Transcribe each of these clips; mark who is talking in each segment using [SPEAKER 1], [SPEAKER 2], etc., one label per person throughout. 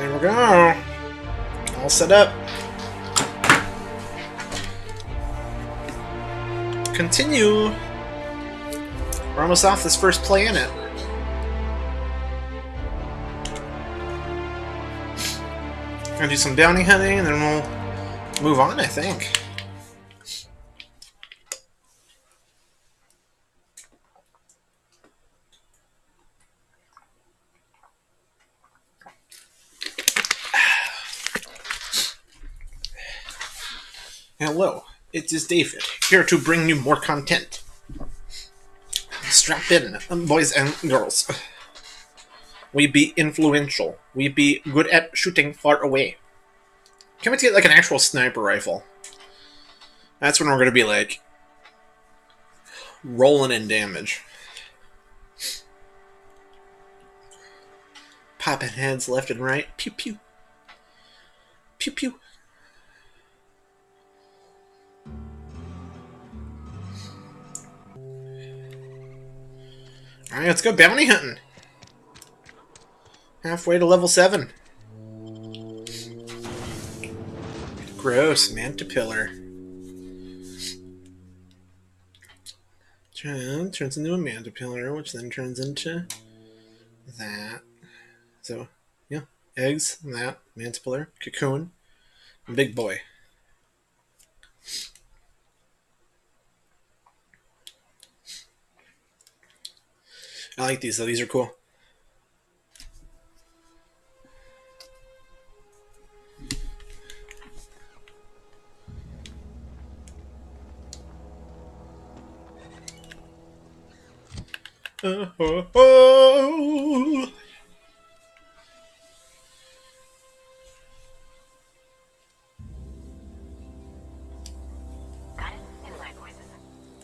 [SPEAKER 1] There we go. All set up. Continue. We're almost off this first planet. Gonna do some bounty hunting and then we'll move on, I think. Hello, it is David, here to bring you more content. Strap in, boys and girls. We be influential. We be good at shooting far away. Can't wait to get like an actual sniper rifle. That's when we're gonna be like rolling in damage. Popping heads left and right. Pew pew. Pew pew. Alright, let's go bounty hunting. Halfway to level 7. Gross, Mantipillar. Turns into a Mantipillar, which then turns into that. So, yeah. Eggs, that, Mantipillar, cocoon, and big boy. I like these though, these are cool.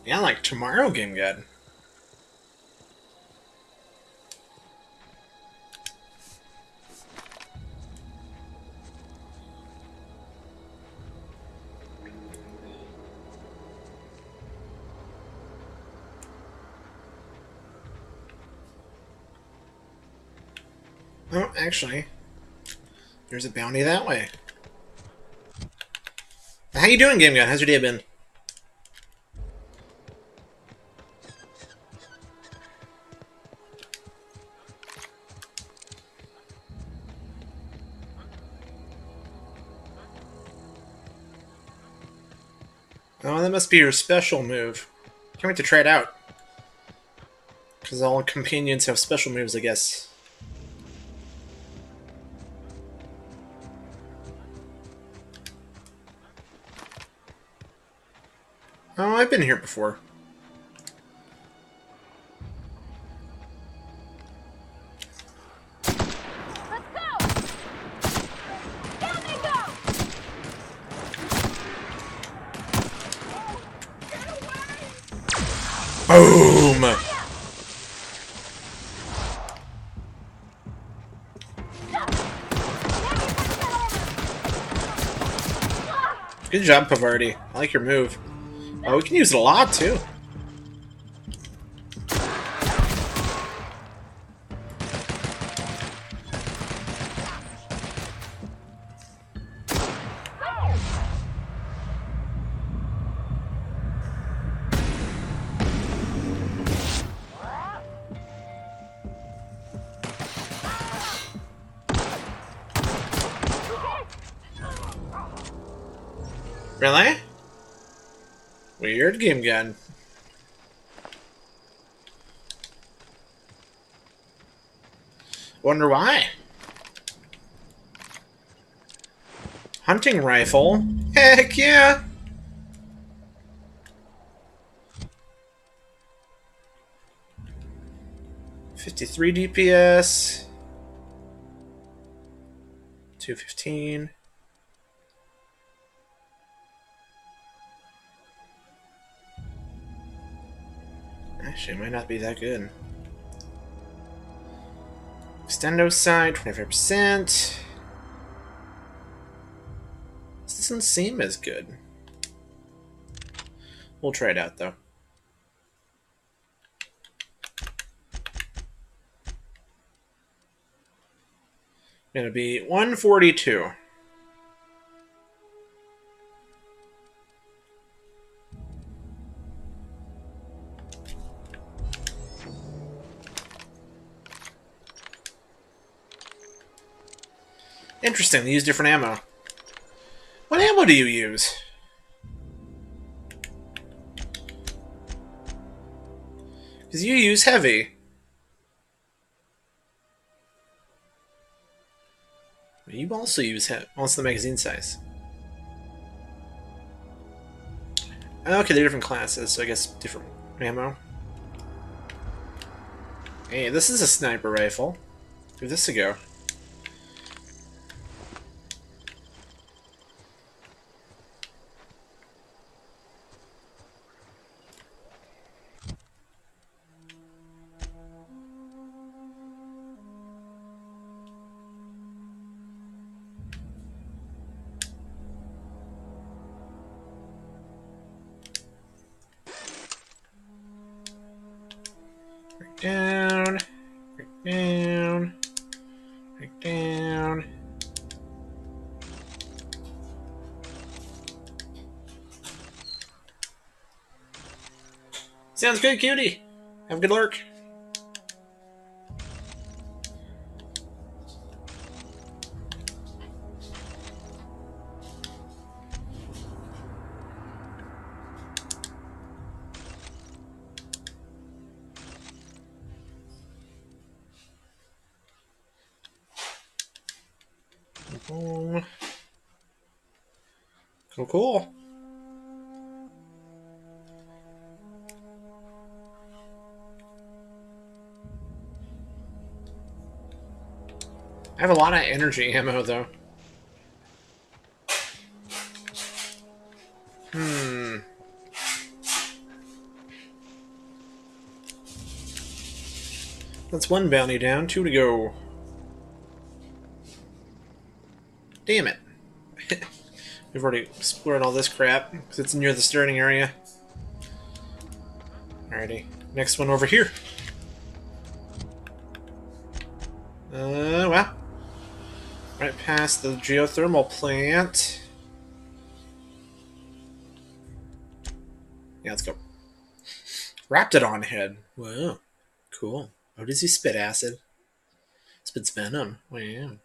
[SPEAKER 1] Yeah, like tomorrow game guide. Oh, actually, there's a bounty that way. How you doing, Game Guy? How's your day been? Oh, that must be your special move. Can't wait to try it out. Because all companions have special moves, I guess. Oh, I've been here before.
[SPEAKER 2] Let's go! Down they go!
[SPEAKER 1] Boom! Good job, Pavardi. I like your move. Oh, we can use it a lot, too. Really? Weird game gun. Wonder why. Hunting rifle? Heck yeah! .53 DPS. 215. Actually, it might not be that good. Extendo side, 25%. This doesn't seem as good. We'll try it out, though. Gonna be 142. Interesting, they use different ammo. What ammo do you use? Because you use heavy. You also use heavy. What's the magazine size? Okay, they're different classes, so I guess different ammo. Hey, this is a sniper rifle. Give this a go. Down, down, down. Sounds good, cutie. Have a good lurk. Cool, cool. I have a lot of energy ammo, though. That's one bounty down, 2 to go. Damn it. We've already explored all this crap, because it's near the starting area. Alrighty. Next one over here. Well. Right past the geothermal plant. Yeah, let's go. Raptidon head. Wow. Cool. Oh, does he spit acid? Spits venom. Wow.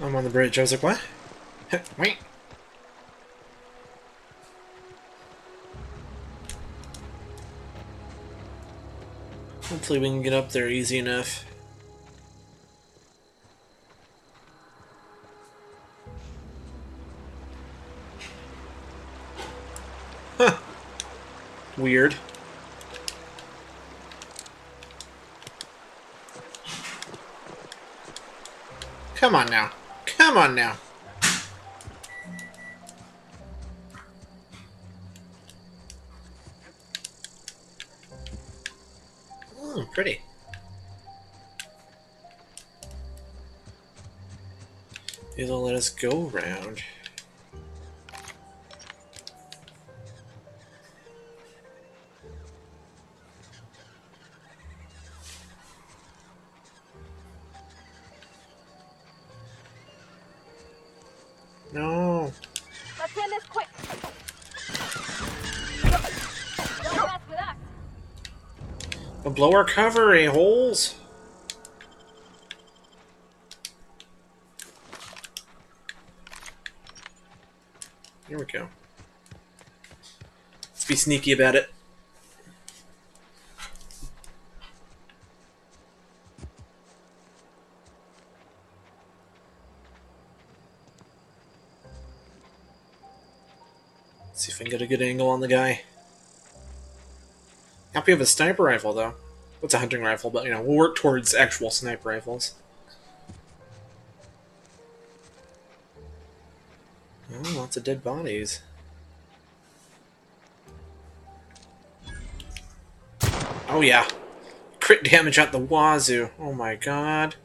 [SPEAKER 1] I'm on the bridge. I was like, what? Wait. Hopefully we can get up there easy enough. Huh. Weird. Come on now. Come on now. Oh, pretty. It'll let us go around. No.
[SPEAKER 2] Let's end this quick. Don't mess with us.
[SPEAKER 1] Don't blow our cover, a-holes. Here we go. Let's be sneaky about it. See if I can get a good angle on the guy. Happy with a sniper rifle, though. It's a hunting rifle, but, you know, we'll work towards actual sniper rifles. Oh, lots of dead bodies. Oh yeah. Crit damage at the wazoo. Oh my god.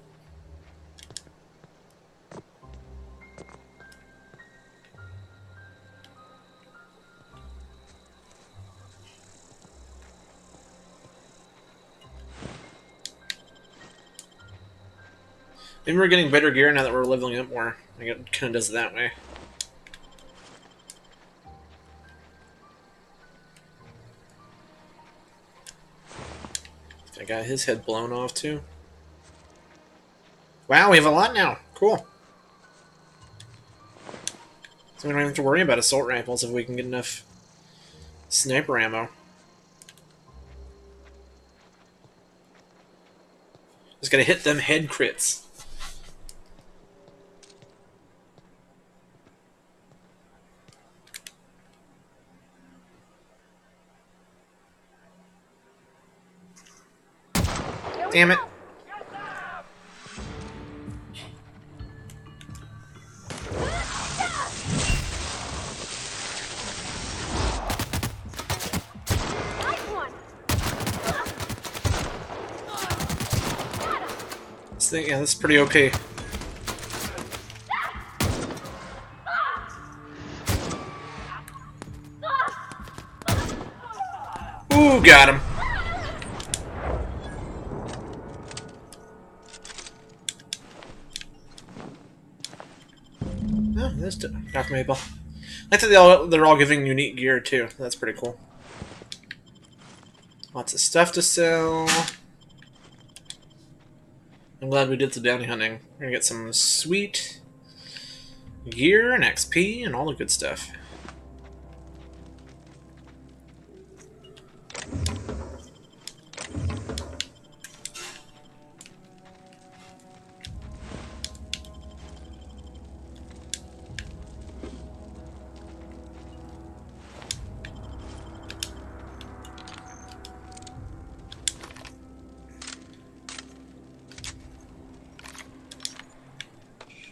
[SPEAKER 1] Maybe we're getting better gear now that we're leveling up more. Like it kind of does it that way. I got his head blown off too. Wow, we have a lot now. Cool. So we don't have to worry about assault rifles if we can get enough sniper ammo. Just gotta hit them head crits. Damn it. This thing, yeah, this is pretty OP. Ooh, got him. Oh, there's Dr. Maple. I think they're all giving unique gear too. That's pretty cool. Lots of stuff to sell. I'm glad we did some bounty hunting. We're gonna get some sweet gear and XP and all the good stuff.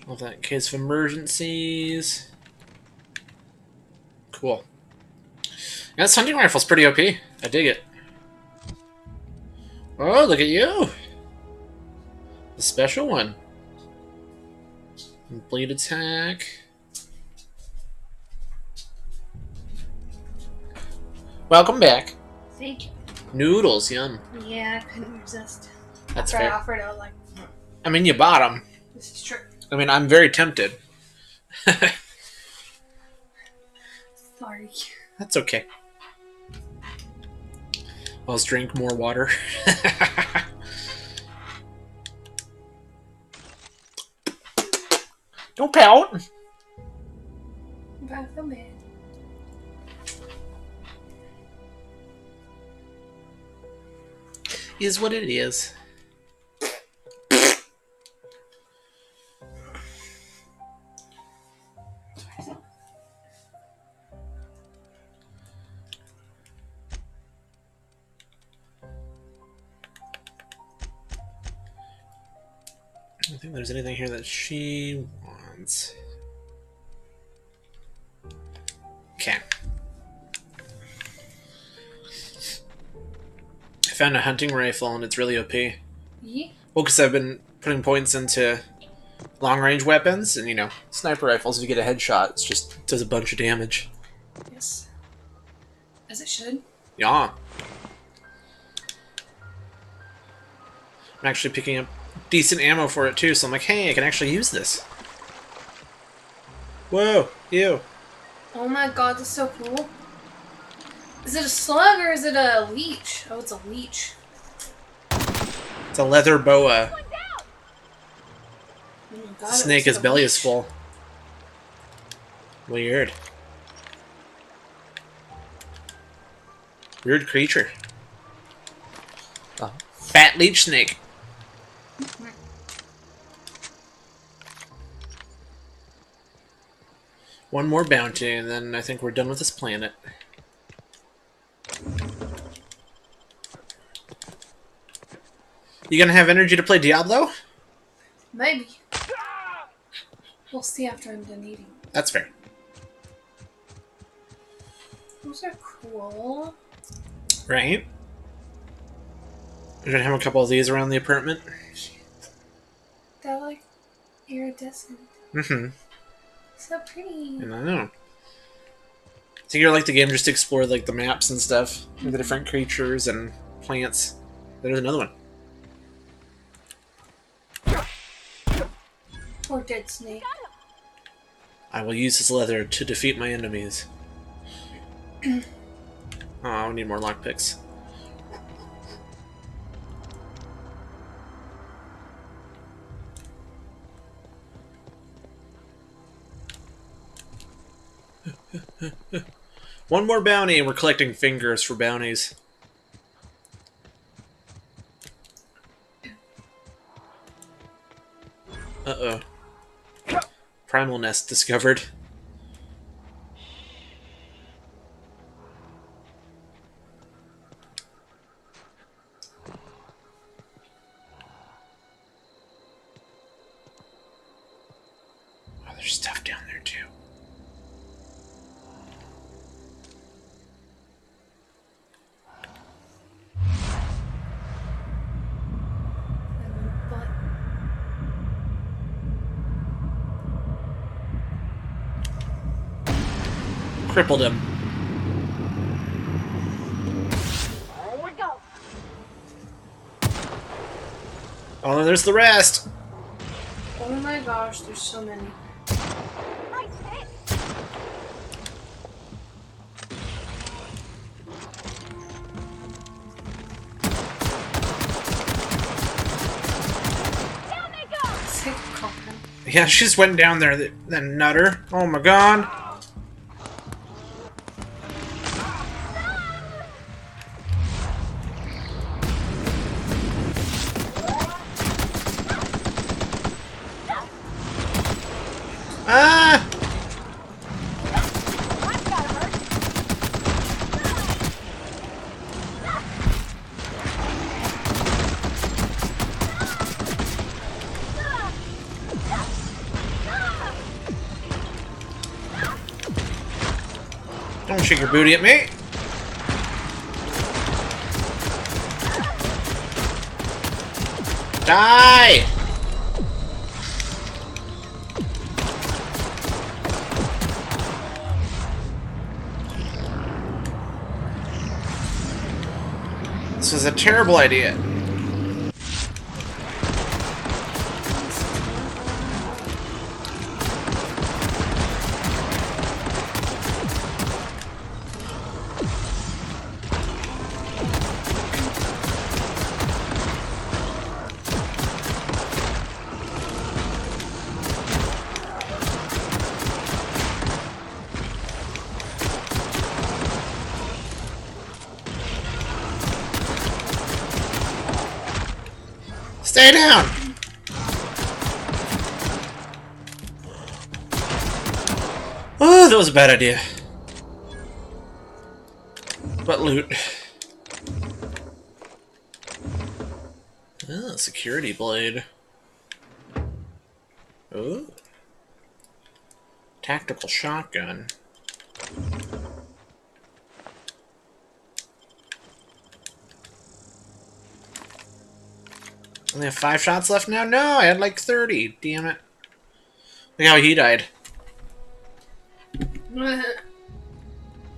[SPEAKER 1] Love that in case of emergencies. Cool. Yeah, this hunting rifle's pretty OP. I dig it. Oh, look at you! The special one. Bleed attack. Welcome back.
[SPEAKER 3] Thank you.
[SPEAKER 1] Noodles, yum.
[SPEAKER 3] Yeah, I couldn't resist.
[SPEAKER 1] That's
[SPEAKER 3] After
[SPEAKER 1] fair.
[SPEAKER 3] I offered, I was like,
[SPEAKER 1] I mean, you bought them.
[SPEAKER 3] this is true.
[SPEAKER 1] I mean, I'm very tempted.
[SPEAKER 3] Sorry.
[SPEAKER 1] That's okay. Let's drink more water. Don't pout!
[SPEAKER 3] But I feel bad.
[SPEAKER 1] Is what it is. I don't think there's anything here that she wants. Okay. I found a hunting rifle and it's really OP.
[SPEAKER 3] Yeah.
[SPEAKER 1] Well, because I've been putting points into long-range weapons, and you know, sniper rifles, if you get a headshot, it just does a bunch of damage.
[SPEAKER 3] Yes. As it should.
[SPEAKER 1] Yeah. I'm actually picking up decent ammo for it too, so I'm like, hey, I can actually use this. Whoa, ew.
[SPEAKER 3] Oh my god, that's so cool. Is it a slug or is it a leech? Oh, it's a leech.
[SPEAKER 1] It's a leather boa.
[SPEAKER 2] One down.
[SPEAKER 3] Oh my god,
[SPEAKER 1] Snake,
[SPEAKER 3] his
[SPEAKER 1] his belly is full. Weird. Weird creature. A fat leech snake. One more bounty, and then I think we're done with this planet. You gonna have energy to play Diablo?
[SPEAKER 3] Maybe. We'll see after I'm done eating.
[SPEAKER 1] That's fair.
[SPEAKER 3] Those are cool.
[SPEAKER 1] Right? We're gonna have a couple of these around the apartment.
[SPEAKER 3] They're like iridescent.
[SPEAKER 1] Mm-hmm.
[SPEAKER 3] So pretty.
[SPEAKER 1] And I know. I think you like the game just to explore like the maps and stuff, and the different creatures and plants. There's another one.
[SPEAKER 3] Poor dead snake.
[SPEAKER 1] I will use this leather to defeat my enemies. Oh, we need more lockpicks. One more bounty, and we're collecting fingers for bounties. Uh-oh. Primal nest discovered. Oh, there's stuff down there too.
[SPEAKER 3] But
[SPEAKER 1] Crippled him.
[SPEAKER 2] There we go.
[SPEAKER 1] Oh, there's the rest.
[SPEAKER 3] oh my gosh, there's so many.
[SPEAKER 2] Nice hit. Down they go.
[SPEAKER 3] Sick coffin.
[SPEAKER 1] Yeah, she just went down there, that nutter. Oh my god. Ah!
[SPEAKER 2] That's gotta hurt.
[SPEAKER 1] Don't shake your booty at me. Die! This was a terrible idea. Stay down! Oh, that was a bad idea. But loot. Ah, security blade. Oh. Tactical shotgun. Only have 5 shots left now? No, I had like 30. Damn it. Look how he died.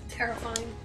[SPEAKER 3] Terrifying.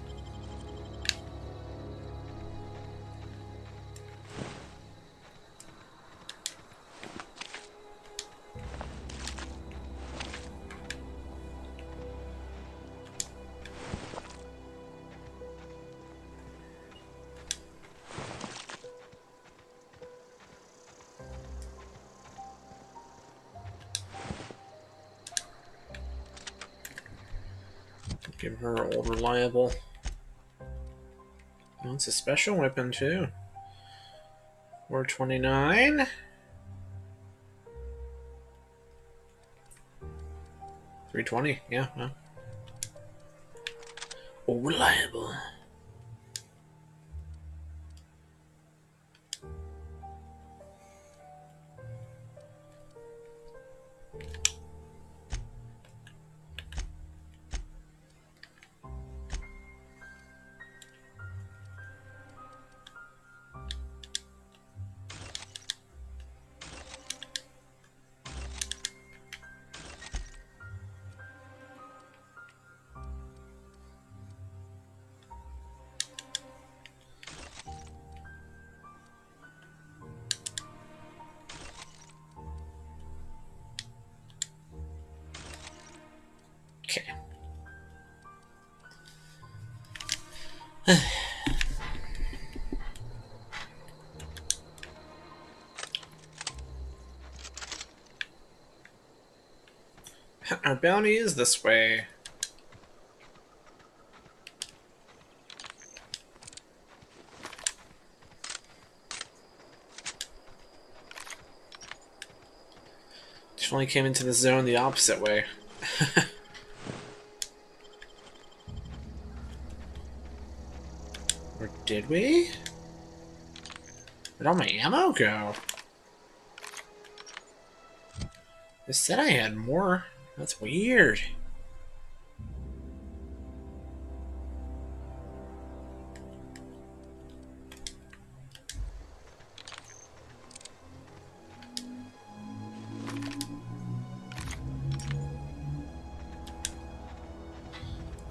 [SPEAKER 1] Give her old reliable. Oh, it's a special weapon too. 429. 320, yeah, well. Old reliable. Our bounty is this way. Definitely came into the zone the opposite way. Or did we? Where'd all my ammo go? They said I had more. That's weird.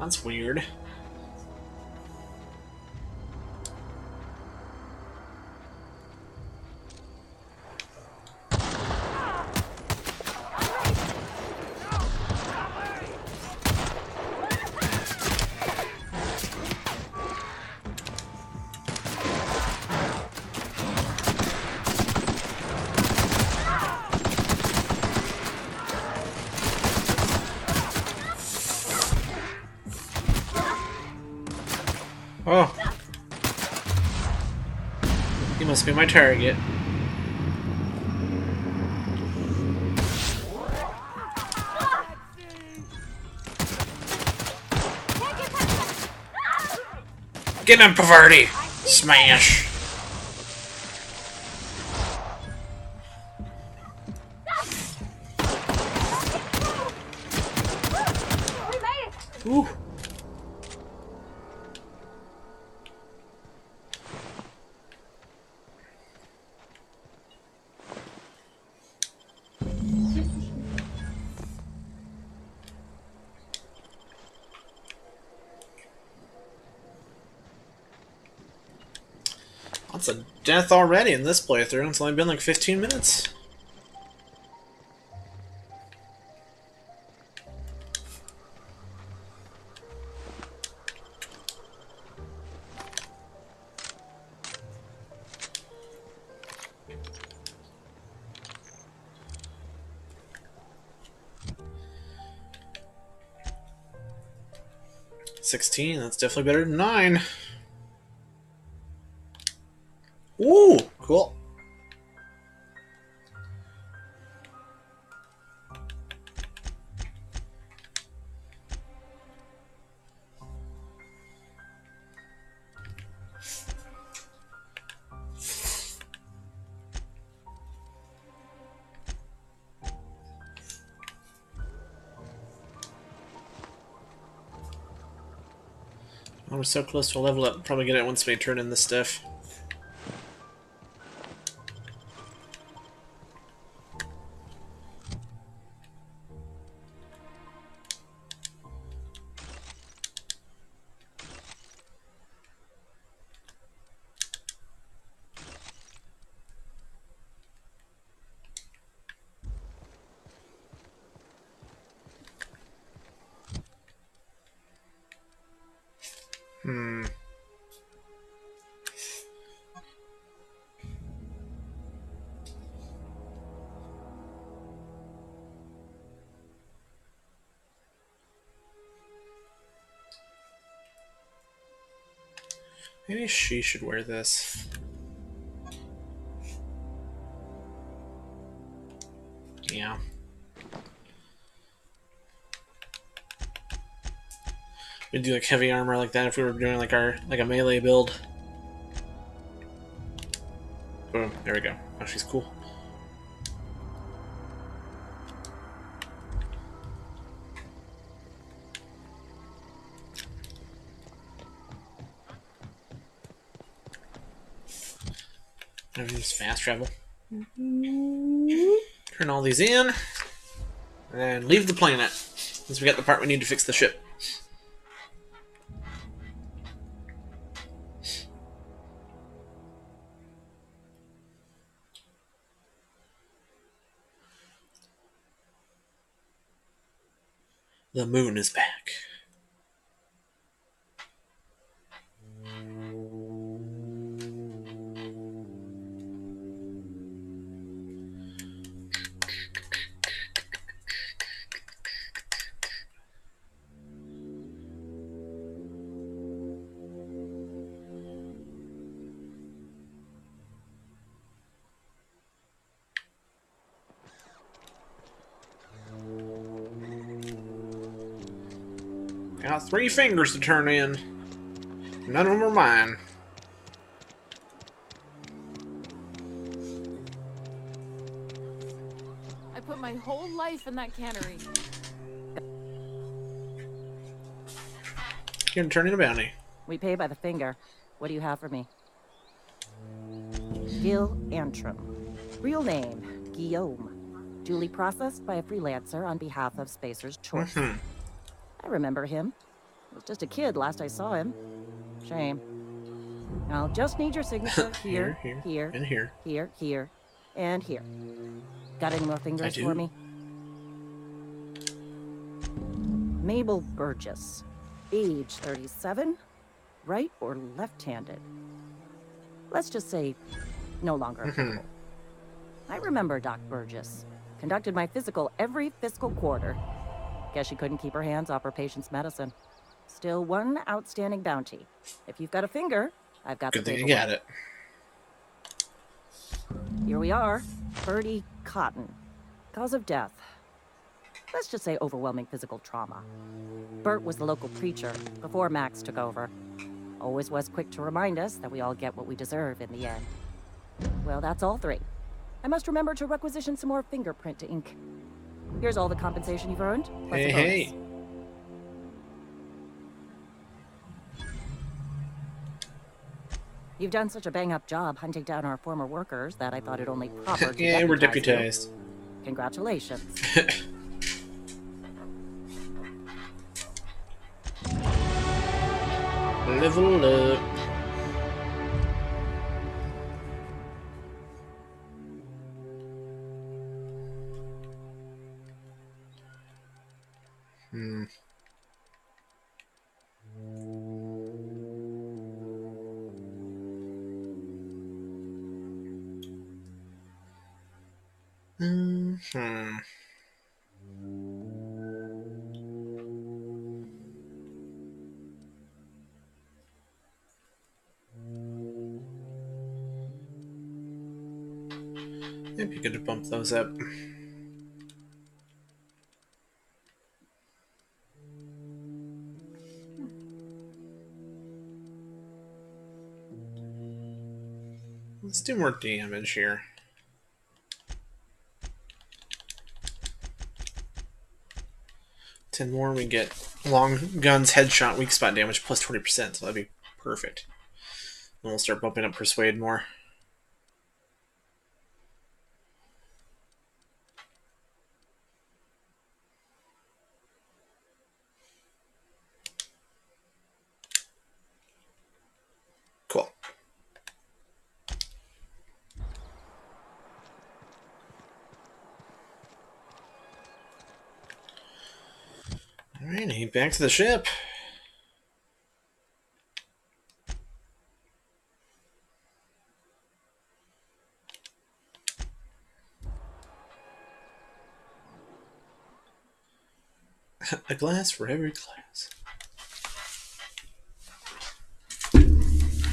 [SPEAKER 1] That's weird. Oh. He must be my target. Get him, Pavardi! Smash!
[SPEAKER 2] We made it!
[SPEAKER 1] Ooh. That's a death already in this playthrough. It's only been like 15 minutes. $16, that's definitely better than 9. Ooh, cool. Oh, we're so close to a level up. Probably get it once we turn in this stuff. Hmm. Maybe she should wear this. Yeah. We'd do like heavy armor like that if we were doing like a melee build. Boom, there we go. Oh, she's cool. Everything's fast travel. Turn all these in. And leave the planet. Since we got the part we need to fix the ship. The moon is back. I got 3 fingers to turn in. None of them are mine.
[SPEAKER 4] I put my whole life in that cannery.
[SPEAKER 1] You're gonna turn in a bounty.
[SPEAKER 5] We pay by the finger. What do you have for me? Gil Antrim. Real name, Guillaume. Duly processed by a freelancer on behalf of Spacer's Choice. I remember him. I was just a kid last I saw him. Shame. I'll just need your signature here, here,
[SPEAKER 1] and here.
[SPEAKER 5] here, and here. Got any more fingers for me? Mabel Burgess. Age 37. Right or left-handed? Let's just say no longer applicable. I remember Doc Burgess. Conducted my physical every fiscal quarter. Guess she couldn't keep her hands off her patient's medicine. Still one outstanding bounty. If you've got a finger, I've got
[SPEAKER 1] Good
[SPEAKER 5] the
[SPEAKER 1] thing you
[SPEAKER 5] paperwork.
[SPEAKER 1] got it.
[SPEAKER 5] Here we are. Birdie Cotton. Cause of death. Let's just say overwhelming physical trauma. Bert was the local preacher before Max took over. Always was quick to remind us that we all get what we deserve in the end. Well, that's all 3. I must remember to requisition some more fingerprint to ink. Here's all the compensation you've earned, plus a bonus.
[SPEAKER 1] Hey.
[SPEAKER 5] You've done such a bang-up job hunting down our former workers that I thought it only proper to
[SPEAKER 1] Yeah, we're
[SPEAKER 5] deputize
[SPEAKER 1] deputized.
[SPEAKER 5] you. Congratulations.
[SPEAKER 1] Level up. Maybe you could bump those up. Let's do more damage here. Ten more, we get long guns, headshot, weak spot damage plus 20%, so that'd be perfect. Then we'll start bumping up persuade more. Cool. Alrighty, back to the ship. A glass for every glass.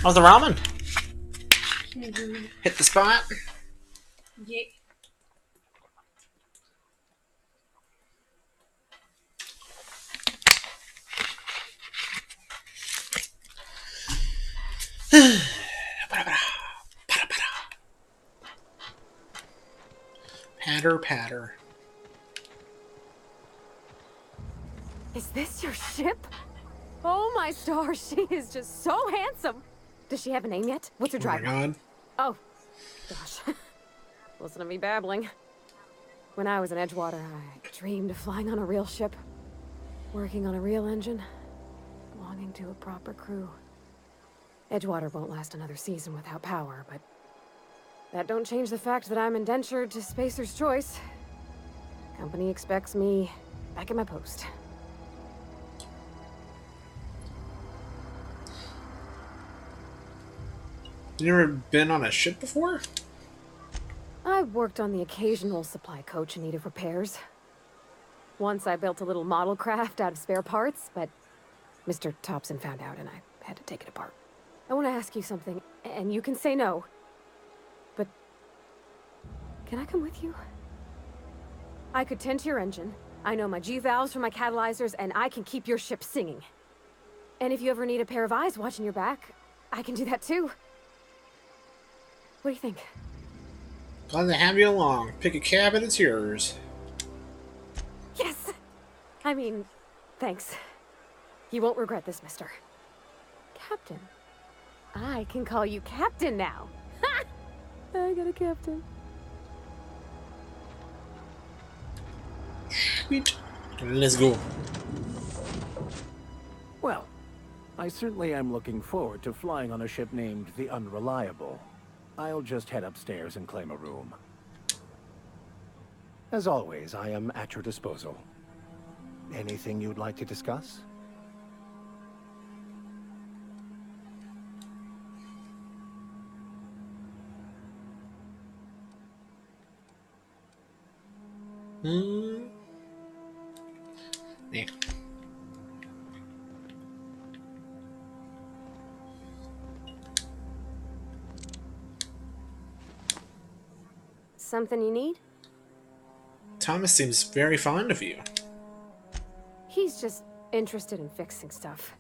[SPEAKER 1] How's the ramen? Hit the spot.
[SPEAKER 3] Yeah.
[SPEAKER 1] Patter, patter.
[SPEAKER 4] Is this your ship? Oh my stars, she is just so handsome. Does she have a name yet? What's her
[SPEAKER 1] Oh my
[SPEAKER 4] driver?
[SPEAKER 1] god.
[SPEAKER 4] Oh, gosh. Listen to me babbling. When I was in Edgewater, I dreamed of flying on a real ship, working on a real engine, belonging to a proper crew. Edgewater won't last another season without power, but that don't change the fact that I'm indentured to Spacer's Choice. Company expects me back at my post.
[SPEAKER 1] You never been on a ship before?
[SPEAKER 4] I worked on the occasional supply coach in need of repairs. Once I built a little model craft out of spare parts, but Mr. Thompson found out and I had to take it apart. I want to ask you something, and you can say no, but can I come with you? I could tend to your engine, I know my G-valves from my catalyzers, and I can keep your ship singing. And if you ever need a pair of eyes watching your back, I can do that too. What do you think?
[SPEAKER 1] Glad to have you along. Pick a cab and it's yours.
[SPEAKER 4] Yes! I mean, thanks. You won't regret this, mister. Captain. I can call you Captain now. Ha! I got a captain.
[SPEAKER 1] Sweet. Let's go.
[SPEAKER 6] Well, I certainly am looking forward to flying on a ship named the Unreliable. I'll just head upstairs and claim a room. As always, I am at your disposal. Anything you'd like to discuss?
[SPEAKER 1] Yeah.
[SPEAKER 4] Something you need?
[SPEAKER 1] Thomas seems very fond of you.
[SPEAKER 4] He's just interested in fixing stuff.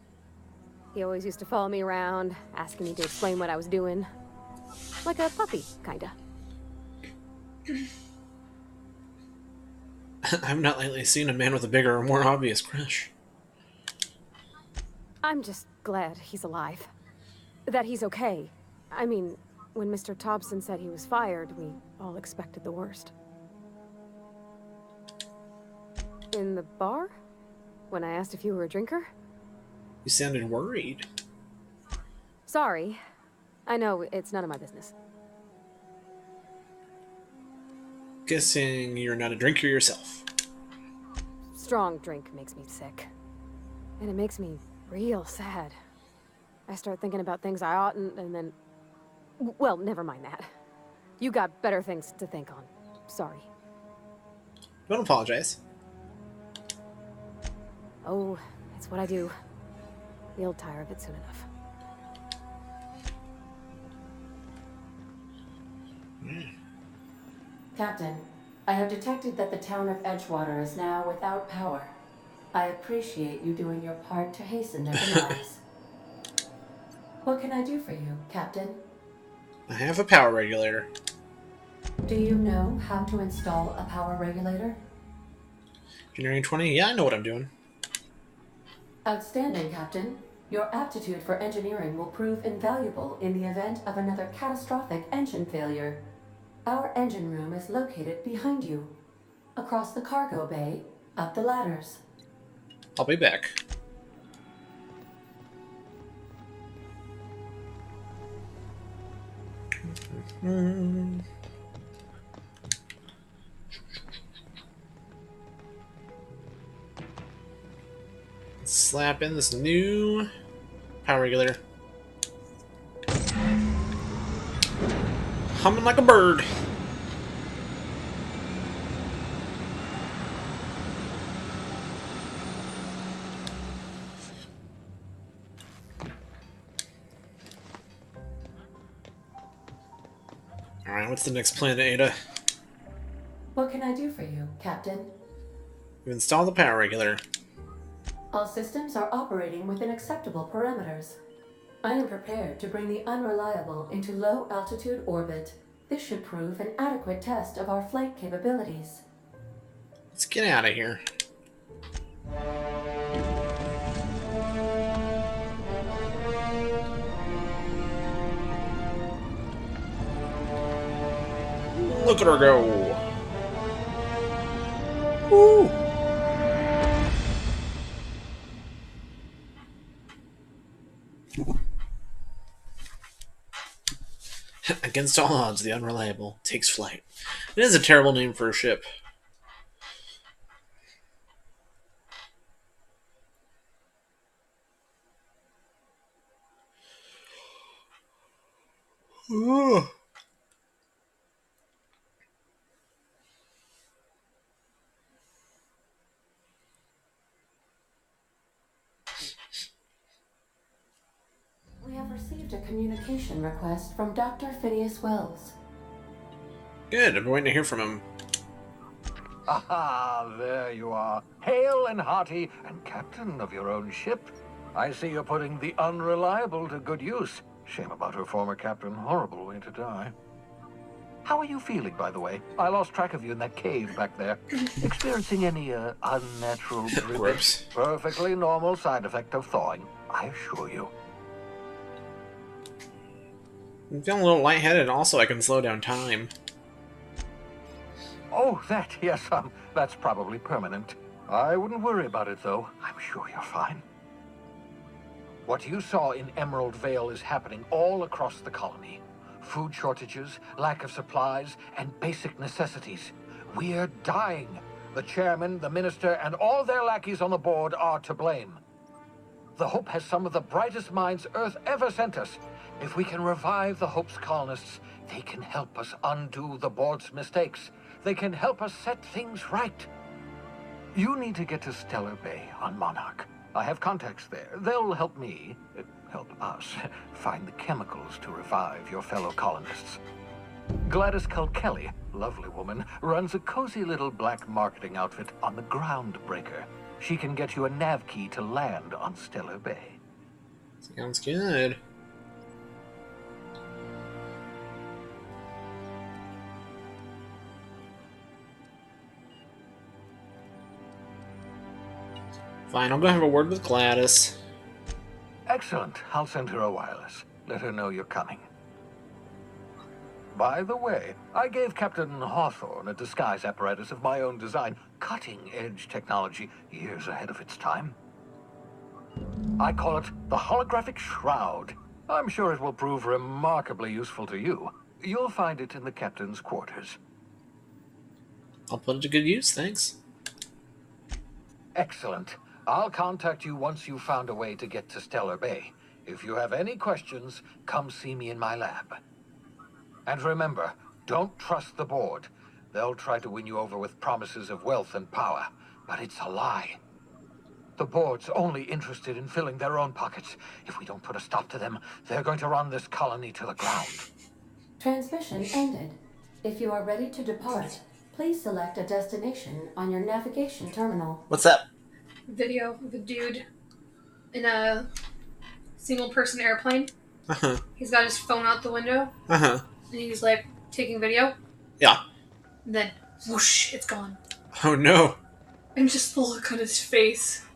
[SPEAKER 4] He always used to follow me around, asking me to explain what I was doing. Like a puppy, kinda.
[SPEAKER 1] I've not lately seen a man with a bigger or more obvious crush.
[SPEAKER 4] I'm just glad he's alive. That he's okay. I mean, when Mr. Thompson said he was fired, we all expected the worst. In the bar? When I asked if you were a drinker?
[SPEAKER 1] You sounded worried.
[SPEAKER 4] Sorry. I know, it's none of my business.
[SPEAKER 1] Guessing you're not a drinker yourself.
[SPEAKER 4] Strong drink makes me sick. And it makes me real sad. I start thinking about things I oughtn't, and then... Well, never mind that. You got better things to think on. Sorry.
[SPEAKER 1] Don't apologize.
[SPEAKER 4] Oh, it's what I do. You'll tire of it soon enough.
[SPEAKER 7] Captain, I have detected that the town of Edgewater is now without power. I appreciate you doing your part to hasten their demise. What can I do for you, Captain?
[SPEAKER 1] I have a power regulator.
[SPEAKER 7] Do you know how to install a power regulator?
[SPEAKER 1] Engineering 20? Yeah, I know what I'm doing.
[SPEAKER 7] Outstanding, Captain. Your aptitude for engineering will prove invaluable in the event of another catastrophic engine failure. Our engine room is located behind you. Across the cargo bay, up the ladders.
[SPEAKER 1] I'll be back. Slap in this new power regulator. Humming like a bird. Alright, what's the next plan, Ada?
[SPEAKER 7] What can I do for you, Captain?
[SPEAKER 1] You install the power regulator.
[SPEAKER 7] All systems are operating within acceptable parameters. I am prepared to bring the Unreliable into low-altitude orbit. This should prove an adequate test of our flight capabilities.
[SPEAKER 1] Let's get out of here. Look at her go! Woo! Against all odds, the Unreliable takes flight. It is a terrible name for a ship. Ooh.
[SPEAKER 7] We have received a communication request from Dr. Phineas Wells.
[SPEAKER 1] Good, I've been waiting to hear from him.
[SPEAKER 6] Aha, there you are. Hale and hearty, and captain of your own ship. I see you're putting the Unreliable to good use. Shame about her former captain. Horrible way to die. How are you feeling, by the way? I lost track of you in that cave back there. Experiencing any, unnatural breathing?
[SPEAKER 1] Gross.
[SPEAKER 6] Perfectly normal side effect of thawing, I assure you.
[SPEAKER 1] I'm feeling a little lightheaded, and also I can slow down time.
[SPEAKER 6] Oh, that, yes, that's probably permanent. I wouldn't worry about it, though. I'm sure you're fine. What you saw in Emerald Vale is happening all across the colony. Food shortages, lack of supplies, and basic necessities. We're dying. The chairman, the minister, and all their lackeys on the board are to blame. The Hope has some of the brightest minds Earth ever sent us. If we can revive the Hope's colonists, they can help us undo the board's mistakes. They can help us set things right. You need to get to Stellar Bay on Monarch. I have contacts there. They'll help me, help us, find the chemicals to revive your fellow colonists. Gladys Kelly, lovely woman, runs a cozy little black marketing outfit on the Groundbreaker. She can get you a nav key to land on Stellar Bay.
[SPEAKER 1] Sounds good. Fine, I'll go have a word with Gladys.
[SPEAKER 6] Excellent. I'll send her a wireless. Let her know you're coming. By the way, I gave Captain Hawthorne a disguise apparatus of my own design. Cutting-edge technology, years ahead of its time. I call it the Holographic Shroud. I'm sure it will prove remarkably useful to you. You'll find it in the captain's quarters.
[SPEAKER 1] I'll put it to good use, thanks.
[SPEAKER 6] Excellent. I'll contact you once you've found a way to get to Stellar Bay. If you have any questions, come see me in my lab. And remember, don't trust the board. They'll try to win you over with promises of wealth and power, but it's a lie. The board's only interested in filling their own pockets. If we don't put a stop to them, they're going to run this colony to the ground.
[SPEAKER 7] Transmission ended. If you are ready to depart, please select a destination on your navigation terminal.
[SPEAKER 1] What's that?
[SPEAKER 3] Video of a dude in a single-person airplane.
[SPEAKER 1] Uh-huh.
[SPEAKER 3] He's got his phone out the window,
[SPEAKER 1] Uh-huh.
[SPEAKER 3] and he's, like, taking video.
[SPEAKER 1] Yeah.
[SPEAKER 3] And then, whoosh, it's gone.
[SPEAKER 1] Oh no.
[SPEAKER 3] And just the look on his face.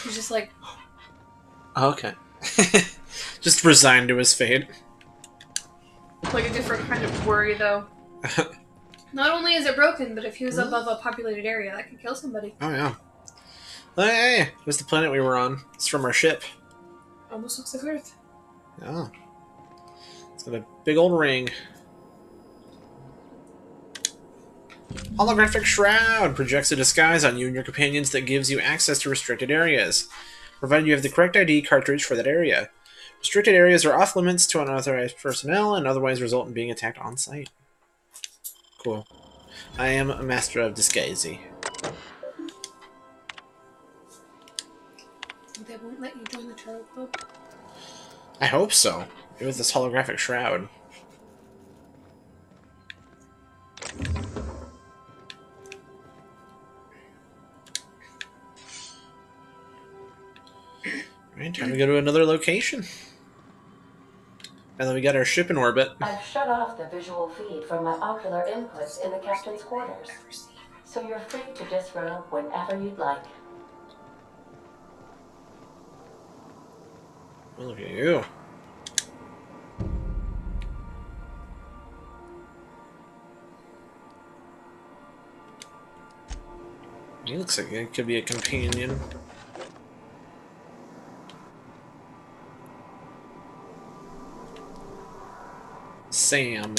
[SPEAKER 3] He's just like...
[SPEAKER 1] Okay. Just resigned to his fate.
[SPEAKER 3] Like a different kind of worry, though. Not only is it broken, but if he was above a populated area, that could kill somebody.
[SPEAKER 1] Oh yeah. Hey, here's the planet we were on. It's from our ship.
[SPEAKER 3] Almost looks like Earth.
[SPEAKER 1] Yeah. It's got a big old ring. Holographic Shroud projects a disguise on you and your companions that gives you access to restricted areas, provided you have the correct ID cartridge for that area. Restricted areas are off limits to unauthorized personnel and otherwise result in being attacked on site. Cool. I am a master of disguising.
[SPEAKER 3] They won't let you join the Turtle Club.
[SPEAKER 1] I hope so. It was this holographic shroud. Alright, time to go to another location. And then we got our ship in orbit.
[SPEAKER 7] I've shut off the visual feed from my ocular inputs in the captain's quarters, so you're free to disrobe whenever you'd like.
[SPEAKER 1] Well, look at you. He looks like it could be a companion. Sam.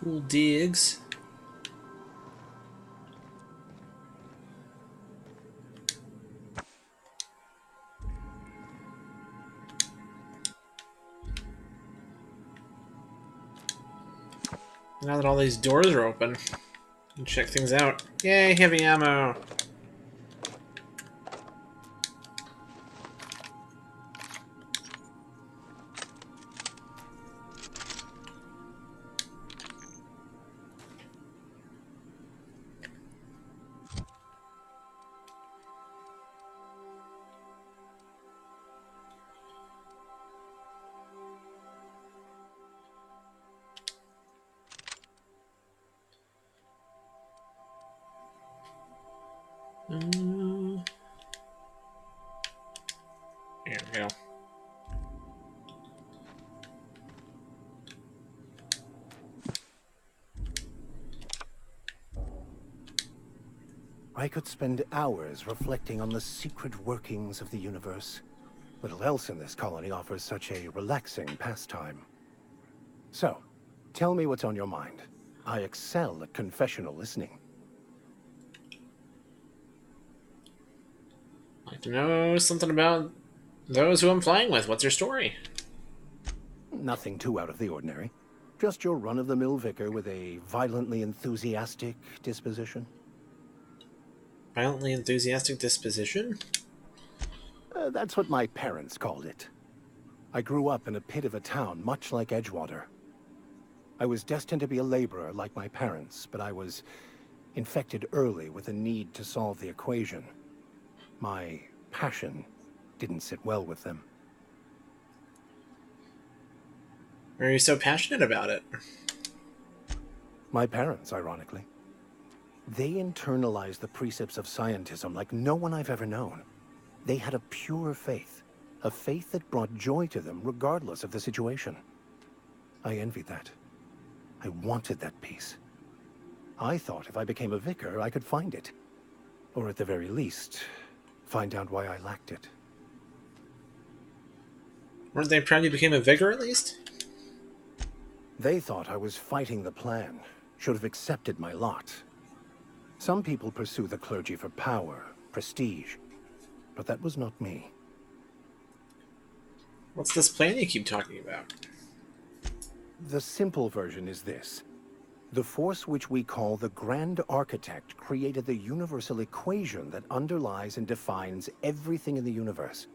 [SPEAKER 1] Cool digs. Now that all these doors are open, and check things out. Yay, heavy ammo! Here we go.
[SPEAKER 8] I could spend hours reflecting on the secret workings of the universe. Little else in this colony offers such a relaxing pastime. So, tell me what's on your mind. I excel at confessional listening.
[SPEAKER 1] I'd like to know something about those who I'm playing with. What's your story?
[SPEAKER 8] Nothing too out of the ordinary. Just your run-of-the-mill vicar with a violently enthusiastic disposition.
[SPEAKER 1] Violently enthusiastic disposition?
[SPEAKER 8] That's what my parents called it. I grew up in a pit of a town much like Edgewater. I was destined to be a laborer like my parents, but I was infected early with a need to solve the equation. My passion didn't sit well with them.
[SPEAKER 1] Why are you so passionate about it?
[SPEAKER 8] My parents, ironically. They internalized the precepts of scientism like no one I've ever known. They had a pure faith, a faith that brought joy to them regardless of the situation. I envied that. I wanted that peace. I thought if I became a vicar, I could find it. Or at the very least, find out why I lacked it.
[SPEAKER 1] Weren't they proud you became a vicar, at least?
[SPEAKER 8] They thought I was fighting the plan, should have accepted my lot. Some people pursue the clergy for power, prestige, but that was not me.
[SPEAKER 1] What's this plan you keep talking about?
[SPEAKER 8] The simple version is this. The force which we call the Grand Architect created the universal equation that underlies and defines everything in the universe.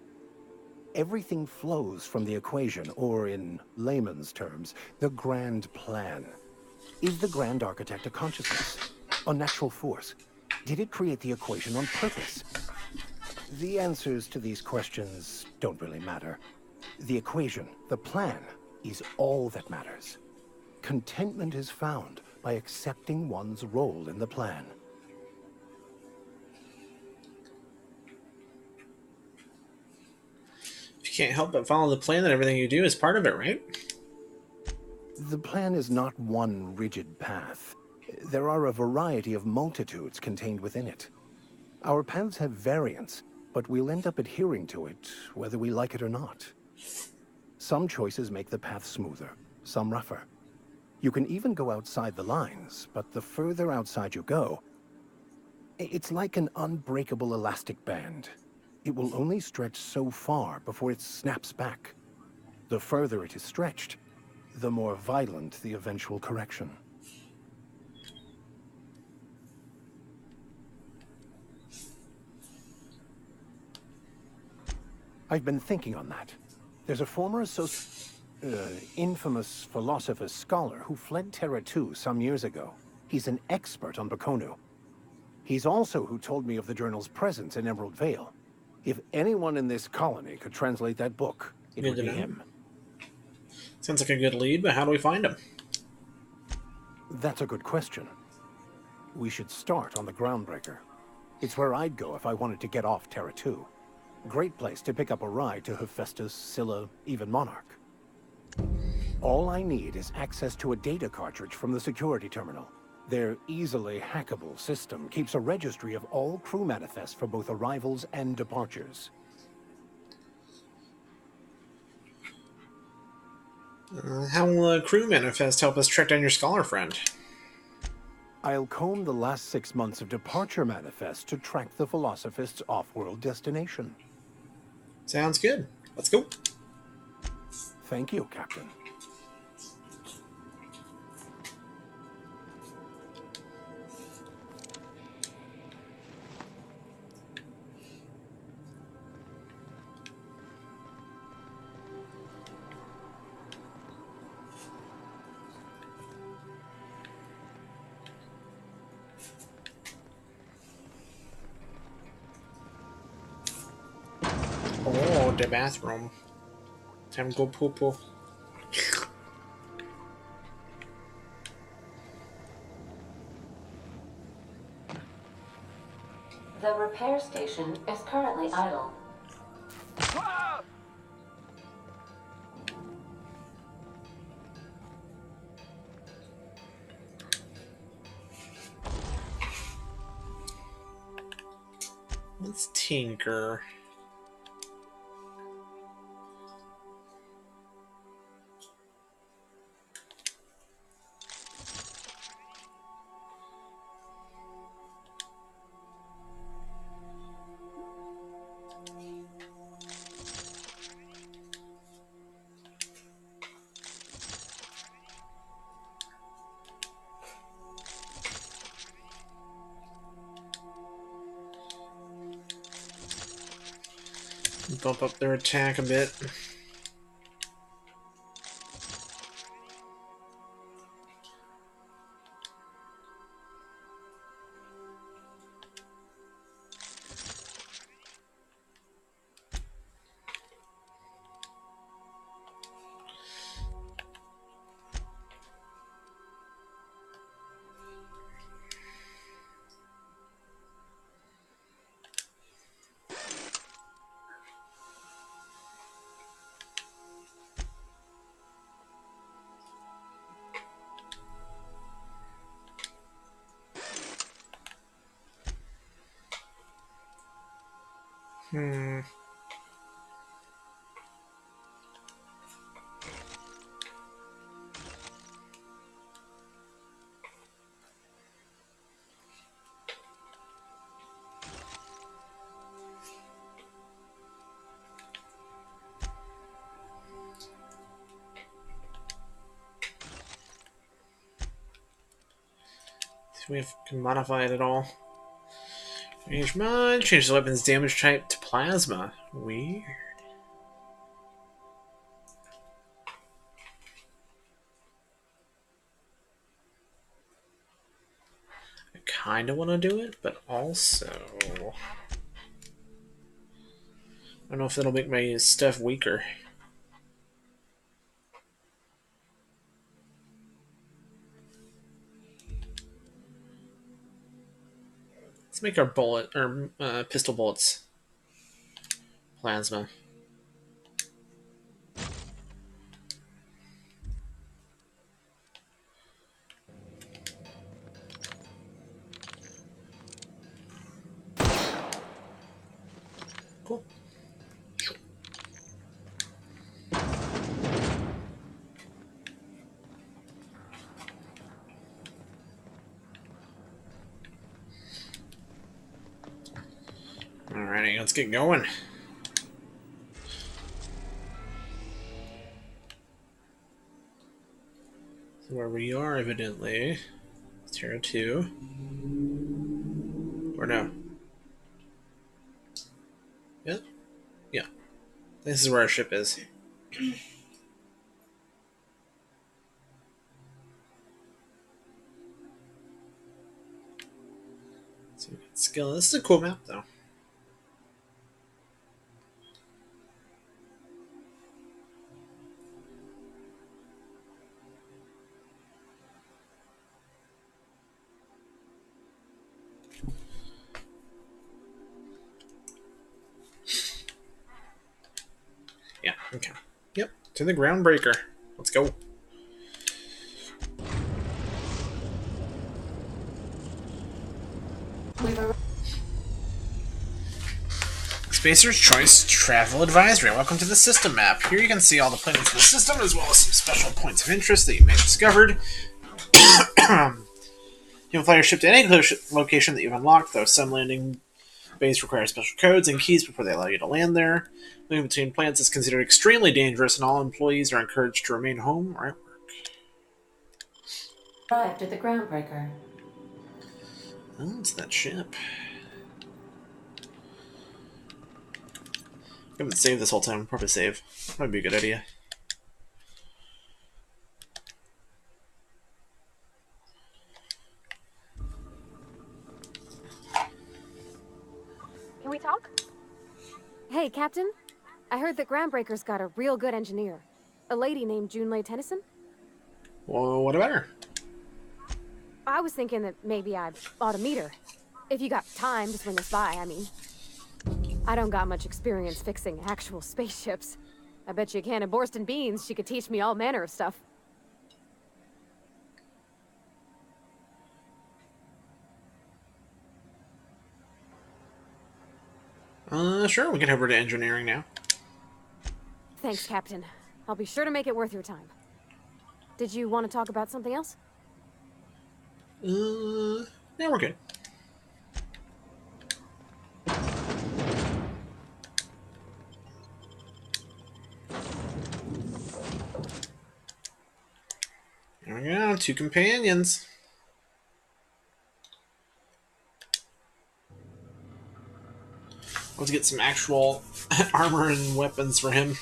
[SPEAKER 8] Everything flows from the equation, or in layman's terms, the grand plan. Is the Grand Architect a consciousness? A natural force? Did it create the equation on purpose? The answers to these questions don't really matter. The equation, the plan, is all that matters. Contentment is found by accepting one's role in the plan.
[SPEAKER 1] If you can't help but follow the plan, then everything you do is part of it, right?
[SPEAKER 8] The plan is not one rigid path. There are a variety of multitudes contained within it. Our paths have variance, but we'll end up adhering to it, whether we like it or not. Some choices make the path smoother, some rougher. You can even go outside the lines, but the further outside you go, it's like an unbreakable elastic band. It will only stretch so far before it snaps back. The further it is stretched, the more violent the eventual correction. I've been thinking on that. There's a former infamous philosopher scholar who fled Terra 2 some years ago. He's an expert on Bakonu. He's also who told me of the journal's presence in Emerald Vale. If anyone in this colony could translate that book, it would be him.
[SPEAKER 1] Sounds like a good lead, but how do we find him?
[SPEAKER 8] That's a good question. We should start on the Groundbreaker. It's where I'd go if I wanted to get off Terra 2. Great place to pick up a ride to Hephaestus, Scylla, even Monarch. All I need is access to a data cartridge from the security terminal. Their easily hackable system keeps a registry of all crew manifests for both arrivals and departures.
[SPEAKER 1] How will a crew manifest help us track down your scholar friend?
[SPEAKER 8] I'll comb the last 6 months of departure manifest to track the Philosophist's off-world destination.
[SPEAKER 1] Sounds good. Let's go.
[SPEAKER 8] Thank you, Captain.
[SPEAKER 1] Oh, the bathroom. Time to go poo poo.
[SPEAKER 7] The repair station is currently idle.
[SPEAKER 1] Let's tinker. Bump up their attack a bit. Hmm. See if we can modify it at all. Change mine. Change the weapon's damage type to plasma. Weird. I kind of want to do it, but also I don't know if that'll make my stuff weaker. Let's make our pistol bullets plasma. Cool. Alrighty, let's get going. So where we are, evidently, it's Terra 2. Or no. Yeah? Yeah. This is where our ship is. So we got skill. This is a cool map, though. Yeah, okay. Yep, to the groundbreaker. Let's go. Spacer's Choice Travel Advisory. Welcome to the system map. Here you can see all the planets in the system, as well as some special points of interest that you may have discovered. You can fly your ship to any location that you've unlocked, though some landing bays require special codes and keys before they allow you to land there. Moving between planets is considered extremely dangerous, and all employees are encouraged to remain home or at work.
[SPEAKER 7] Arrived at the groundbreaker.
[SPEAKER 1] Oh, it's that ship. I haven't saved this whole time. Probably save. Might be a good idea.
[SPEAKER 4] Can we talk? Hey, Captain. I heard that Groundbreaker's got a real good engineer. A lady named Junlei Tennyson.
[SPEAKER 1] Well, what about her?
[SPEAKER 4] I was thinking that maybe I ought to meet her. If you got time to swing us by, I mean. I don't got much experience fixing actual spaceships. I bet you a can of Borston beans she could teach me all manner of stuff.
[SPEAKER 1] Sure, we can head over to engineering now.
[SPEAKER 4] Thanks, Captain. I'll be sure to make it worth your time. Did you want to talk about something else?
[SPEAKER 1] Yeah, we're good. There we go, 2 companions. Let's get some actual armor and weapons for him.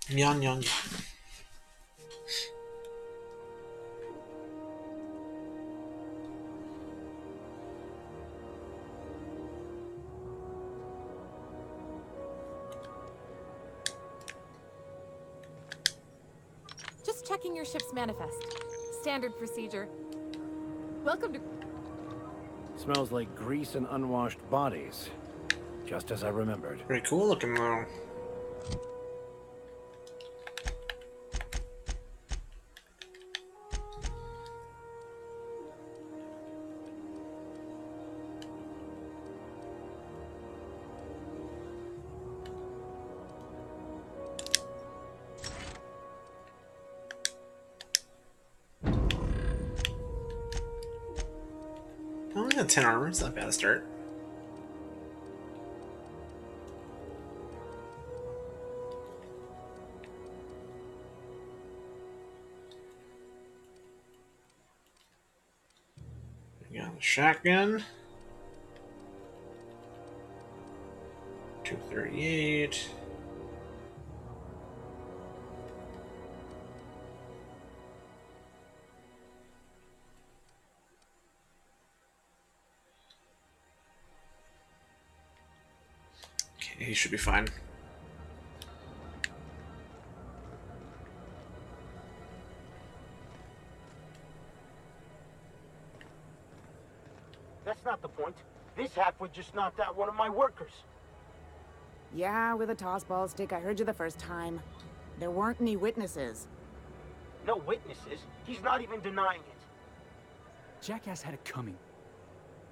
[SPEAKER 1] Yan yan.
[SPEAKER 9] Just checking your ship's manifest. Standard procedure. Welcome to...
[SPEAKER 8] Smells like grease and unwashed bodies. Just as I remembered.
[SPEAKER 1] Pretty cool looking though. Oh, we got 10 armor. It's not bad to start. We got a shotgun. 238. Okay, he should be fine.
[SPEAKER 10] That's not the point. This halfwit just knocked out one of my workers.
[SPEAKER 11] Yeah, with a tossball stick. I heard you the first time. There weren't any witnesses.
[SPEAKER 10] No witnesses? He's not even denying it.
[SPEAKER 12] Jackass had it coming.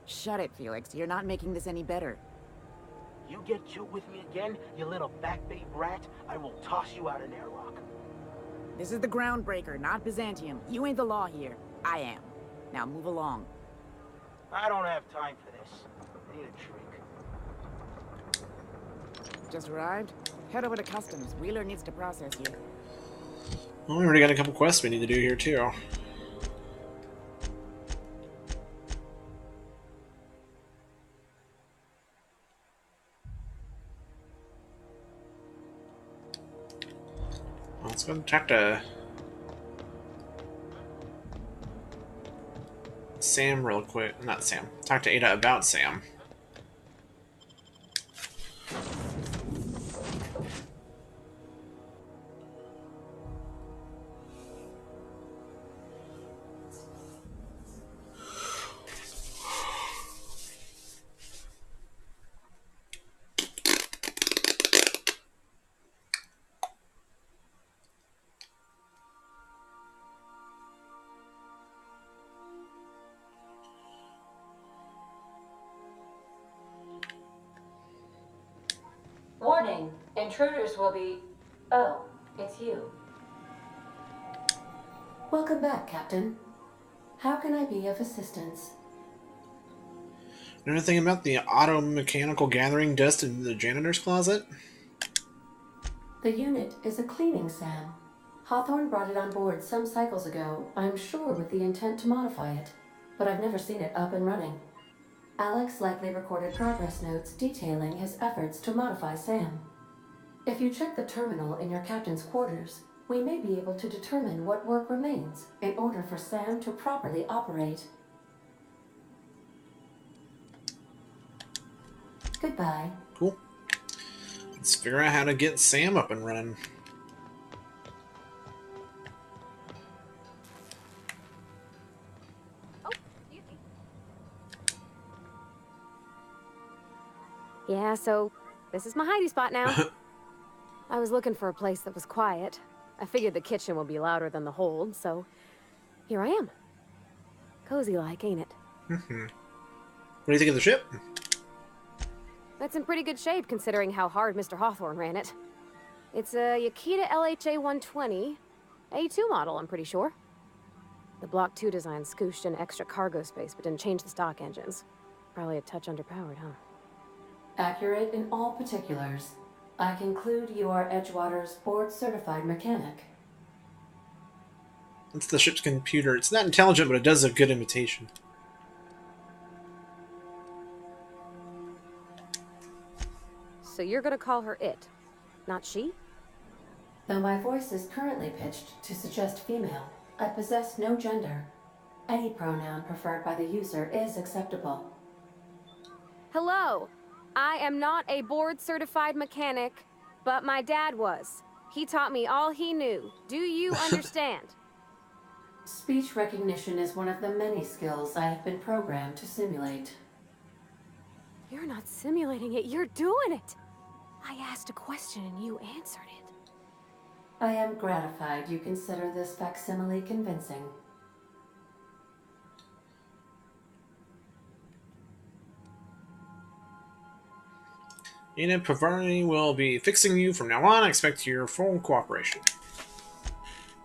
[SPEAKER 11] Shut it, Felix. You're not making this any better.
[SPEAKER 10] You get cute with me again, you little backbait brat, I will toss you out an airlock.
[SPEAKER 11] This is the Groundbreaker, not Byzantium. You ain't the law here. I am. Now move along.
[SPEAKER 10] I don't have time for this. I need a drink.
[SPEAKER 11] Just arrived? Head over to customs. Wheeler needs to process you.
[SPEAKER 1] Well, we already got a couple quests we need to do here too. Let's go talk to Sam real quick. Not Sam. Talk to Ada about Sam.
[SPEAKER 7] Warning, intruders will be... Oh, it's you. Welcome back, Captain. How can I be of assistance?
[SPEAKER 1] Know anything about the auto-mechanical gathering dust in the janitor's closet?
[SPEAKER 7] The unit is a cleaning SAM. Hawthorne brought it on board some cycles ago, I'm sure with the intent to modify it, but I've never seen it up and running. Alex likely recorded progress notes detailing his efforts to modify SAM. If you check the terminal in your captain's quarters, we may be able to determine what work remains in order for SAM to properly operate. Goodbye.
[SPEAKER 1] Cool. Let's figure out how to get Sam up and running.
[SPEAKER 4] Yeah, so this is my hidey spot now. I was looking for a place that was quiet. I figured the kitchen would be louder than the hold, so here I am. Cozy like, ain't it?
[SPEAKER 1] What do you think of the ship?
[SPEAKER 4] That's in pretty good shape considering how hard Mr. Hawthorne ran it. It's a Yakita LHA 120, A2 model, I'm pretty sure. The Block 2 design scooshed in extra cargo space but didn't change the stock engines. Probably a touch underpowered, huh?
[SPEAKER 7] Accurate in all particulars. I conclude you are Edgewater's board-certified mechanic.
[SPEAKER 1] It's the ship's computer. It's not intelligent, but it does a good imitation.
[SPEAKER 4] So you're gonna call her it, not she?
[SPEAKER 7] Though my voice is currently pitched to suggest female, I possess no gender. Any pronoun preferred by the user is acceptable.
[SPEAKER 4] Hello! I am not a board-certified mechanic, but my dad was. He taught me all he knew. Do you understand?
[SPEAKER 7] Speech recognition is one of the many skills I have been programmed to simulate.
[SPEAKER 4] You're not simulating it, you're doing it! I asked a question and you answered it.
[SPEAKER 7] I am gratified you consider this facsimile convincing.
[SPEAKER 1] Enid Pavarni will be fixing you from now on. I expect your full cooperation.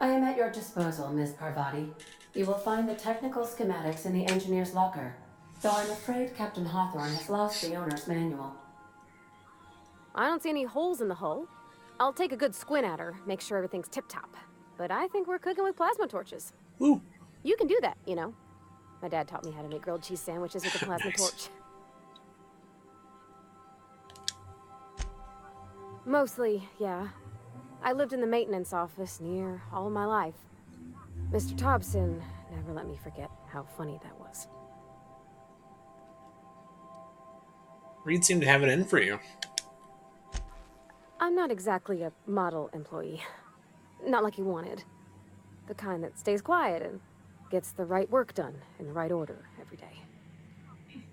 [SPEAKER 7] I am at your disposal, Ms. Parvati. You will find the technical schematics in the engineer's locker, though I'm afraid Captain Hawthorne has lost the owner's manual.
[SPEAKER 4] I don't see any holes in the hull. I'll take a good squint at her, make sure everything's tip-top. But I think we're cooking with plasma torches.
[SPEAKER 1] Ooh.
[SPEAKER 4] You can do that, you know. My dad taught me how to make grilled cheese sandwiches with a plasma
[SPEAKER 1] Nice.
[SPEAKER 4] torch. Mostly, yeah. I lived in the maintenance office near all my life. Mr. Thompson never let me forget how funny that was.
[SPEAKER 1] Reed seemed to have it in for you.
[SPEAKER 4] I'm not exactly a model employee. Not like you wanted. The kind that stays quiet and gets the right work done in the right order every day.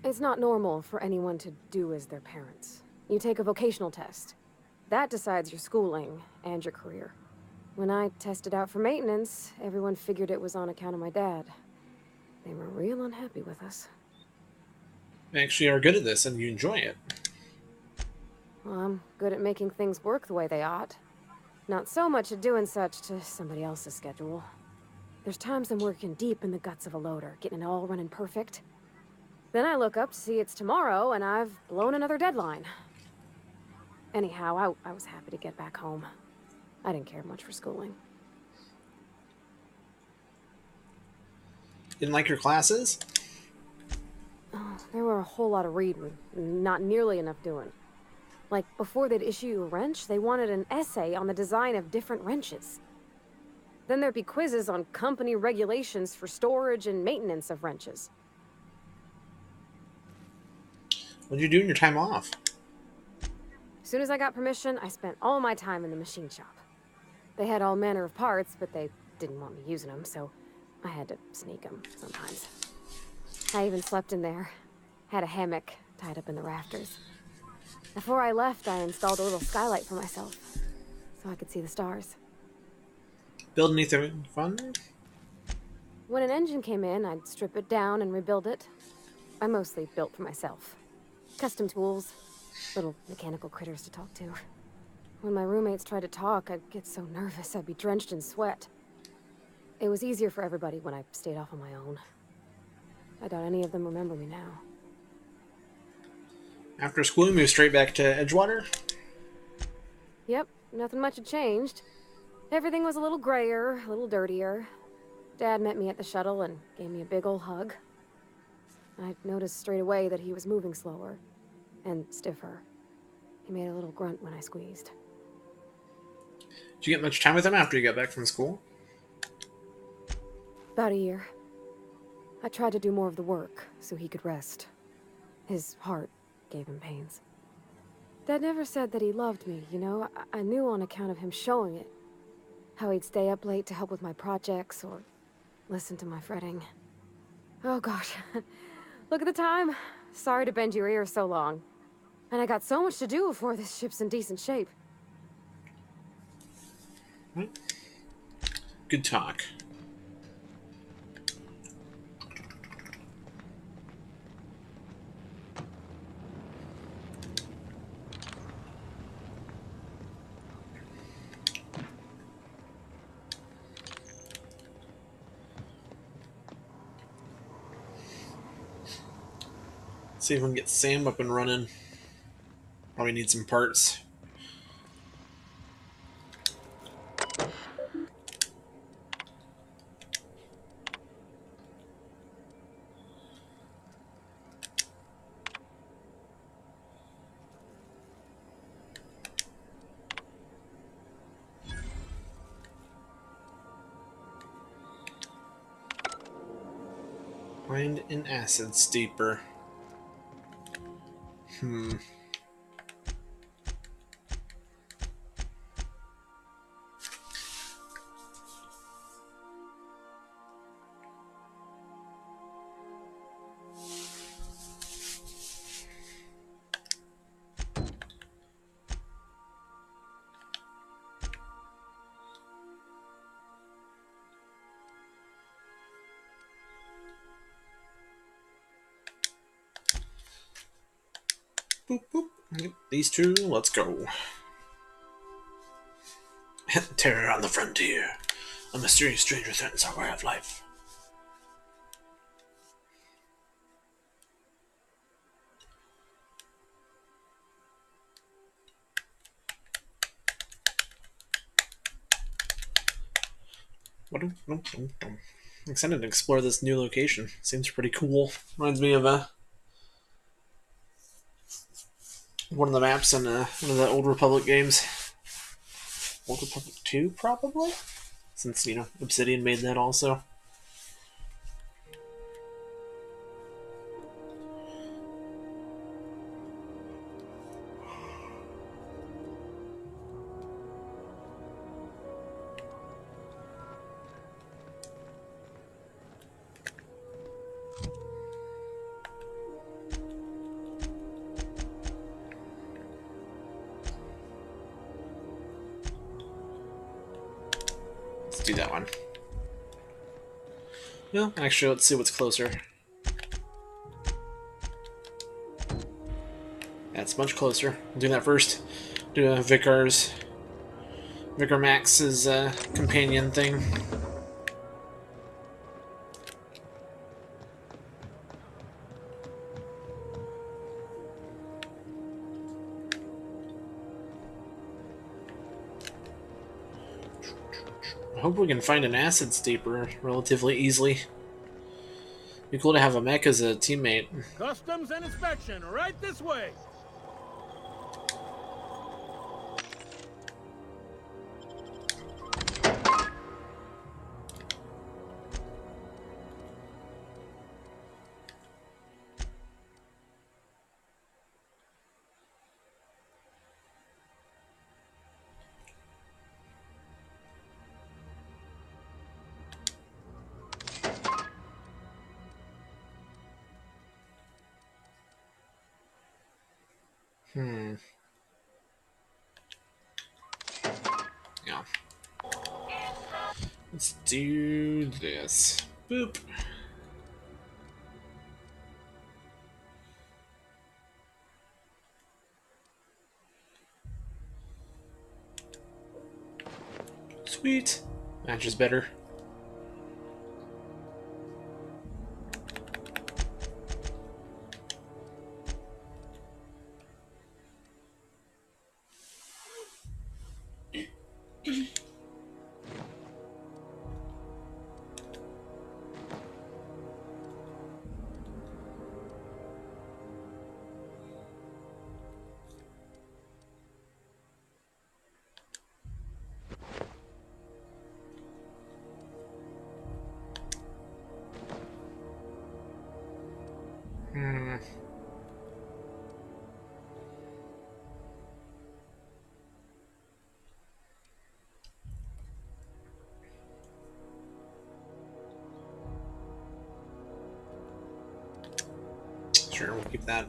[SPEAKER 4] It's not normal for anyone to do as their parents. You take a vocational test. That decides your schooling and your career. When I tested out for maintenance, everyone figured it was on account of my dad. They were real unhappy with us.
[SPEAKER 1] You actually are good at this and you enjoy it.
[SPEAKER 4] Well, I'm good at making things work the way they ought. Not so much at doing such to somebody else's schedule. There's times I'm working deep in the guts of a loader, getting it all running perfect. Then I look up to see it's tomorrow and I've blown another deadline. Anyhow, I was happy to get back home. I didn't care much for schooling.
[SPEAKER 1] Didn't like your classes?
[SPEAKER 4] Oh, there were a whole lot of reading, not nearly enough doing. Like, before they'd issue you a wrench, they wanted an essay on the design of different wrenches. Then there'd be quizzes on company regulations for storage and maintenance of wrenches.
[SPEAKER 1] What'd you do in your time off?
[SPEAKER 4] As soon as I got permission, I spent all my time in the machine shop. They had all manner of parts, but they didn't want me using them, so I had to sneak them sometimes. I even slept in there. Had a hammock tied up in the rafters. Before I left, I installed a little skylight for myself, so I could see the stars.
[SPEAKER 1] Build anything fun?
[SPEAKER 4] When an engine came in, I'd strip it down and rebuild it. I mostly built for myself. Custom tools, Little mechanical critters to talk to. When my roommates tried to talk, I'd get so nervous I'd be drenched in sweat. It was easier for everybody when I stayed off on my own. I doubt any of them remember me now.
[SPEAKER 1] After school, you moved straight back to Edgewater?
[SPEAKER 4] Yep, nothing much had changed. Everything was a little grayer, a little dirtier. Dad met me at the shuttle and gave me a big ol' hug. I noticed straight away that he was moving slower and stiffer. He made a little grunt when I squeezed.
[SPEAKER 1] Did you get much time with him after you got back from school?
[SPEAKER 4] About a year. I tried to do more of the work so he could rest. His heart gave him pains. Dad never said that he loved me, you know? I knew on account of him showing it. How he'd stay up late to help with my projects or listen to my fretting. Oh gosh, look at the time. Sorry to bend your ear so long. And I got so much to do before this ship's in decent shape.
[SPEAKER 1] Good talk. See if we can get Sam up and running. Probably need some parts. Find an acid steeper. Boop, boop. Yep, these two, let's go. Terror on the frontier. A mysterious stranger threatens our way of life. I'm excited to explore this new location. Seems pretty cool. Reminds me of one of the maps in one of the Old Republic games. Old Republic 2, probably? Since, you know, Obsidian made that also. Do that one. No, actually, let's see what's closer. That's much closer. We'll do that first. Do a Vicar Max's companion thing. I hope we can find an acid steeper relatively easily. Be cool to have a mech as a teammate.
[SPEAKER 12] Customs and inspection, right this way.
[SPEAKER 1] Yeah. Let's do this. Boop. Sweet. Matches better. Sure, we'll keep that.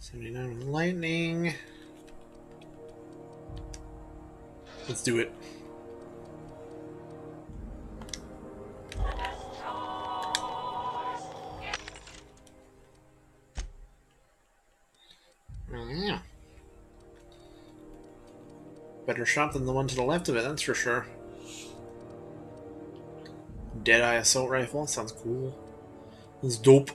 [SPEAKER 1] $79 with lightning. Let's do it. Yeah. Better shot than the one to the left of it, that's for sure. Deadeye assault rifle, sounds cool. That's dope.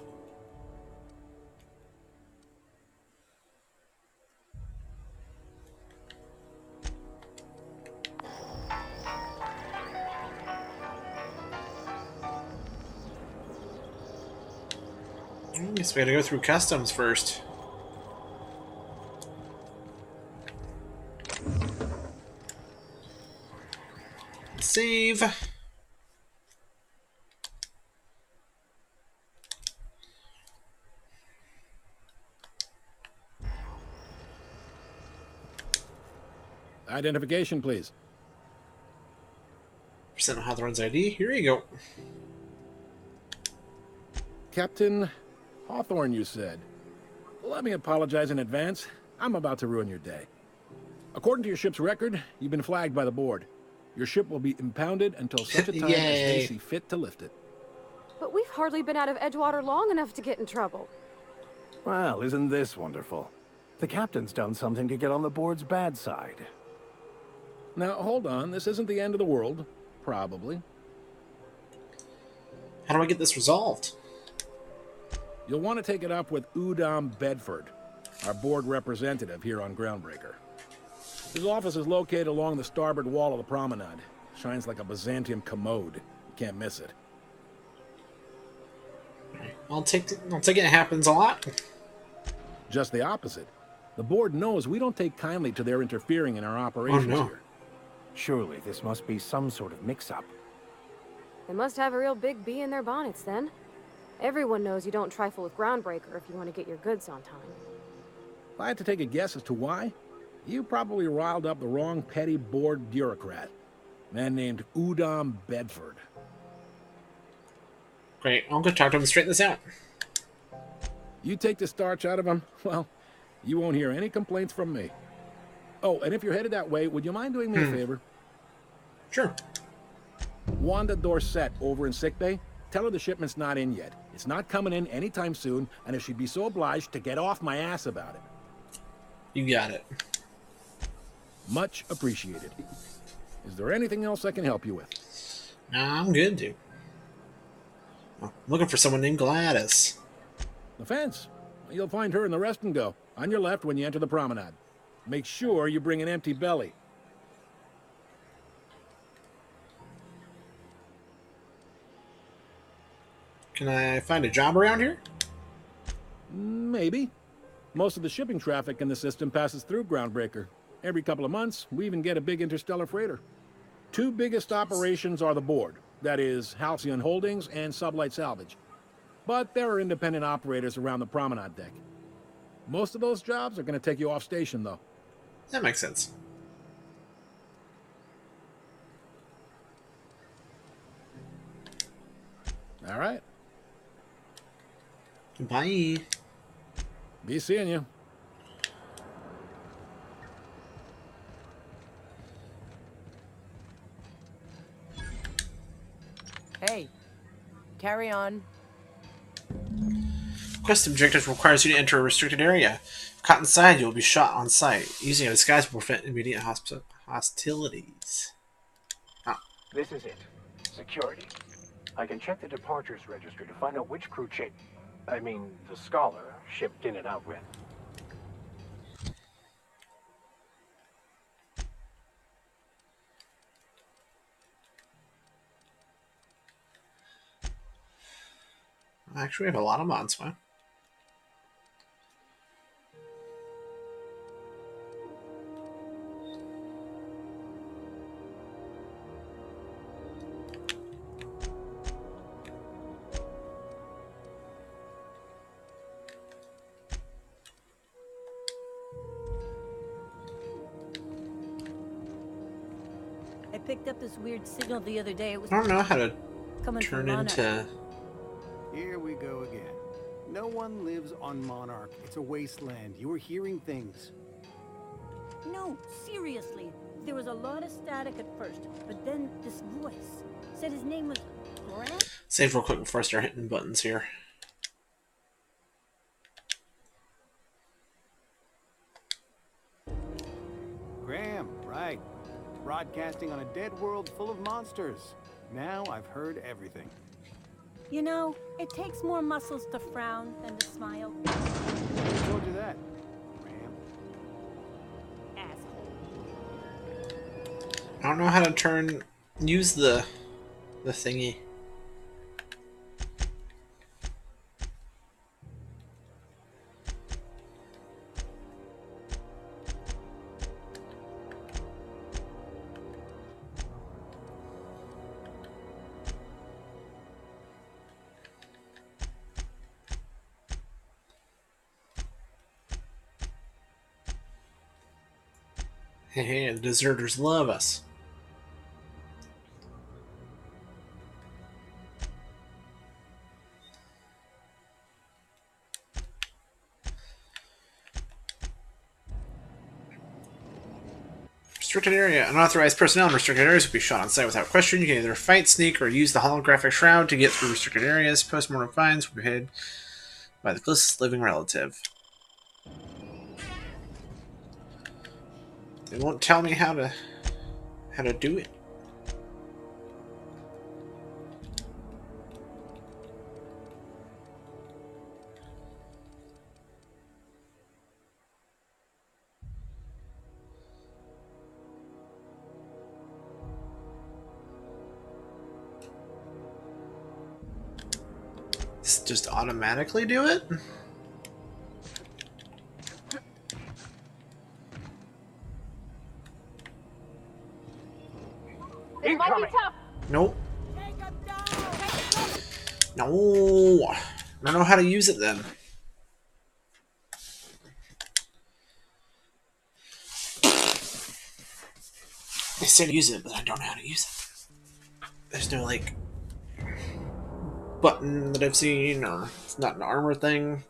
[SPEAKER 1] I guess we gotta go through customs first. Save.
[SPEAKER 12] Identification, please.
[SPEAKER 1] Percent of Hawthorne's ID. Here you go.
[SPEAKER 12] Captain Hawthorne, you said. Let me apologize in advance. I'm about to ruin your day. According to your ship's record, you've been flagged by the board. Your ship will be impounded until such a time as they see fit to lift it.
[SPEAKER 4] But we've hardly been out of Edgewater long enough to get in trouble.
[SPEAKER 8] Well, isn't this wonderful? The captain's done something to get on the board's bad side.
[SPEAKER 12] Now, hold on. This isn't the end of the world. Probably.
[SPEAKER 1] How do I get this resolved?
[SPEAKER 12] You'll want to take it up with Udom Bedford, our board representative here on Groundbreaker. His office is located along the starboard wall of the promenade. Shines like a Byzantium commode. You can't miss it.
[SPEAKER 1] I'll take it happens a lot.
[SPEAKER 12] Just the opposite. The board knows we don't take kindly to their interfering in our operations here.
[SPEAKER 8] Surely this must be some sort of mix-up.
[SPEAKER 4] They must have a real big bee in their bonnets, then. Everyone knows you don't trifle with Groundbreaker if you want to get your goods on time.
[SPEAKER 12] If I had to take a guess as to why, you probably riled up the wrong petty board bureaucrat. A man named Udom Bedford.
[SPEAKER 1] Great, I'll go talk to him and straighten this out.
[SPEAKER 12] You take the starch out of him, well, you won't hear any complaints from me. Oh, and if you're headed that way, would you mind doing me a favor?
[SPEAKER 1] Sure.
[SPEAKER 12] Wanda Dorset over in sickbay, tell her the shipment's not in yet. It's not coming in anytime soon, and if she'd be so obliged to get off my ass about it.
[SPEAKER 1] You got it.
[SPEAKER 12] Much appreciated. Is there anything else I can help you with?
[SPEAKER 1] Nah, I'm good, dude. I'm looking for someone named Gladys.
[SPEAKER 12] The fence. You'll find her in the rest and go, on your left when you enter the promenade. Make sure you bring an empty belly.
[SPEAKER 1] Can I find a job around here?
[SPEAKER 12] Maybe. Most of the shipping traffic in the system passes through Groundbreaker. Every couple of months, we even get a big interstellar freighter. Two biggest operations are the board. That is, Halcyon Holdings and Sublight Salvage. But there are independent operators around the promenade deck. Most of those jobs are going to take you off station, though.
[SPEAKER 1] That makes sense.
[SPEAKER 12] All right.
[SPEAKER 1] Bye.
[SPEAKER 12] Be seeing you.
[SPEAKER 13] Hey, carry on.
[SPEAKER 1] Quest objective requires you to enter a restricted area. If caught inside, you will be shot on sight. Using a disguise will prevent immediate hostilities. Oh.
[SPEAKER 8] This is it. Security. I can check the departures registry to find out which crew the Scholar shipped in and out with.
[SPEAKER 1] Actually, we have a lot of mods, wow.
[SPEAKER 5] I picked up this weird signal the other day. It was
[SPEAKER 1] I don't know how to
[SPEAKER 5] coming
[SPEAKER 1] turn
[SPEAKER 5] from
[SPEAKER 1] into...
[SPEAKER 13] Here we go again. No one lives on Monarch. It's a wasteland. You were hearing things.
[SPEAKER 5] No, seriously. There was a lot of static at first, but then this voice said his name was Grant.
[SPEAKER 1] Save real quick before I start hitting buttons here.
[SPEAKER 13] Graham, right. Broadcasting on a dead world full of monsters. Now I've heard everything.
[SPEAKER 5] You know, it takes more muscles to frown than to smile.
[SPEAKER 13] Who told you that?
[SPEAKER 1] I don't know how to use the thingy. Hey, the deserters love us. Restricted area. Unauthorized personnel in restricted areas will be shot on sight without question. You can either fight, sneak, or use the holographic shroud to get through restricted areas. Postmortem finds will be paid by the closest living relative. They won't tell me how to do it. Just automatically do it?
[SPEAKER 2] This might be tough.
[SPEAKER 1] Nope. No. I don't know how to use it then. I said use it, but I don't know how to use it. There's no, like, button that I've seen, or it's not an armor thing.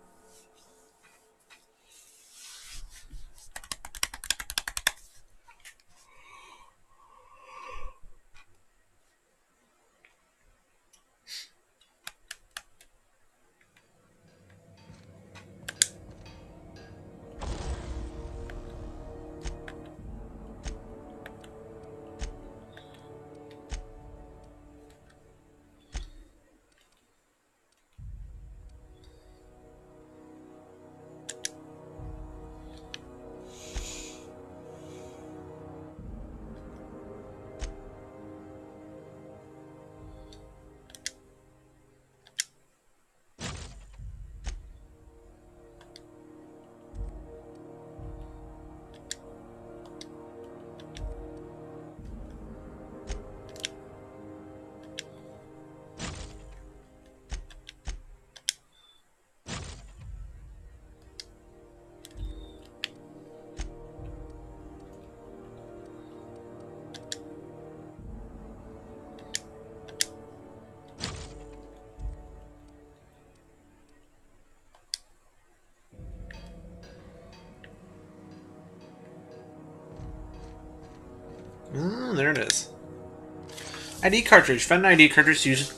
[SPEAKER 1] ID cartridge. Find an ID cartridge to use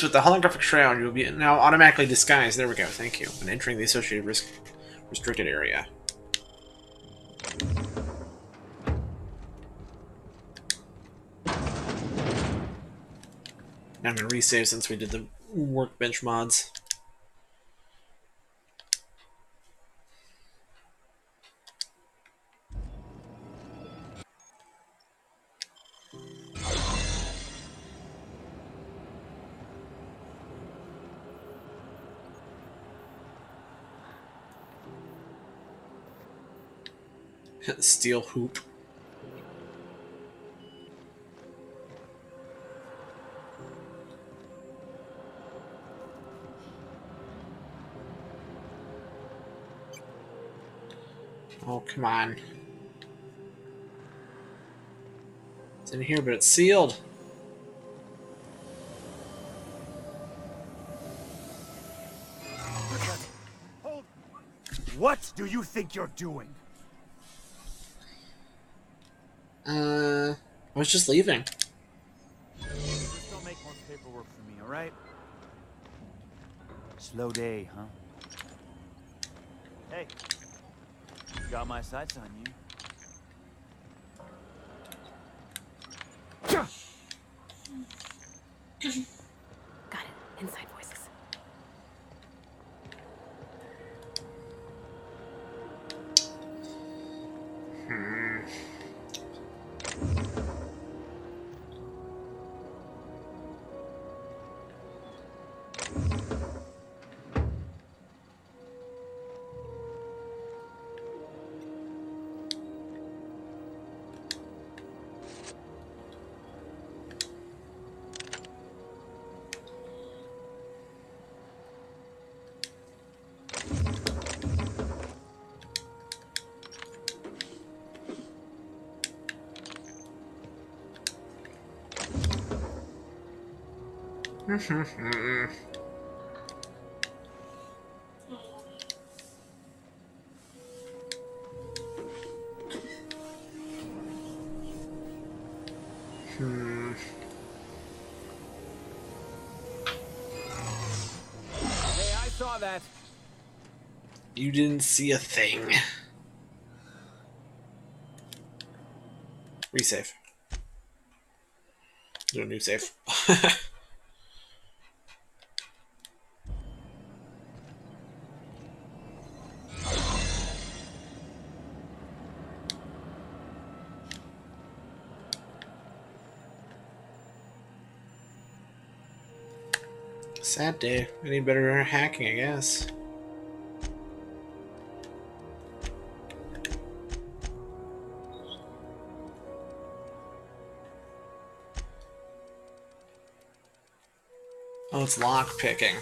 [SPEAKER 1] with the holographic shroud. You will be now automatically disguised. There we go. Thank you. When entering the associated restricted area. Now I'm going to resave since we did the workbench mods. Steel hoop. Oh, come on. It's in here, but it's sealed.
[SPEAKER 14] What do you think you're doing?
[SPEAKER 1] I was just leaving.
[SPEAKER 14] Just don't make more paperwork for me, alright? Slow day, huh? Hey, got my sights on you.
[SPEAKER 4] Got it. Inside voices.
[SPEAKER 14] Hey, I saw that.
[SPEAKER 1] You didn't see a thing. Resave. Do a new save. Sad day. I need better hacking, I guess. Oh, it's lock picking.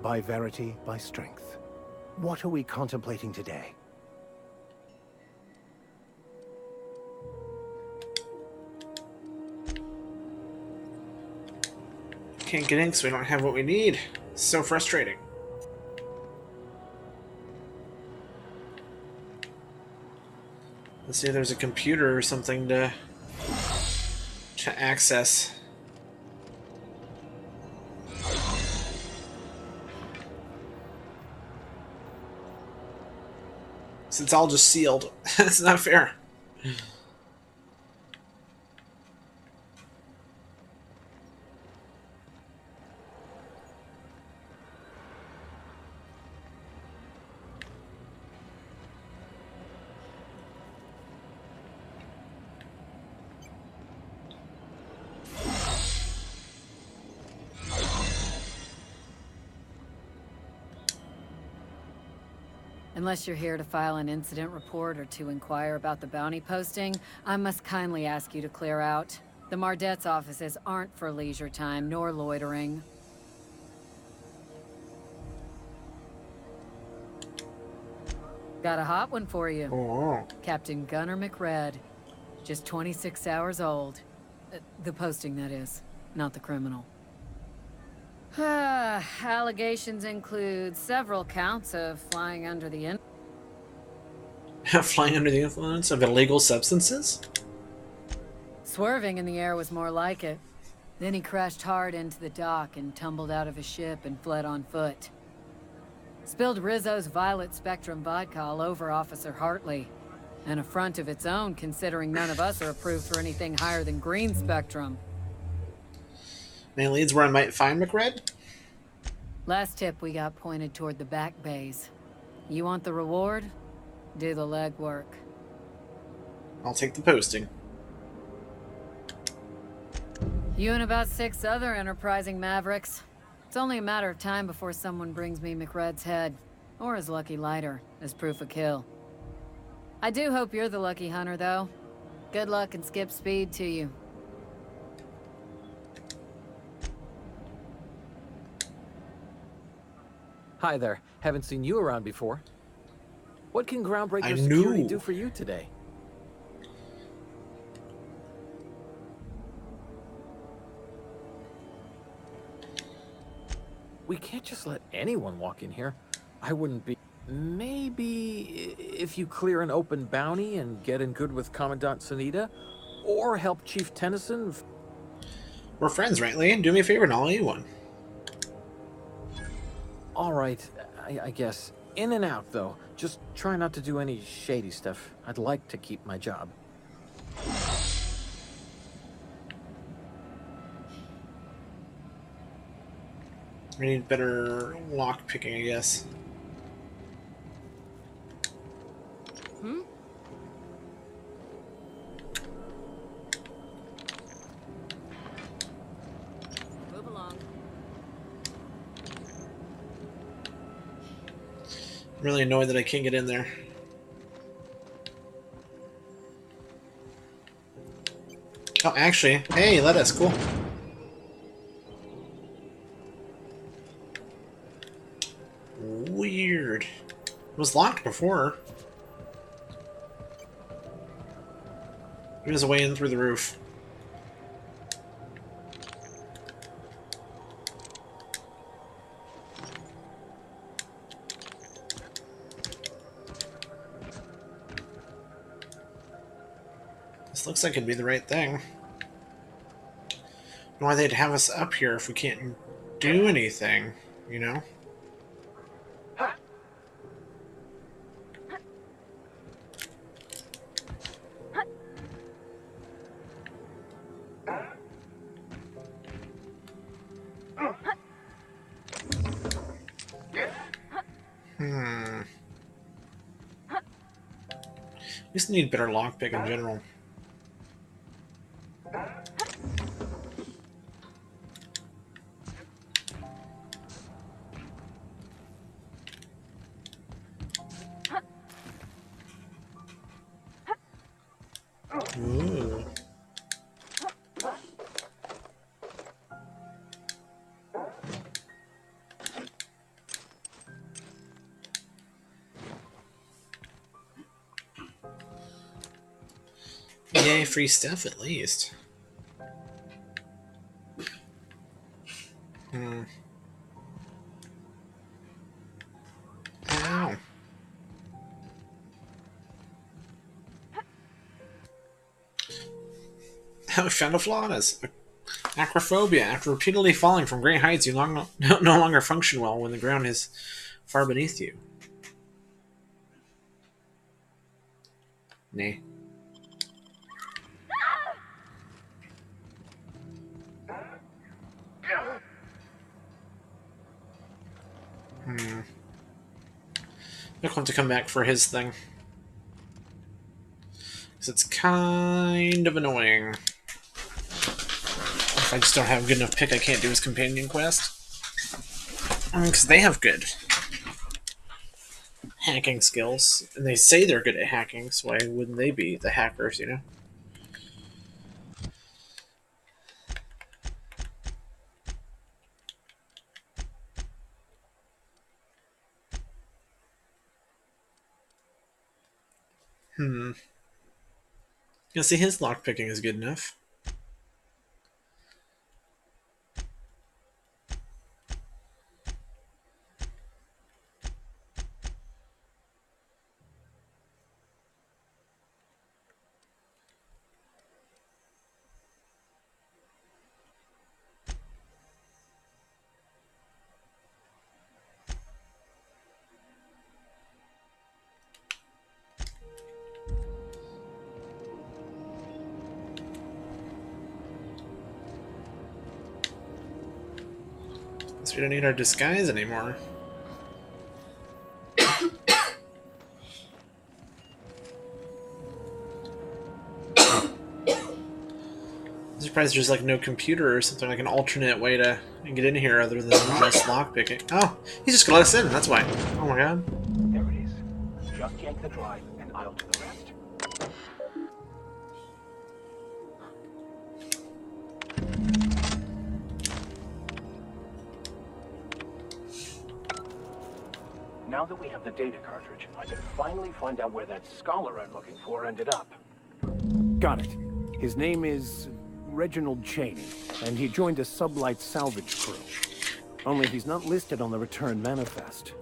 [SPEAKER 8] By verity, by strength. What are we contemplating today?
[SPEAKER 1] Can't get in because we don't have what we need. So frustrating. Let's see if there's a computer or something to access. It's all just sealed. It's not fair.
[SPEAKER 15] Unless you're here to file an incident report or to inquire about the bounty posting, I must kindly ask you to clear out. The Mardet's offices aren't for leisure time nor loitering. Got a hot one for you.
[SPEAKER 1] Oh.
[SPEAKER 15] Captain Gunnar McRed. Just 26 hours old. The posting, that is, not the criminal. Allegations include several counts of flying under the
[SPEAKER 1] Flying under the influence of illegal substances?
[SPEAKER 15] Swerving in the air was more like it. Then he crashed hard into the dock and tumbled out of his ship and fled on foot. Spilled Rizzo's Violet Spectrum vodka all over Officer Hartley. An affront of its own, considering none of us are approved for anything higher than green spectrum.
[SPEAKER 1] Any leads where I might find McRed?
[SPEAKER 15] Last tip we got pointed toward the back bays. You want the reward? Do the legwork.
[SPEAKER 1] I'll take the posting.
[SPEAKER 15] You and about 6 other enterprising mavericks. It's only a matter of time before someone brings me McRed's head, or his lucky lighter, as proof of kill. I do hope you're the lucky hunter, though. Good luck and skip speed to you.
[SPEAKER 16] Hi there. Haven't seen you around before. What can Groundbreaker
[SPEAKER 1] I
[SPEAKER 16] Security
[SPEAKER 1] knew.
[SPEAKER 16] do for you today? We can't just let anyone walk in here. I wouldn't be... Maybe if you clear an open bounty and get in good with Commandant Sunita, or help Chief Tennyson...
[SPEAKER 1] We're friends, right, Lee? Do me a favor and I'll owe you one.
[SPEAKER 16] All right, I guess. In and out, though. Just try not to do any shady stuff. I'd like to keep my job.
[SPEAKER 1] We need better lock picking, I guess.
[SPEAKER 4] Hmm? Move along.
[SPEAKER 1] I'm really annoyed that I can't get in there. Oh, actually, hey, let us, cool. Weird. It was locked before. There's a way in through the roof. This looks like it'd be the right thing. Why they'd have us up here if we can't do anything, you know? We just need better lockpick in general. Ooh. Yay, free stuff at least. Ow. We found a flaw in us. Acrophobia. After repeatedly falling from great heights, you no longer function well when the ground is far beneath you. Nay. He'll have to come back for his thing. Because it's kind of annoying. If I just don't have a good enough pick, I can't do his companion quest. Because they have good hacking skills. And they say they're good at hacking, so why wouldn't they be the hackers, you know? Yeah, see, his lockpicking is good enough. Guess we don't need our disguise anymore. I'm surprised there's like no computer or something, like an alternate way to get in here other than just lockpicking. Oh, he's just gonna let us in, that's why. Oh my god.
[SPEAKER 10] There it is. Just yank the drive, and I'll do the rest. Now that we have the data cartridge, I can finally find out where that scholar I'm looking for ended up.
[SPEAKER 8] Got it. His name is Reginald Cheney, and he joined a sublight salvage crew. Only he's not listed on the return manifest.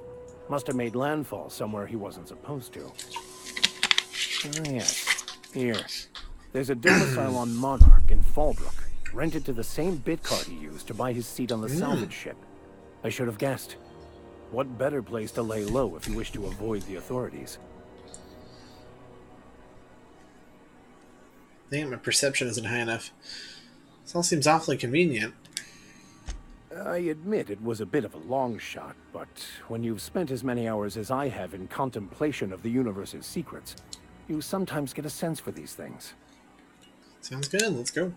[SPEAKER 8] Must have made landfall somewhere he wasn't supposed to. Ah, yes. Here. There's a domicile on Monarch in Fallbrook, rented to the same bit card he used to buy his seat on the salvage ship. I should have guessed. What better place to lay low if you wish to avoid the authorities?
[SPEAKER 1] I think my perception isn't high enough. This all seems awfully convenient.
[SPEAKER 8] I admit it was a bit of a long shot, but when you've spent as many hours as I have in contemplation of the universe's secrets, you sometimes get a sense for these things.
[SPEAKER 1] Sounds good, let's go.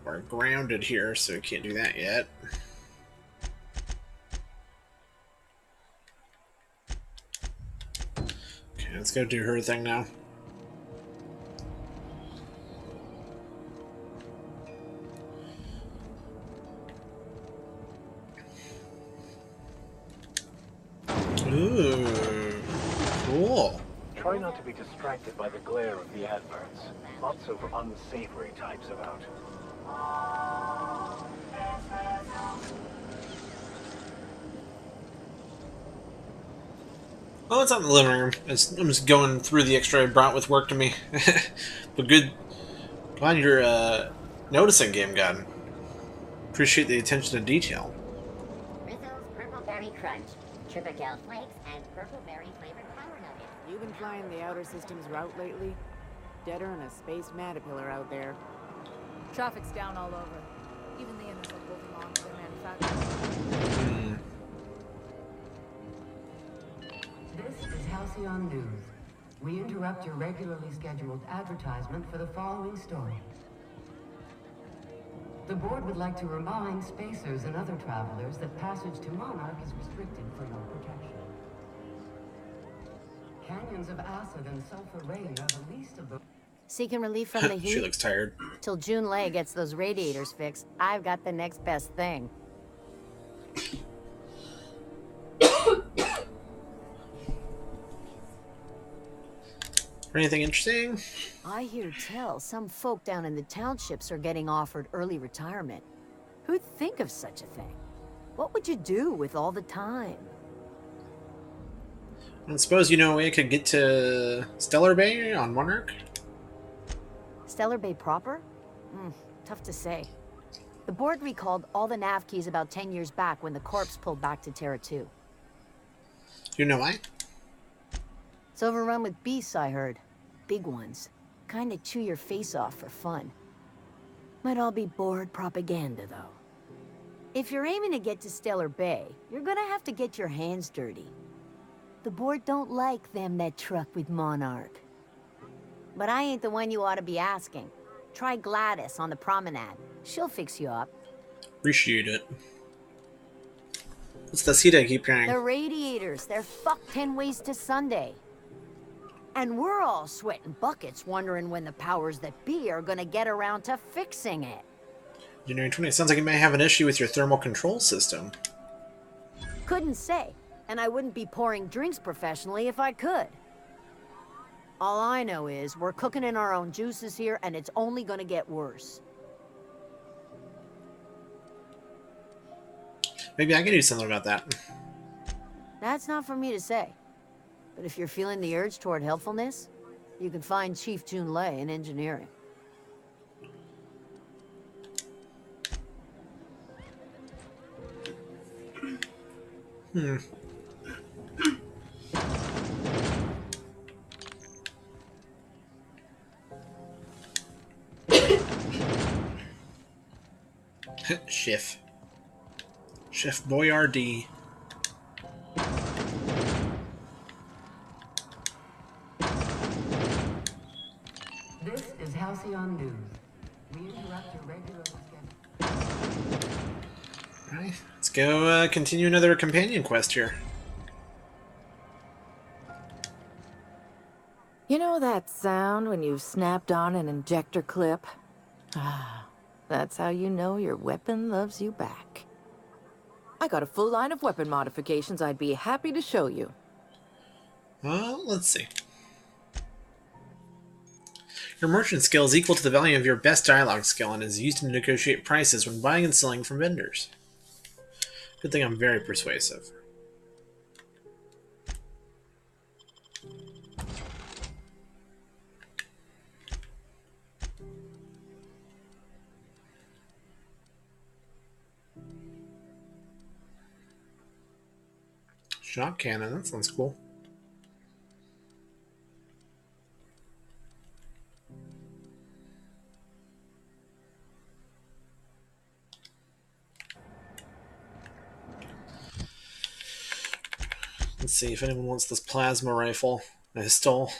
[SPEAKER 1] We're grounded here, so we can't do that yet. Okay, let's go do her thing now. Ooh, cool.
[SPEAKER 10] Try not to be distracted by the glare of the adverts. Lots of unsavory types about.
[SPEAKER 1] Oh, it's out in the living room. I'm just going through the extra I brought with work to me. But good. Glad you're noticing, Game God. Appreciate the attention to detail.
[SPEAKER 17] Rizzo's Purple Berry Crunch, Triple Flakes, and Purple Berry flavored flour nuggets.
[SPEAKER 11] You been flying the Outer Systems route lately? Deader than a space matapillar out there.
[SPEAKER 9] Traffic's down all over. Even the inners are holding on to their manufacturing.
[SPEAKER 18] This is Halcyon News. We interrupt your regularly scheduled advertisement for the following story. The board would like to remind spacers and other travelers that passage to Monarch is restricted for your protection. Canyons of acid and sulfur rain are the least of the...
[SPEAKER 17] Seeking relief from the heat?
[SPEAKER 1] She looks tired.
[SPEAKER 17] Till June Lay gets those radiators fixed, I've got the next best thing.
[SPEAKER 1] Anything interesting?
[SPEAKER 17] I hear tell some folk down in the townships are getting offered early retirement. Who'd think of such a thing? What would you do with all the time?
[SPEAKER 1] I suppose you know a way I could get to Stellar Bay on Monarch?
[SPEAKER 17] Stellar Bay proper? Tough to say. The board recalled all the nav keys about 10 years back when the corpse pulled back to Terra 2.
[SPEAKER 1] Do you know why?
[SPEAKER 17] It's overrun with beasts, I heard. Big ones. Kinda chew your face off for fun. Might all be board propaganda, though. If you're aiming to get to Stellar Bay, you're gonna have to get your hands dirty. The board don't like them that truck with Monarch. But I ain't the one you ought to be asking. Try Gladys on the promenade. She'll fix you up.
[SPEAKER 1] Appreciate it. What's the seat I keep hearing?
[SPEAKER 17] The radiators, they're fucked 10 ways to Sunday. And we're all sweating buckets wondering when the powers that be are gonna get around to fixing it.
[SPEAKER 1] Engineering 20. It sounds like you may have an issue with your thermal control system.
[SPEAKER 17] Couldn't say, and I wouldn't be pouring drinks professionally if I could. All I know is we're cooking in our own juices here, and it's only gonna get worse.
[SPEAKER 1] Maybe I can do something about that.
[SPEAKER 17] That's not for me to say. But if you're feeling the urge toward helpfulness, you can find Chief Jun Lei in engineering.
[SPEAKER 1] Chef Boyardee.
[SPEAKER 18] This is Halcyon News. We interrupt your regularly scheduled...
[SPEAKER 1] Alright, let's go continue another companion quest here.
[SPEAKER 11] You know that sound when you've snapped on an injector clip? Ah, that's how you know your weapon loves you back. I got a full line of weapon modifications I'd be happy to show you.
[SPEAKER 1] Let's see. Your merchant skill is equal to the value of your best dialogue skill and is used to negotiate prices when buying and selling from vendors. Good thing I'm very persuasive. Shot cannon, that sounds cool. Let's see if anyone wants this plasma rifle I stole.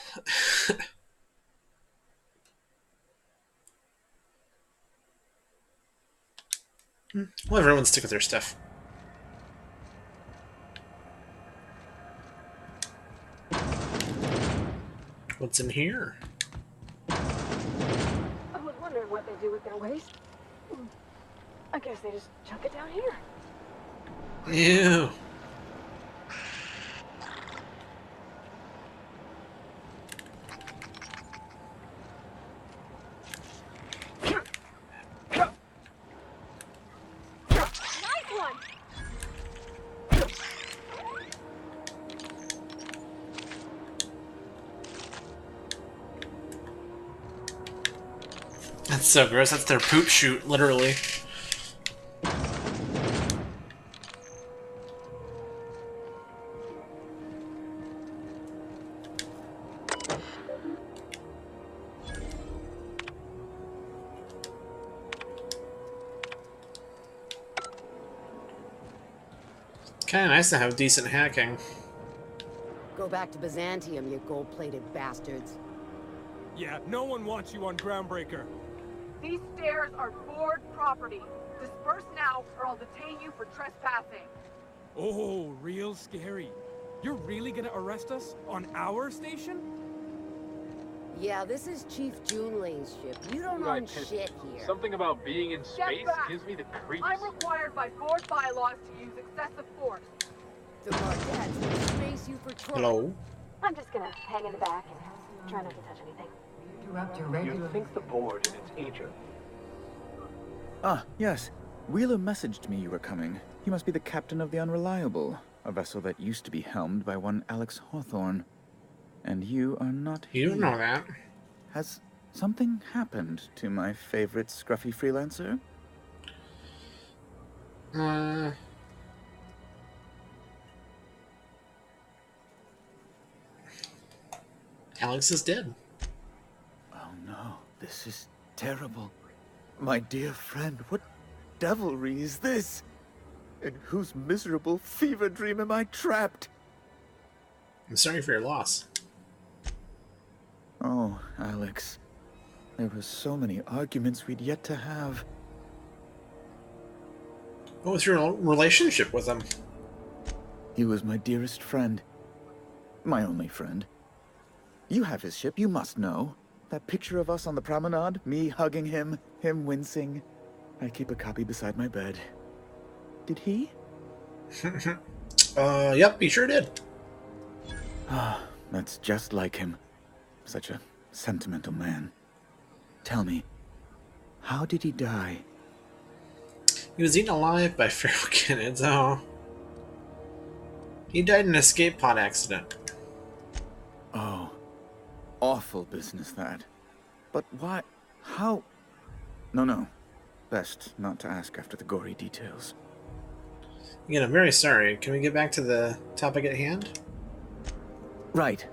[SPEAKER 1] Well, everyone stick with their stuff. What's in here?
[SPEAKER 4] I was wondering what they do with their waste. I guess they just chuck it down here.
[SPEAKER 1] Ew. That's so gross. That's their poop chute, literally. Kinda nice to have decent hacking.
[SPEAKER 17] Go back to Byzantium, you gold-plated bastards.
[SPEAKER 19] Yeah, no one wants you on Groundbreaker.
[SPEAKER 20] These stairs are board property. Disperse now, or I'll detain you for trespassing.
[SPEAKER 19] Oh, real scary. You're really gonna arrest us on our station?
[SPEAKER 17] Yeah, this is Chief Jun Lei's ship. You don't own shit here.
[SPEAKER 21] Something about being in space
[SPEAKER 20] back.
[SPEAKER 21] gives me the creeps.
[SPEAKER 20] I'm required by board bylaws to use excessive force.
[SPEAKER 17] The Marquettes will space you for trouble.
[SPEAKER 1] Hello?
[SPEAKER 2] I'm just gonna hang in the back and try not to touch anything.
[SPEAKER 18] Interrupt your regular...
[SPEAKER 10] You think the board and its agent.
[SPEAKER 22] Ah, yes. Wheeler messaged me you were coming. He must be the captain of the Unreliable, a vessel that used to be helmed by one Alex Hawthorne. And you are not
[SPEAKER 1] You don't
[SPEAKER 22] here.
[SPEAKER 1] know that.
[SPEAKER 22] Has something happened to my favorite scruffy freelancer?
[SPEAKER 1] Alex is dead.
[SPEAKER 22] Oh no, this is terrible. My dear friend, what devilry is this? In whose miserable fever dream am I trapped?
[SPEAKER 1] I'm sorry for your loss.
[SPEAKER 22] Oh, Alex. There were so many arguments we'd yet to have.
[SPEAKER 1] What was your relationship with him?
[SPEAKER 22] He was my dearest friend. My only friend. You have his ship, you must know. That picture of us on the promenade, me hugging him, him wincing. I keep a copy beside my bed. Did he?
[SPEAKER 1] Yep, he sure did.
[SPEAKER 22] Ah, that's just like him. Such a sentimental man. Tell me, how did he die?
[SPEAKER 1] He was eaten alive by feral canids. Oh. He died in an escape pod accident.
[SPEAKER 22] Oh, awful business that. But why? How? No. Best not to ask after the gory details.
[SPEAKER 1] Again, I'm very sorry. Can we get back to the topic at hand?
[SPEAKER 22] Right.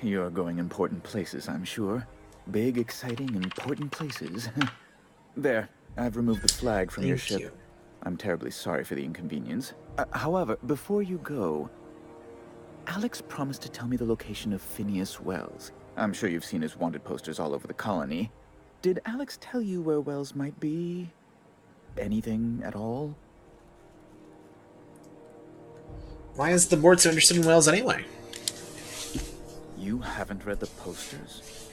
[SPEAKER 22] You're going important places, I'm sure. Big, exciting, important places. There, I've removed the flag from your ship.
[SPEAKER 1] You.
[SPEAKER 22] I'm terribly sorry for the inconvenience. However, before you go, Alex promised to tell me the location of Phineas Wells. I'm sure you've seen his wanted posters all over the colony. Did Alex tell you where Wells might be? Anything at all?
[SPEAKER 1] Why is the board so interested in Wells anyway?
[SPEAKER 22] You haven't read the posters?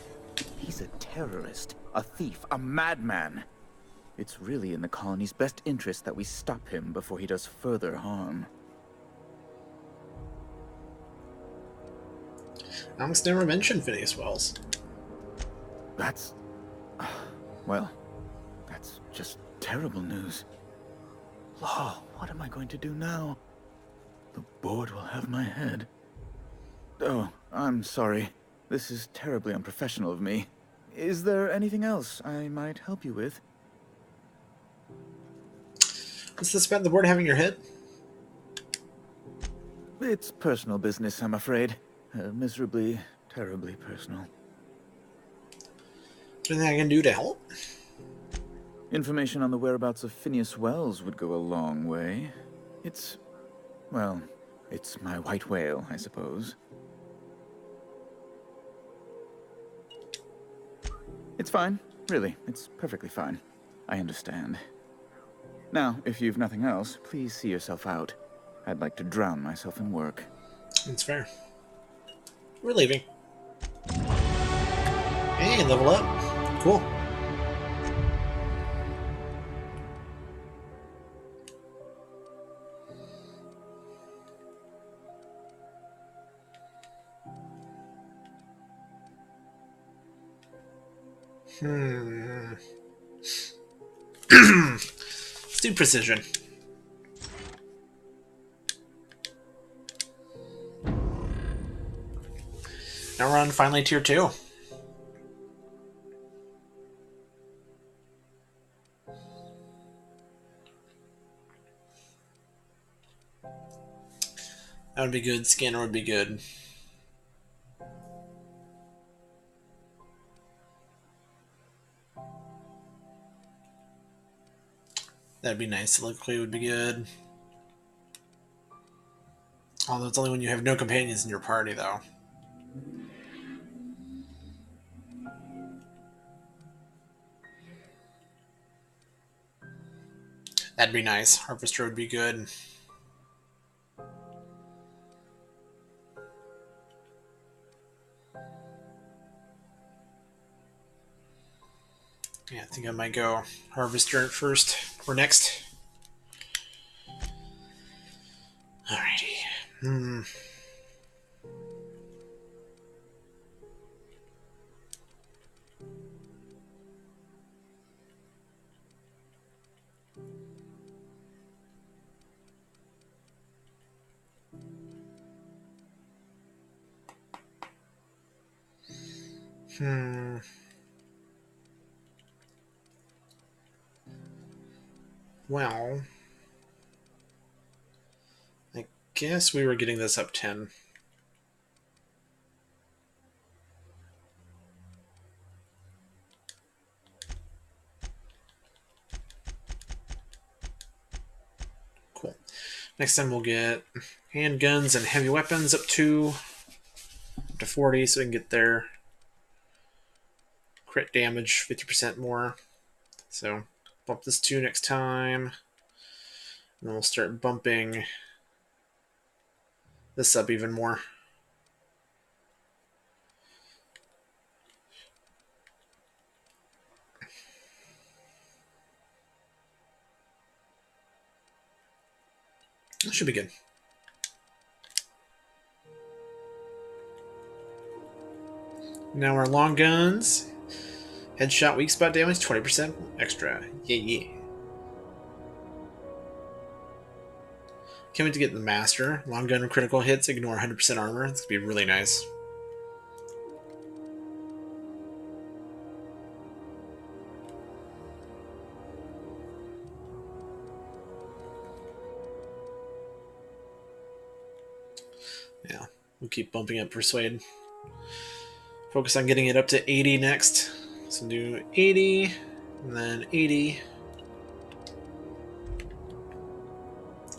[SPEAKER 22] He's a terrorist, a thief, a madman. It's really in the colony's best interest that we stop him before he does further harm.
[SPEAKER 1] Alex never mentioned Phineas Wells.
[SPEAKER 22] That's... well, that's just terrible news. Law, what am I going to do now? The board will have my head. Oh, I'm sorry. This is terribly unprofessional of me. Is there anything else I might help you with?
[SPEAKER 1] What's this about the board having your head?
[SPEAKER 22] It's personal business, I'm afraid. Miserably, terribly personal.
[SPEAKER 1] Anything I can do to help?
[SPEAKER 22] Information on the whereabouts of Phineas Wells would go a long way. It's... well, it's my white whale, I suppose. It's fine. Really, it's perfectly fine. I understand. Now, if you've nothing else, please see yourself out. I'd like to drown myself in work.
[SPEAKER 1] That's fair. We're leaving. Hey, level up. Cool. Let's do precision. Now we're on finally tier 2. That would be good. Scanner would be good. That'd be nice. Soliloquy would be good. Although it's only when you have no companions in your party, though. That'd be nice. Harvester would be good. Yeah, I think I might go Harvester first or next. Alrighty. Well, I guess we were getting this up 10. Cool. Next time we'll get handguns and heavy weapons up to 40, so we can get their crit damage 50% more. So bump this 2 next time. And then we'll start bumping this up even more. That should be good. Now our long guns. Headshot weak spot damage, 20% extra. Yeah. Can't wait to get the master. Long gun and critical hits, ignore 100% armor. It's gonna be really nice. Yeah, we'll keep bumping up Persuade. Focus on getting it up to 80 next. So do 80, and then 80.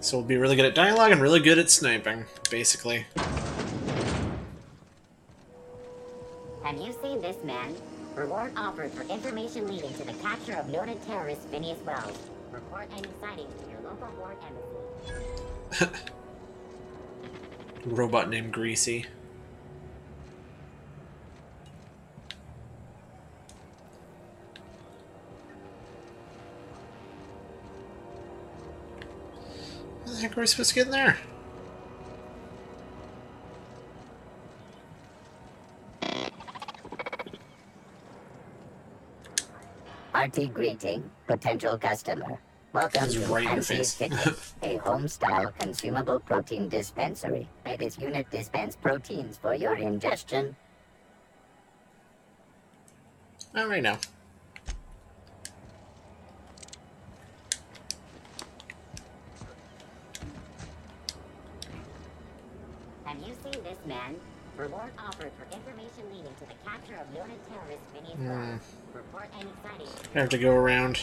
[SPEAKER 1] So we'll be really good at dialogue and really good at sniping, basically.
[SPEAKER 6] Have you seen this man? Reward offered for information leading to the capture of noted terrorist Phineas Wells. Report any sightings to your local ward embassy.
[SPEAKER 1] Robot named Greasy. How the heck are we supposed to get in there?
[SPEAKER 6] RT greeting, potential customer. Welcome to
[SPEAKER 1] right in your
[SPEAKER 6] Fancy's
[SPEAKER 1] face.
[SPEAKER 6] Kitchen, a home-style consumable protein dispensary. May this unit dispense proteins for your ingestion.
[SPEAKER 1] Not right now.
[SPEAKER 6] Have you seen this man? Reward offered for information leading to the capture of noted terrorist Phineas Wells. Report any sightings.
[SPEAKER 1] I have to go around.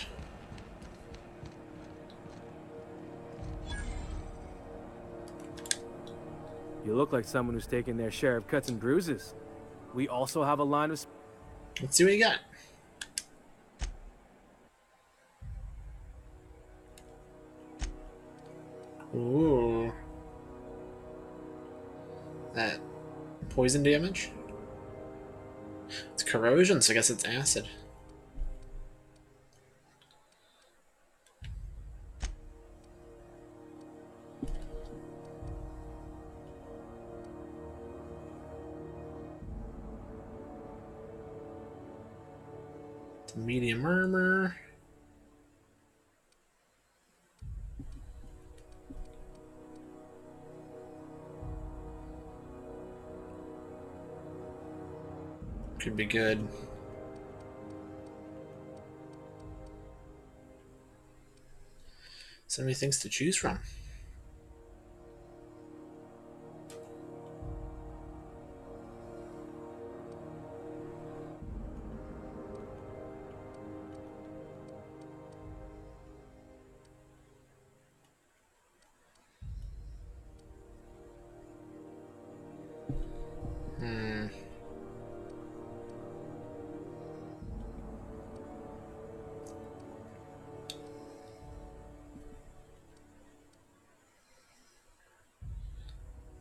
[SPEAKER 21] You look like someone who's taken their share of cuts and bruises. We also have a line of...
[SPEAKER 1] Let's see what you got. Ooh. That poison damage? It's corrosion, so I guess it's acid. It's medium armor. Could be good. So many things to choose from.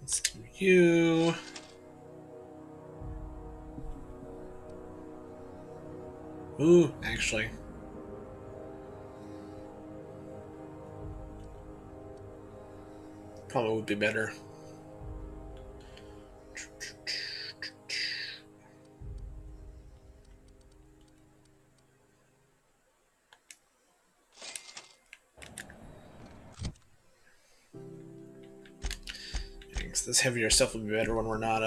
[SPEAKER 1] Let's do you. Ooh, actually. Probably would be better. This heavier stuff will be better when we're not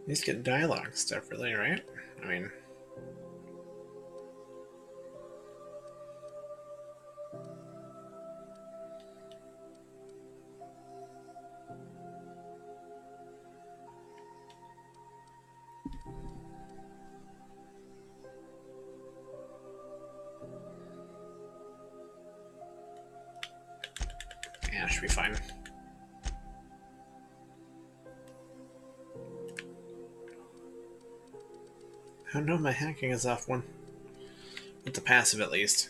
[SPEAKER 1] These get dialogue stuff, really, right? I mean... Yeah, should be fine. I know my hacking is off one. With the passive, at least.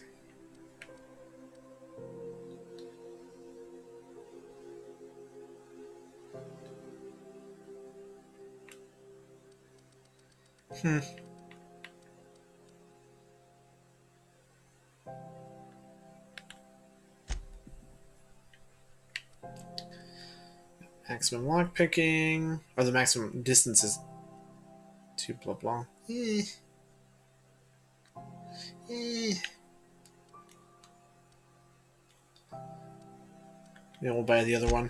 [SPEAKER 1] Maximum lockpicking, or the maximum distance is 2 blah blah. Eh. Yeah, we'll buy the other one.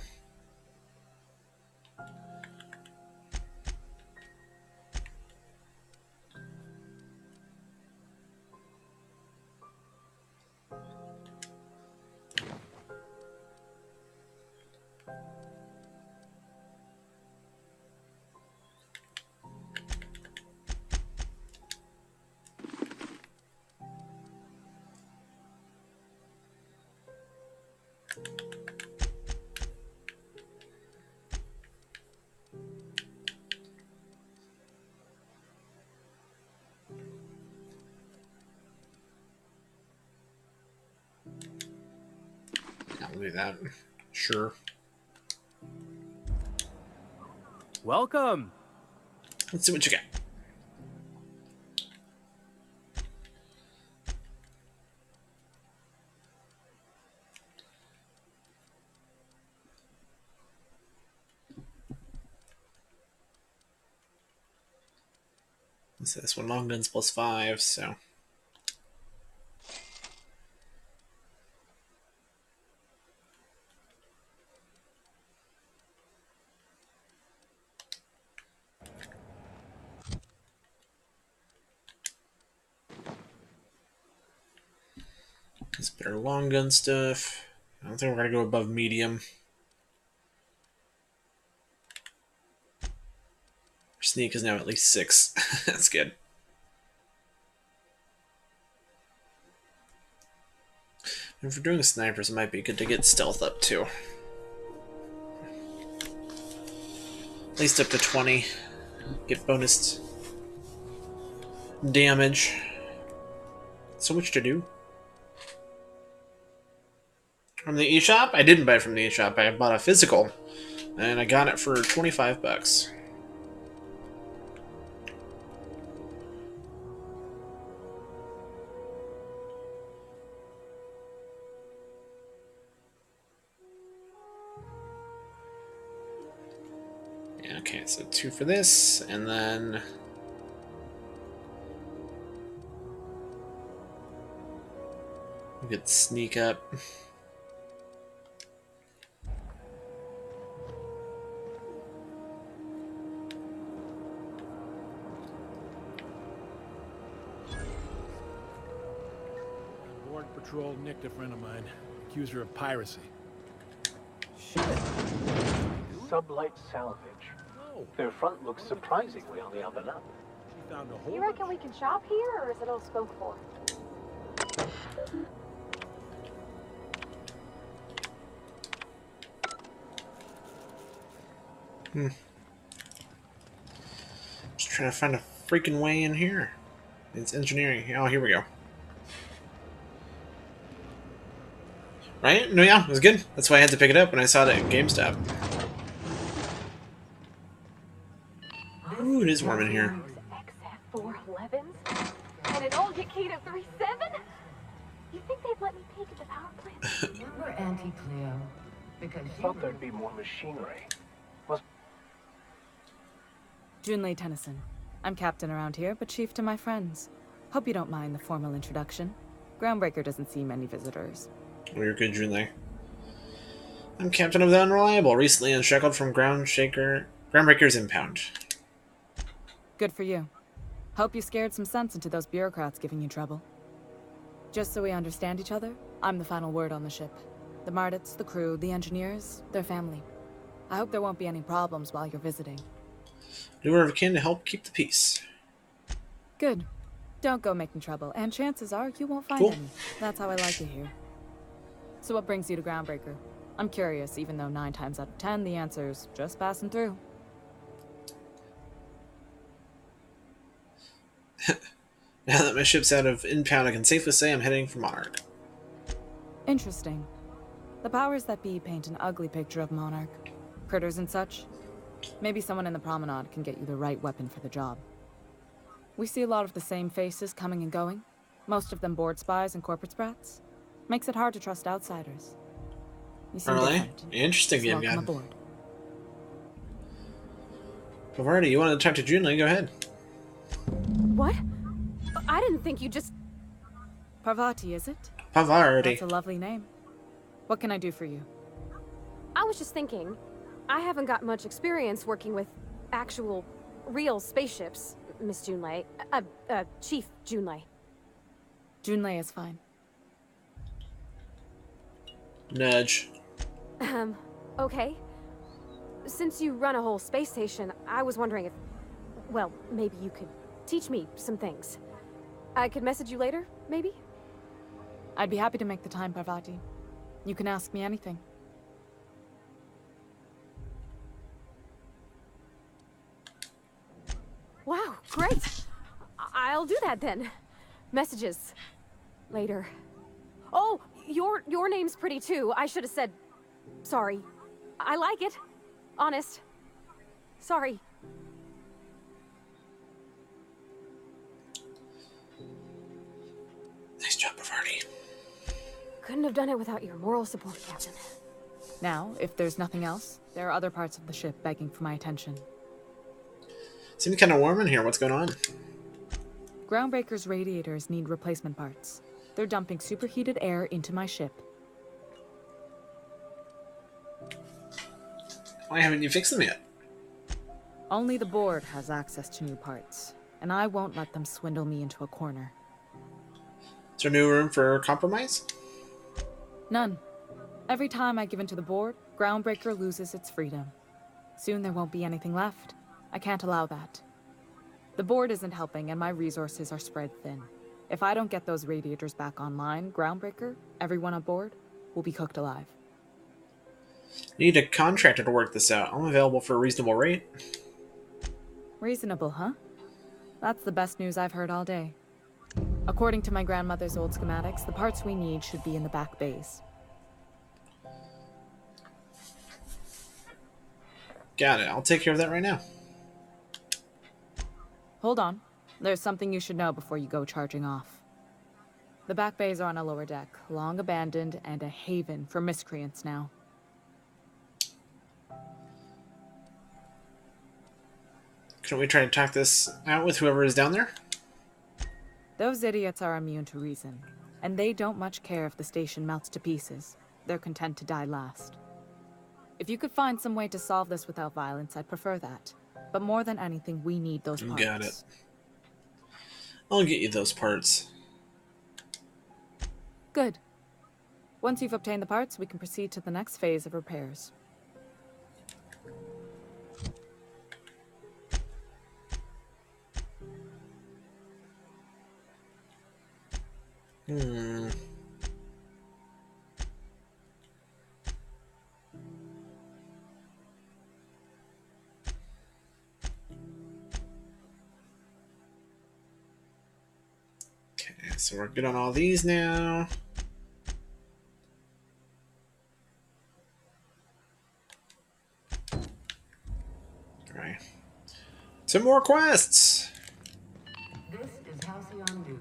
[SPEAKER 1] I'll do that. Sure.
[SPEAKER 21] Welcome.
[SPEAKER 1] Let's see what you got. Let's see, this one long guns plus 5, so. This better long gun stuff. I don't think we're gonna go above medium. Sneak is now at least 6. That's good. And for doing snipers, it might be good to get stealth up too. At least up to 20. Get bonus damage. So much to do. From the eShop? I didn't buy it from the eShop. I bought a physical. And I got it for 25 bucks. Okay, so 2 for this, and then we get sneak up.
[SPEAKER 12] Board patrol nicked a friend of mine, accused her of piracy.
[SPEAKER 8] Sublight salvage. Their front looks surprisingly on the up and up.
[SPEAKER 2] You reckon we can shop here, or is it all spoke for?
[SPEAKER 1] Just trying to find a freaking way in here. It's engineering. Oh, here we go. Right? No, yeah, it was good. That's why I had to pick it up when I saw it at GameStop. Ooh, it is warm in here.
[SPEAKER 2] XF411s? And an old Yakita 37? You think they'd let me peek at the power plant?
[SPEAKER 18] Remember Auntie Cleo? Because she
[SPEAKER 8] Thought there'd be more machinery.
[SPEAKER 3] Junlei Tennyson. I'm captain around here, but chief to my friends. Hope you don't mind the formal introduction. Groundbreaker doesn't see many visitors.
[SPEAKER 1] Oh, you're good, Junlei. I'm captain of the Unreliable, recently unshackled from Groundbreaker's impound.
[SPEAKER 3] Good for you. Hope you scared some sense into those bureaucrats giving you trouble. Just so we understand each other, I'm the final word on the ship. The Mardits, the crew, the engineers, their family. I hope there won't be any problems while you're visiting.
[SPEAKER 1] Do whatever I can to help keep the peace.
[SPEAKER 3] Good. Don't go making trouble, and chances are you won't find any. That's how I like it here. So what brings you to Groundbreaker? I'm curious, even though 9 times out of 10 the answer's just passing through.
[SPEAKER 1] Now that my ship's out of impound, I can safely say I'm heading for Monarch.
[SPEAKER 3] Interesting. The powers that be paint an ugly picture of Monarch. Critters and such. Maybe someone in the promenade can get you the right weapon for the job. We see a lot of the same faces coming and going. Most of them board spies and corporate sprats. Makes it hard to trust outsiders. You seem
[SPEAKER 1] Really?
[SPEAKER 3] different.
[SPEAKER 1] Interesting,
[SPEAKER 3] Welcome
[SPEAKER 1] Game
[SPEAKER 3] aboard.
[SPEAKER 1] Alrighty, you want to talk to Junlei? Go ahead.
[SPEAKER 4] What? I didn't think you just...
[SPEAKER 3] Parvati, is it?
[SPEAKER 1] Parvati.
[SPEAKER 3] That's a lovely name. What can I do for you?
[SPEAKER 4] I was just thinking, I haven't got much experience working with actual, real spaceships, Miss Junlei. Chief Junlei.
[SPEAKER 3] Junlei is fine.
[SPEAKER 1] Nudge.
[SPEAKER 4] Okay. Since you run a whole space station, I was wondering if... Well, maybe you could teach me some things. I could message you later, maybe?
[SPEAKER 3] I'd be happy to make the time, Parvati. You can ask me anything.
[SPEAKER 4] Wow, great! I'll do that then. Messages. Later. Oh, your name's pretty too. I should have said... Sorry. I like it. Honest. Sorry.
[SPEAKER 1] Nice job, Parvati.
[SPEAKER 4] Couldn't have done it without your moral support, Captain.
[SPEAKER 3] Now, if there's nothing else, there are other parts of the ship begging for my attention.
[SPEAKER 1] Seems kind of warm in here. What's going on?
[SPEAKER 3] Groundbreaker's radiators need replacement parts. They're dumping superheated air into my ship.
[SPEAKER 1] Why haven't you fixed them yet?
[SPEAKER 3] Only the board has access to new parts, and I won't let them swindle me into a corner.
[SPEAKER 1] Is there no room for compromise?
[SPEAKER 3] None. Every time I give in to the board, Groundbreaker loses its freedom. Soon there won't be anything left. I can't allow that. The board isn't helping, and my resources are spread thin. If I don't get those radiators back online, Groundbreaker, everyone aboard, will be cooked alive.
[SPEAKER 1] Need a contractor to work this out. I'm available for a reasonable rate.
[SPEAKER 3] Reasonable, huh? That's the best news I've heard all day. According to my grandmother's old schematics, the parts we need should be in the back bays.
[SPEAKER 1] Got it. I'll take care of that right now.
[SPEAKER 3] Hold on. There's something you should know before you go charging off. The back bays are on a lower deck, long abandoned and a haven for miscreants now.
[SPEAKER 1] Couldn't we try to talk this out with whoever is down there?
[SPEAKER 3] Those idiots are immune to reason, and they don't much care if the station melts to pieces. They're content to die last. If you could find some way to solve this without violence, I'd prefer that. But more than anything, we need those parts.
[SPEAKER 1] Got it. I'll get you those parts.
[SPEAKER 3] Good. Once you've obtained the parts, we can proceed to the next phase of repairs.
[SPEAKER 1] Okay, so we're good on all these now. Alright. Some more quests!
[SPEAKER 18] This is Halcyon News.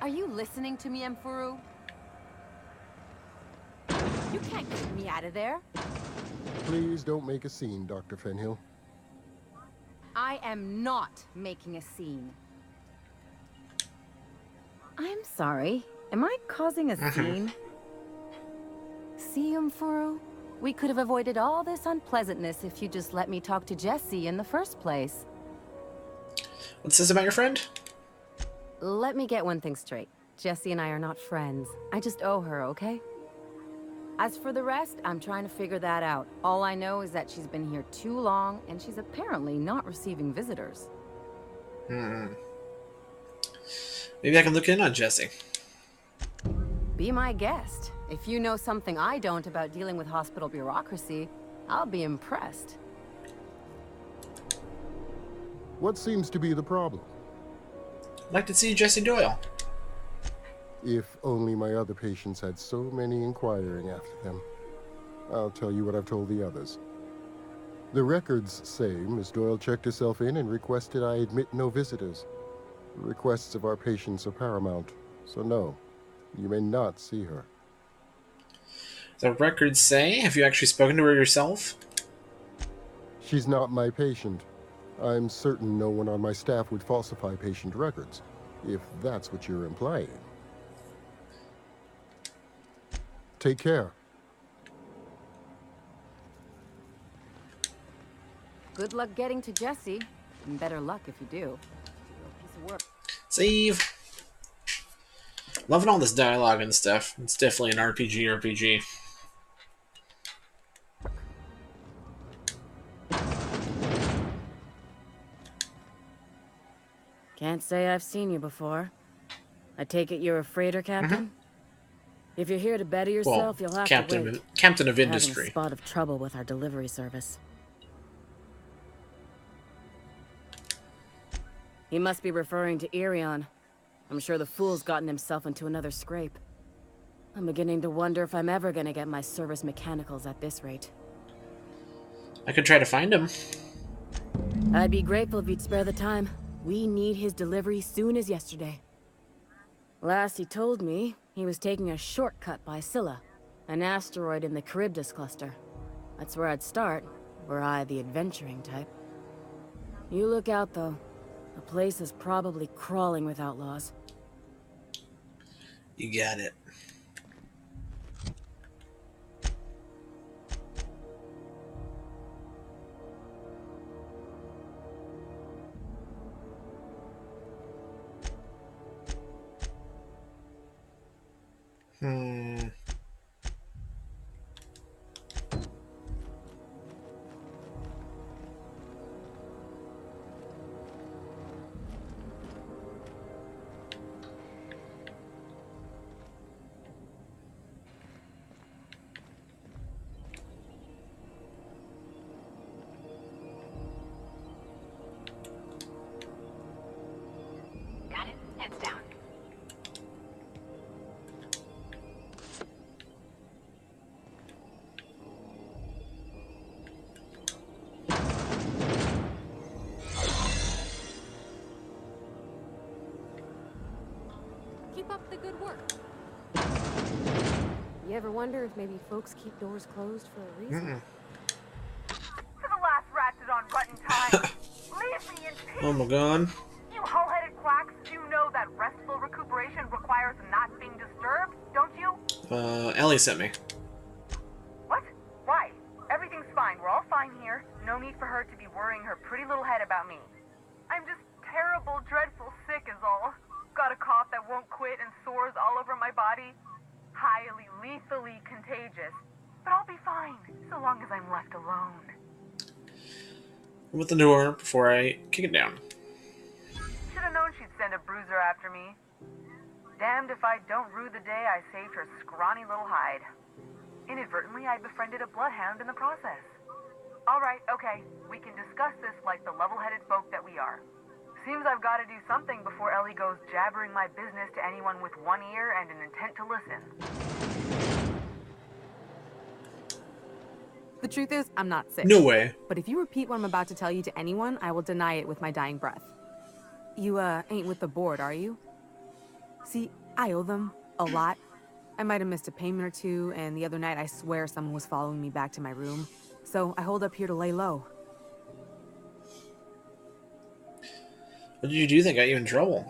[SPEAKER 9] Are you listening to me, Emfuru? You can't get me out of there.
[SPEAKER 5] Please don't make a scene, Dr. Fenhill.
[SPEAKER 9] I am not making a scene.
[SPEAKER 17] I'm sorry. Am I causing a scene?
[SPEAKER 9] See, Emfuru? We could have avoided all this unpleasantness if you just let me talk to Jessie in the first place.
[SPEAKER 1] What's this about your friend?
[SPEAKER 4] Let me get one thing straight. Jessie and I are not friends. I just owe her, okay?
[SPEAKER 9] As for the rest, I'm trying to figure that out. All I know is that she's been here too long, and she's apparently not receiving visitors.
[SPEAKER 1] Maybe I can look in on Jesse.
[SPEAKER 9] Be my guest. If you know something I don't about dealing with hospital bureaucracy, I'll be impressed.
[SPEAKER 5] What seems to be the problem?
[SPEAKER 1] I'd like to see Jesse Doyle.
[SPEAKER 5] If only my other patients had so many inquiring after them. I'll tell you what I've told the others. The records say Miss Doyle checked herself in and requested I admit no visitors. The requests of our patients are paramount, so no, you may not see her.
[SPEAKER 1] The records say? Have you actually spoken to her yourself?
[SPEAKER 5] She's not my patient. I'm certain no one on my staff would falsify patient records, if that's what you're implying. Take care.
[SPEAKER 9] Good luck getting to Jesse, and better luck if you do. Real piece of work.
[SPEAKER 1] Save. Loving all this dialogue and stuff. It's definitely an RPG.
[SPEAKER 3] Can't say I've seen you before. I take it you're a freighter captain? If you're here to better yourself, you'll have to wait.
[SPEAKER 1] Captain of
[SPEAKER 3] We're
[SPEAKER 1] industry.
[SPEAKER 3] having a spot of trouble with our delivery service. He must be referring to Irion. I'm sure the fool's gotten himself into another scrape. I'm beginning to wonder if I'm ever gonna get my service mechanicals at this rate.
[SPEAKER 1] I could try to find him.
[SPEAKER 3] I'd be grateful if you'd spare the time. We need his delivery soon as yesterday. Last he told me, he was taking a shortcut by Scylla, an asteroid in the Charybdis cluster. That's where I'd start, were I the adventuring type. You look out, though. The place is probably crawling with outlaws.
[SPEAKER 1] You got it.
[SPEAKER 2] Got it. Heads down.
[SPEAKER 4] Keep up the good work. You ever wonder if maybe folks keep doors closed for a reason?
[SPEAKER 20] To the last ratchet on rotten time. Leave me in peace.
[SPEAKER 1] Oh my god.
[SPEAKER 20] You hull-headed quacks do know that restful recuperation requires not being disturbed, don't you?
[SPEAKER 1] Ellie sent me.
[SPEAKER 20] What? Why? Everything's fine. We're all fine here. No need for her to be worrying her pretty little head about me. I'm just terrible, dreadful sick is all. Got a cough that won't quit and sores all over my body. Highly, lethally contagious. But I'll be fine, so long as I'm left alone.
[SPEAKER 1] I'm at the door before I kick it down.
[SPEAKER 20] Should've known she'd send a bruiser after me. Damned if I don't rue the day I saved her scrawny little hide. Inadvertently, I befriended a bloodhound in the process. Alright, okay, we can discuss this like the level-headed folk that we are. Seems I've got to do something before Ellie goes jabbering my business to anyone with one ear and an intent to listen.
[SPEAKER 7] The truth is, I'm not sick.
[SPEAKER 1] No way.
[SPEAKER 7] But if you repeat what I'm about to tell you to anyone, I will deny it with my dying breath. You, ain't with the board, are you? See, I owe them a lot. I might have missed a payment or two, and the other night I swear someone was following me back to my room. So I hold up here to lay low.
[SPEAKER 1] What did you do that got you in trouble?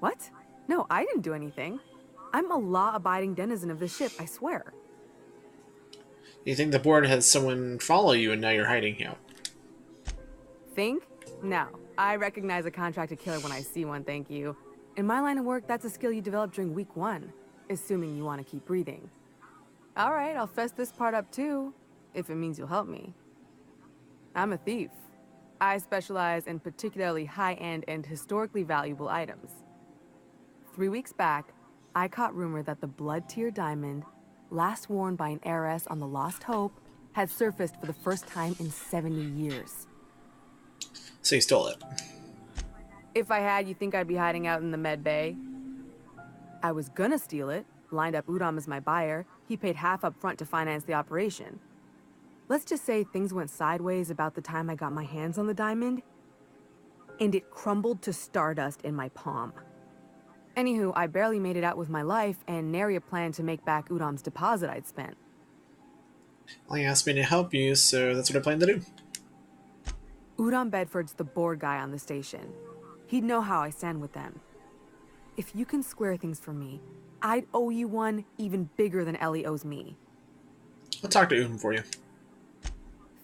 [SPEAKER 7] What? No, I didn't do anything. I'm a law-abiding denizen of this ship, I swear.
[SPEAKER 1] You think the board has someone follow you and now you're hiding out?
[SPEAKER 7] Think? No. I recognize a contracted killer when I see one, thank you. In my line of work, that's a skill you develop during week 1, assuming you want to keep breathing. All right, I'll fess this part up too, if it means you'll help me. I'm a thief. I specialize in particularly high-end and historically valuable items. 3 weeks back, I caught rumor that the blood-tier diamond, last worn by an heiress on the Lost Hope, had surfaced for the first time in 70 years.
[SPEAKER 1] So you stole it.
[SPEAKER 7] If I had, you think I'd be hiding out in the med bay? I was gonna steal it, lined up Udom as my buyer. He paid half up front to finance the operation. Let's just say things went sideways about the time I got my hands on the diamond, and it crumbled to stardust in my palm. Anywho, I barely made it out with my life, and nary a plan to make back Udom's deposit I'd spent.
[SPEAKER 1] Well, he asked me to help you, so that's what I plan to do.
[SPEAKER 7] Udom Bedford's the board guy on the station. He'd know how I stand with them. If you can square things for me, I'd owe you one even bigger than Ellie owes me.
[SPEAKER 1] I'll talk to Udom for you.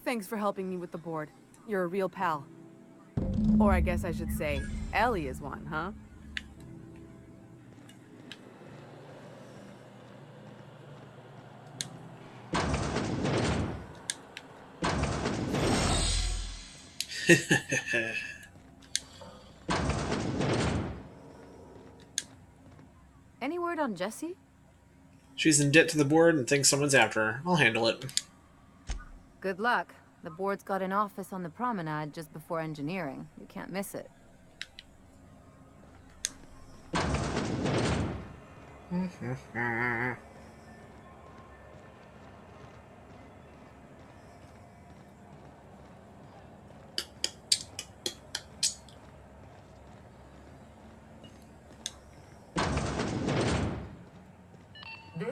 [SPEAKER 7] Thanks for helping me with the board. You're a real pal. Or I guess I should say, Ellie is one, huh?
[SPEAKER 9] Any word on Jessie?
[SPEAKER 1] She's in debt to the board and thinks someone's after her. I'll handle it.
[SPEAKER 9] Good luck. The board's got an office on the promenade just before engineering. You can't miss it.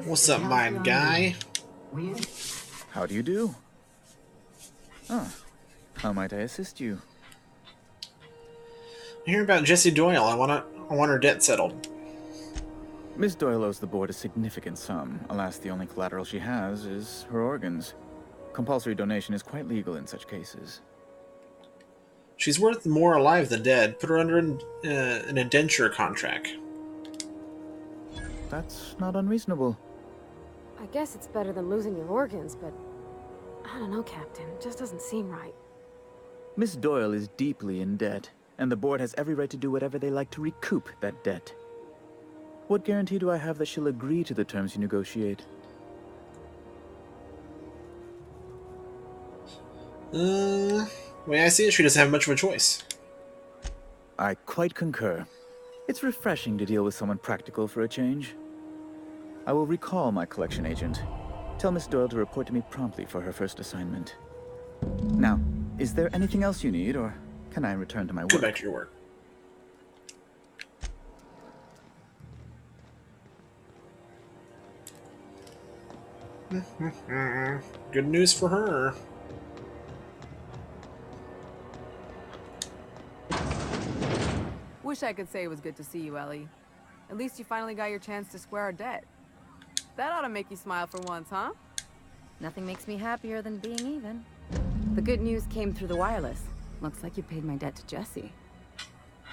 [SPEAKER 1] What's up, my guy?
[SPEAKER 22] How do you do? Ah, how might I assist you?
[SPEAKER 1] I hear about Jessie Doyle. I want her debt settled.
[SPEAKER 22] Miss Doyle owes the board a significant sum. Alas, the only collateral she has is her organs. Compulsory donation is quite legal in such cases.
[SPEAKER 1] She's worth more alive than dead. Put her under an indenture contract.
[SPEAKER 22] That's not unreasonable.
[SPEAKER 4] I guess it's better than losing your organs, but I don't know, Captain. It just doesn't seem right.
[SPEAKER 22] Miss Doyle is deeply in debt, and the board has every right to do whatever they like to recoup that debt. What guarantee do I have that she'll agree to the terms you negotiate?
[SPEAKER 1] The way I see it, she doesn't have much of a choice.
[SPEAKER 22] I quite concur. It's refreshing to deal with someone practical for a change. I will recall my collection agent. Tell Miss Doyle to report to me promptly for her first assignment. Now, is there anything else you need, or can I return to my work?
[SPEAKER 1] Go back to your work. Good news for her.
[SPEAKER 7] Wish I could say it was good to see you, Ellie. At least you finally got your chance to square our debt. That ought to make you smile for once, huh?
[SPEAKER 9] Nothing makes me happier than being even. The good news came through the wireless. Looks like you paid my debt to Jessie.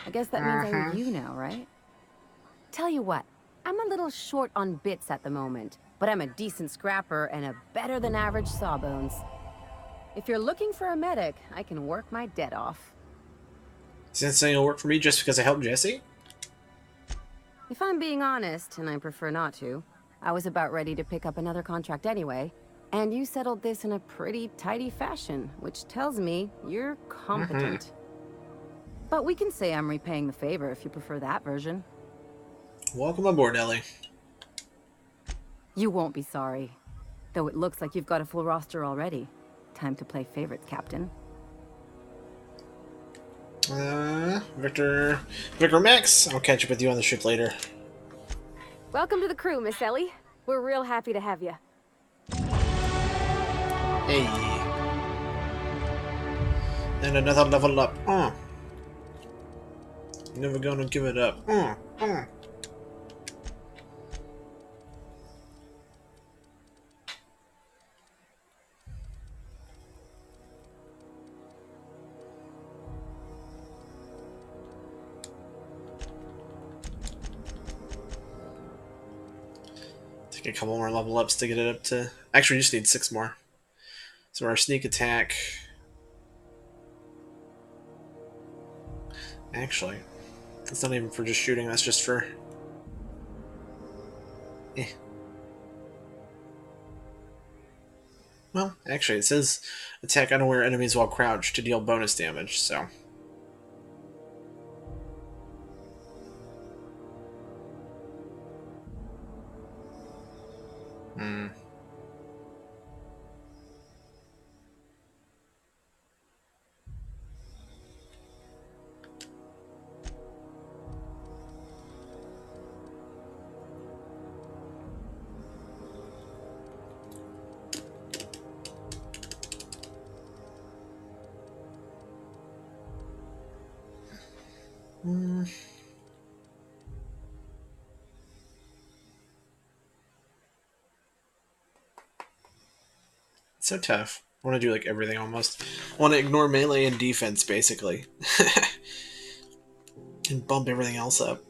[SPEAKER 9] I guess that means I owe you now, right? Tell you what, I'm a little short on bits at the moment, but I'm a decent scrapper and a better-than-average sawbones. If you're looking for a medic, I can work my debt off.
[SPEAKER 1] Since saying it'll work for me just because I helped Jessie?
[SPEAKER 9] If I'm being honest, and I prefer not to, I was about ready to pick up another contract anyway, and you settled this in a pretty tidy fashion, which tells me you're competent. But we can say I'm repaying the favor if you prefer that version.
[SPEAKER 1] Welcome aboard, Ellie.
[SPEAKER 9] You won't be sorry. Though it looks like you've got a full roster already. Time to play favorites, Captain.
[SPEAKER 1] Victor Max, I'll catch up with you on the ship later.
[SPEAKER 4] Welcome to the crew, Miss Ellie. We're real happy to have you.
[SPEAKER 1] Hey. And another level up. Never gonna give it up. Get a couple more level ups to get it up to... Actually, we just need 6 more. So our sneak attack... Actually, that's not even for just shooting, that's just for... Well, actually, it says attack unaware enemies while crouched to deal bonus damage, so... Hmm. Hmm. It's so tough. I want to do like everything almost. I want to ignore melee and defense basically. And bump everything else up.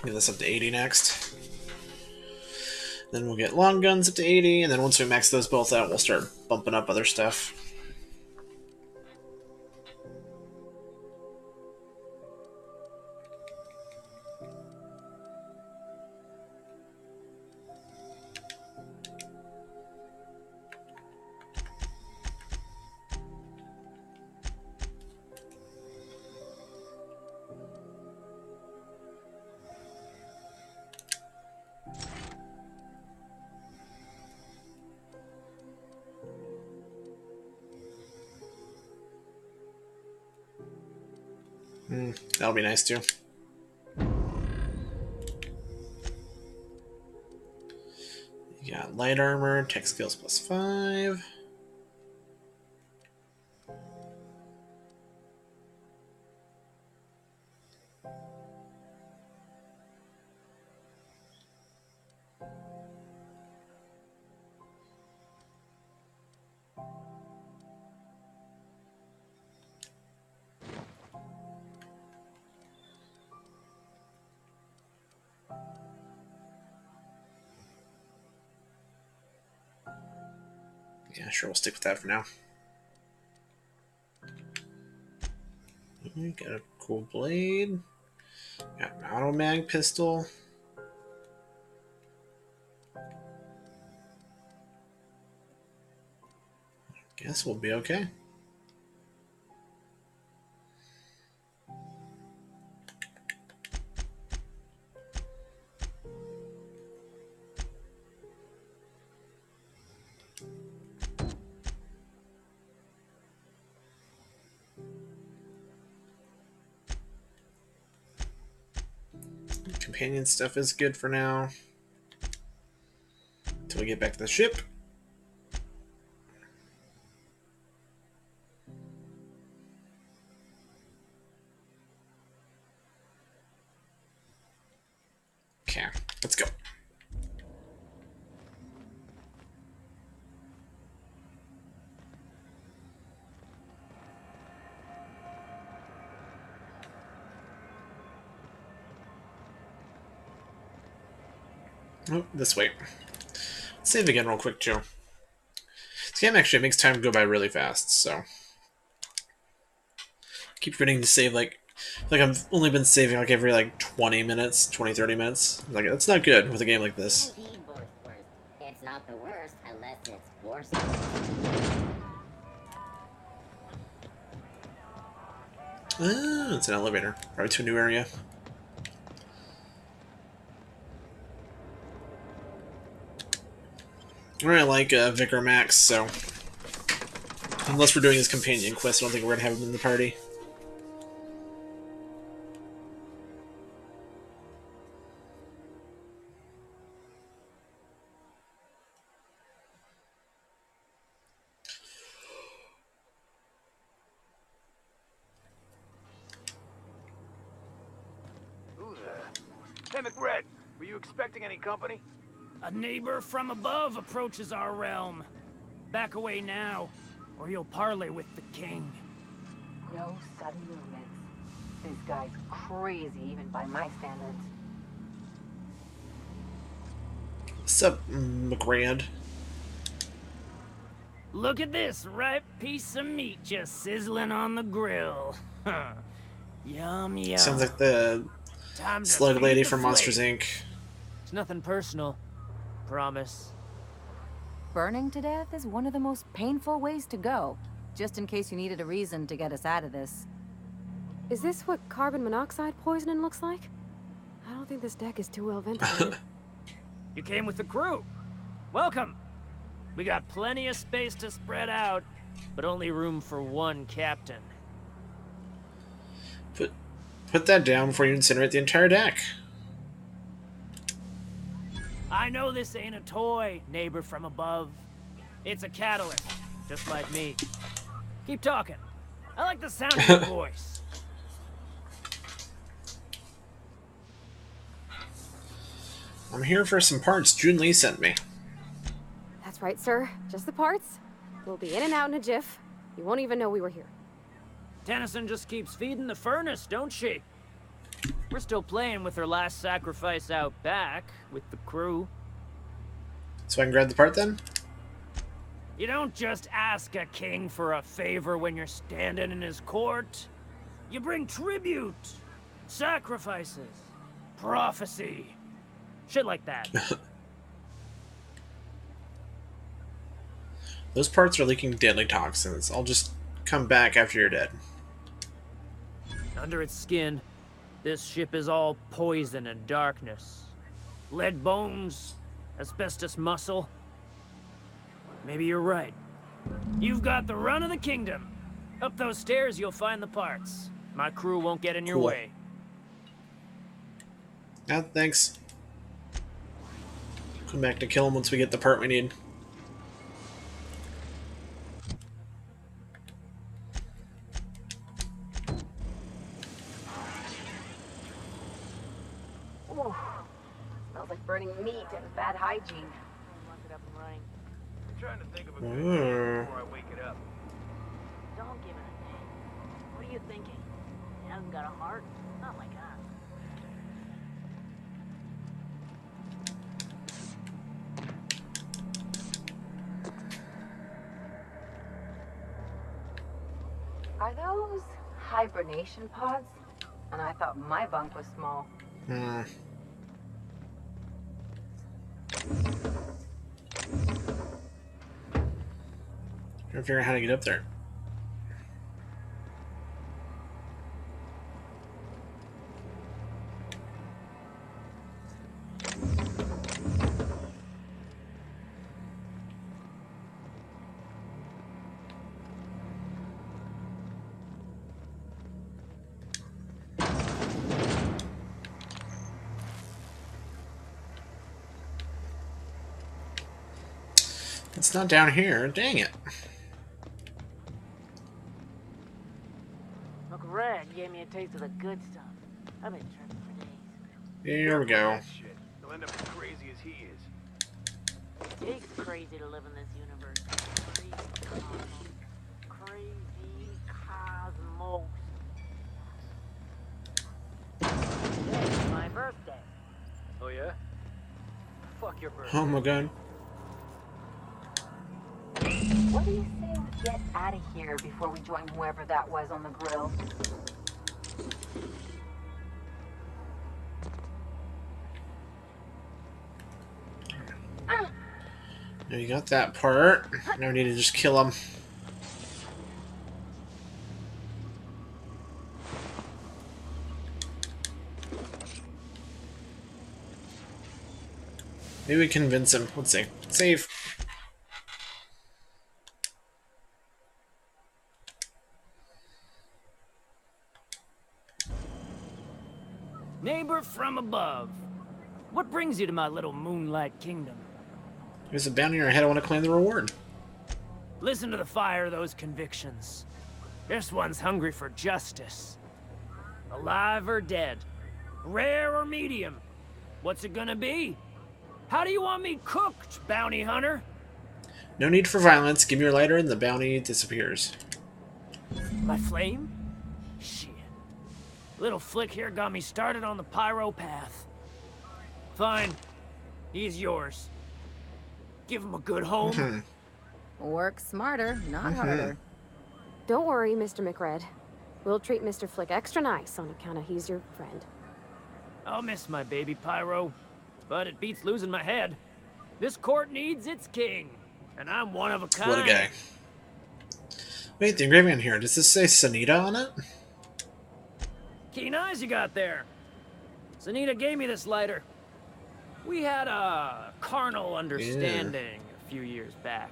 [SPEAKER 1] Get this up to 80 next. Then we'll get long guns up to 80, and then once we max those both out, we'll start bumping up other stuff. That'll be nice too. You got light armor, tech skills +5. Yeah, sure, we'll stick with that for now. Got a cool blade. Got an auto mag pistol. Guess we'll be okay. Companion stuff is good for now. Until we get back to the ship. Okay, let's go. Oh, this way. Save again real quick, too. This game actually makes time go by really fast, so... Keep forgetting to save, like I've only been saving, like, every, 20 minutes, 20, 30 minutes. Like, that's not good with a game like this.
[SPEAKER 6] It's not the worst unless it's worse.
[SPEAKER 1] Ah, it's an elevator. Probably to a new area. I really like Vicar Max, so... Unless we're doing his companion quest, I don't think we're gonna have him in the party.
[SPEAKER 10] Hey, McBride, were you expecting any company?
[SPEAKER 13] A neighbor from above approaches our realm. Back away now, or you'll parley with the king.
[SPEAKER 18] No sudden movements. This guy's crazy, even by my standards.
[SPEAKER 1] What's up, McGrand?
[SPEAKER 13] Look at this ripe piece of meat just sizzling on the grill. Yum, yum.
[SPEAKER 1] Sounds like the
[SPEAKER 13] Time to
[SPEAKER 1] slug
[SPEAKER 13] feed
[SPEAKER 1] lady
[SPEAKER 13] the
[SPEAKER 1] from Monsters
[SPEAKER 13] flame.
[SPEAKER 1] Inc.
[SPEAKER 13] It's nothing personal. Promise.
[SPEAKER 9] Burning to death is one of the most painful ways to go. Just in case you needed a reason to get us out of this.
[SPEAKER 4] Is this what carbon monoxide poisoning looks like? I don't think this deck is too well ventilated.
[SPEAKER 13] You came with the crew. Welcome. We got plenty of space to spread out, but only room for one captain.
[SPEAKER 1] Put that down before you incinerate the entire deck.
[SPEAKER 13] I know this ain't a toy, neighbor from above. It's a catalyst, just like me. Keep talking. I like the sound of your voice.
[SPEAKER 1] I'm here for some parts Jun Lee sent me.
[SPEAKER 4] That's right, sir. Just the parts. We'll be in and out in a jiff. You won't even know we were here.
[SPEAKER 13] Tennyson just keeps feeding the furnace, don't she? We're still playing with her last sacrifice out back, with the crew.
[SPEAKER 1] So I can grab the part then?
[SPEAKER 13] You don't just ask a king for a favor when you're standing in his court. You bring tribute, sacrifices, prophecy, shit like that.
[SPEAKER 1] Those parts are leaking deadly toxins. I'll just come back after you're dead.
[SPEAKER 13] Under its skin, this ship is all poison and darkness. Lead bones, asbestos muscle. Maybe you're right. You've got the run of the kingdom. Up those stairs, you'll find the parts. My crew won't get in your way.
[SPEAKER 1] Yeah, thanks. Come back to kill him once we get the part we need.
[SPEAKER 18] Ooh, smells like burning meat and bad hygiene.
[SPEAKER 10] I'm trying to think of a
[SPEAKER 1] good
[SPEAKER 10] name before I wake it up.
[SPEAKER 14] Don't give it a name. What are you thinking? He hasn't got a heart? Not like us.
[SPEAKER 18] Are those hibernation pods? And I thought my bunk was small.
[SPEAKER 1] Trying to figure out how to get up there. It's not down here. Dang it.
[SPEAKER 14] Uncle Red gave me a taste of the good stuff. I've been tripping for days.
[SPEAKER 1] Here we go.
[SPEAKER 10] He'll end up as crazy as he is.
[SPEAKER 14] It takes crazy to live in this universe. Crazy cosmos. Today's my birthday.
[SPEAKER 10] Oh yeah? Fuck your birthday.
[SPEAKER 1] Oh my god.
[SPEAKER 18] What do you say we get out of here before we join whoever that was on the grill?
[SPEAKER 1] Now you got that part. Now we need to just kill him. Maybe we convince him. Let's see. Save.
[SPEAKER 13] Neighbor from above. What brings you to my little moonlight kingdom?
[SPEAKER 1] There's a bounty on your head. I want to claim the reward.
[SPEAKER 13] Listen to the fire of those convictions. This one's hungry for justice. Alive or dead? Rare or medium? What's it gonna be? How do you want me cooked, bounty hunter?
[SPEAKER 1] No need for violence. Give me your lighter and the bounty disappears.
[SPEAKER 13] My flame? Shit. Little Flick here got me started on the pyro path. Fine. He's yours. Give him a good home.
[SPEAKER 9] Work smarter, not harder.
[SPEAKER 4] Don't worry, Mr. McRed. We'll treat Mr. Flick extra nice on account of he's your friend.
[SPEAKER 13] I'll miss my baby pyro, but it beats losing my head. This court needs its king, and I'm one of a kind.
[SPEAKER 1] What a guy. Wait, the engraving on here, does this say Sanita on it?
[SPEAKER 13] Keen eyes you got there. Sanita gave me this lighter. We had a carnal understanding a few years back,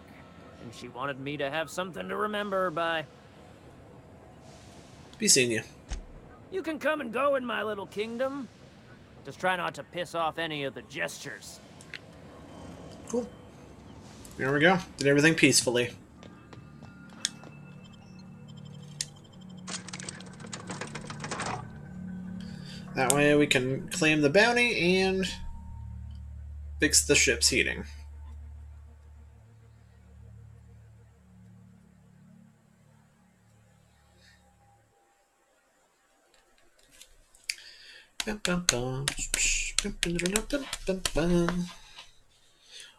[SPEAKER 13] and she wanted me to have something to remember her by.
[SPEAKER 1] Be seeing you.
[SPEAKER 13] You can come and go in my little kingdom. Just try not to piss off any of the gestures.
[SPEAKER 1] Cool. There we go. Did everything peacefully. That way we can claim the bounty and fix the ship's heating.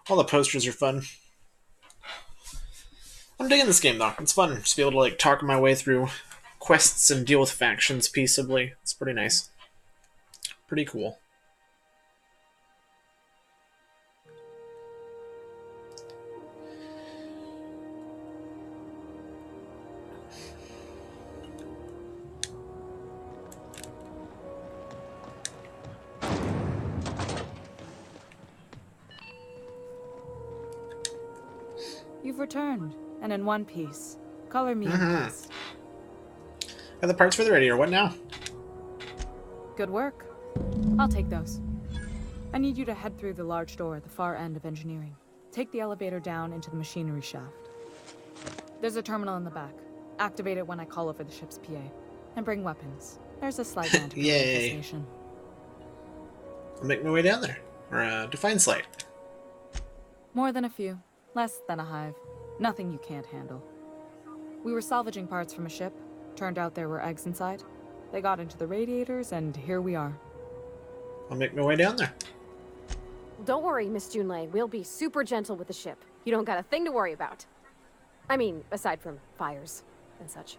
[SPEAKER 1] All the posters are fun. I'm digging this game though. It's fun just be able to like talk my way through quests and deal with factions peaceably. It's pretty nice. Pretty cool.
[SPEAKER 3] You've returned, and in one piece. Color me impressed.
[SPEAKER 1] Got the parts for the radiator. What now?
[SPEAKER 3] Good work. I'll take those. I need you to head through the large door at the far end of engineering. Take the elevator down into the machinery shaft. There's a terminal in the back. Activate it when I call over the ship's PA. And bring weapons. There's a slight
[SPEAKER 1] Yay.
[SPEAKER 3] infestation.
[SPEAKER 1] I'll make my way down there. Or define slight.
[SPEAKER 3] More than a few. Less than a hive. Nothing you can't handle. We were salvaging parts from a ship. Turned out there were eggs inside. They got into the radiators, and here we are.
[SPEAKER 1] I'll make my way down there.
[SPEAKER 4] Don't worry, Miss Junlei. We'll be super gentle with the ship. You don't got a thing to worry about. I mean, aside from fires and such.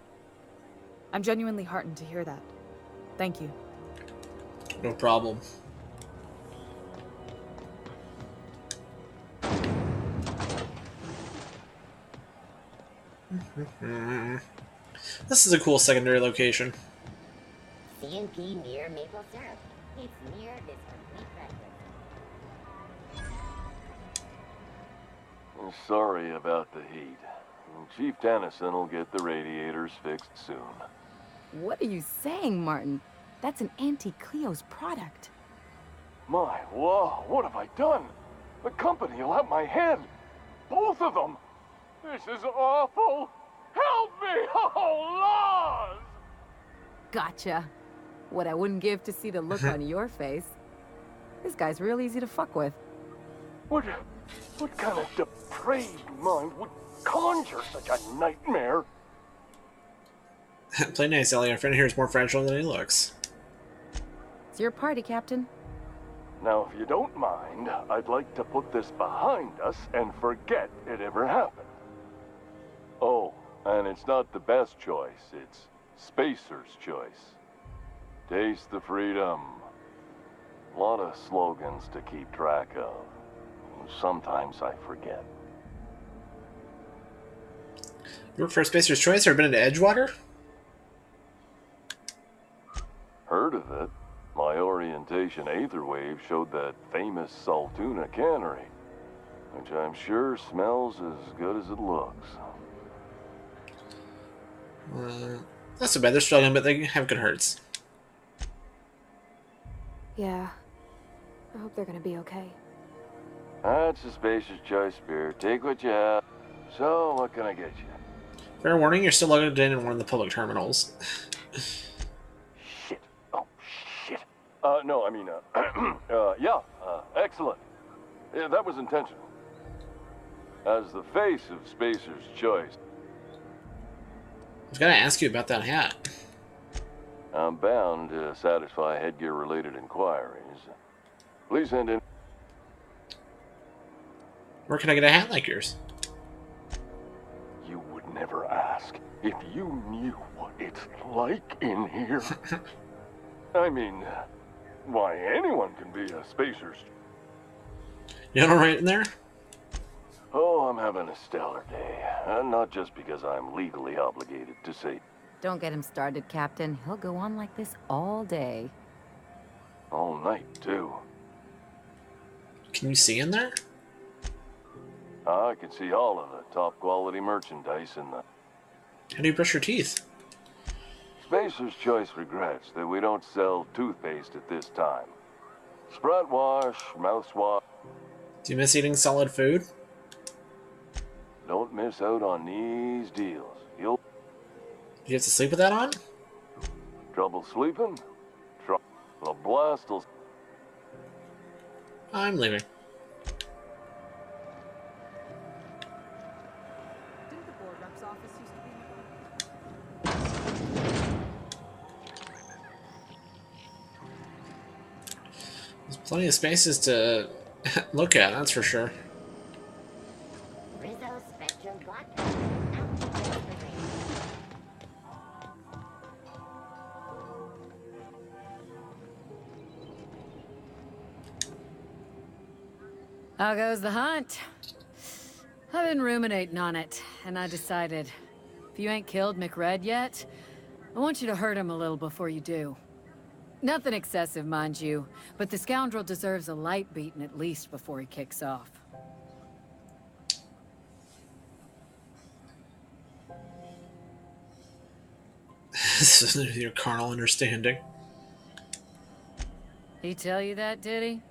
[SPEAKER 3] I'm genuinely heartened to hear that. Thank you.
[SPEAKER 1] No problem. This is a cool secondary location.
[SPEAKER 6] C&P near maple syrup. It's near this complete breakfast.
[SPEAKER 15] I'm sorry about the heat. Chief Tennyson will get the radiators fixed soon.
[SPEAKER 9] What are you saying, Martin? That's an Auntie Cleo's product.
[SPEAKER 15] My, whoa, what have I done? The company will have my head. Both of them. This is awful. Help me! Oh, Lord!
[SPEAKER 9] Gotcha. What I wouldn't give to see the look on your face. This guy's real easy to fuck with.
[SPEAKER 15] What kind of depraved mind would conjure such a nightmare?
[SPEAKER 1] Play nice, Ellie. Our friend here is more fragile than he looks.
[SPEAKER 9] It's your party, Captain.
[SPEAKER 15] Now, if you don't mind, I'd like to put this behind us and forget it ever happened. Oh, and it's not the best choice. It's Spacer's choice. Taste the freedom. A lot of slogans to keep track of. Sometimes I forget.
[SPEAKER 1] You work for Spacer's Choice or been into Edgewater?
[SPEAKER 15] Heard of it. My orientation aether wave showed that famous Saltuna cannery, which I'm sure smells as good as it looks.
[SPEAKER 1] Not so bad. They're struggling, but they have good hearts.
[SPEAKER 4] Yeah. I hope they're gonna be okay.
[SPEAKER 15] That's a Spacer's Choice beer. Take what you have. So, what can I get you?
[SPEAKER 1] Fair warning, you're still logged in one of the public terminals.
[SPEAKER 15] Shit. Oh, shit. No, I mean, yeah, excellent. Yeah, that was intentional. As the face of Spacer's Choice,
[SPEAKER 1] I was gonna ask you about that hat.
[SPEAKER 15] I'm bound to satisfy headgear-related inquiries. Please send in.
[SPEAKER 1] Where can I get a hat like yours?
[SPEAKER 15] You would never ask if you knew what it's like in here. I mean, why, anyone can be a Spacer's.
[SPEAKER 1] You know, right in there?
[SPEAKER 15] Oh, I'm having a stellar day. Not just because I'm legally obligated to say.
[SPEAKER 9] Don't get him started, Captain. He'll go on like this all day.
[SPEAKER 15] All night, too.
[SPEAKER 1] Can you see in there?
[SPEAKER 15] I can see all of the top quality merchandise in the...
[SPEAKER 1] How do you brush your teeth?
[SPEAKER 15] Spacer's Choice regrets that we don't sell toothpaste at this time. Sprite wash, mouthwash.
[SPEAKER 1] Do you miss eating solid food?
[SPEAKER 15] Don't miss out on these deals. You'll...
[SPEAKER 1] Do you have to sleep with that on?
[SPEAKER 15] Trouble sleeping? The blast will...
[SPEAKER 1] I'm leaving.
[SPEAKER 7] Didn't the board rep's office used to be?
[SPEAKER 1] There's plenty of spaces to look at, that's for sure.
[SPEAKER 6] Rizzo Spectrum Black.
[SPEAKER 4] How goes the hunt? I've been ruminating on it, and I decided, if you ain't killed McRed yet, I want you to hurt him a little before you do. Nothing excessive, mind you, but the scoundrel deserves a light beating at least before he kicks off.
[SPEAKER 1] This isn't your carnal understanding.
[SPEAKER 4] He tell you that, did he?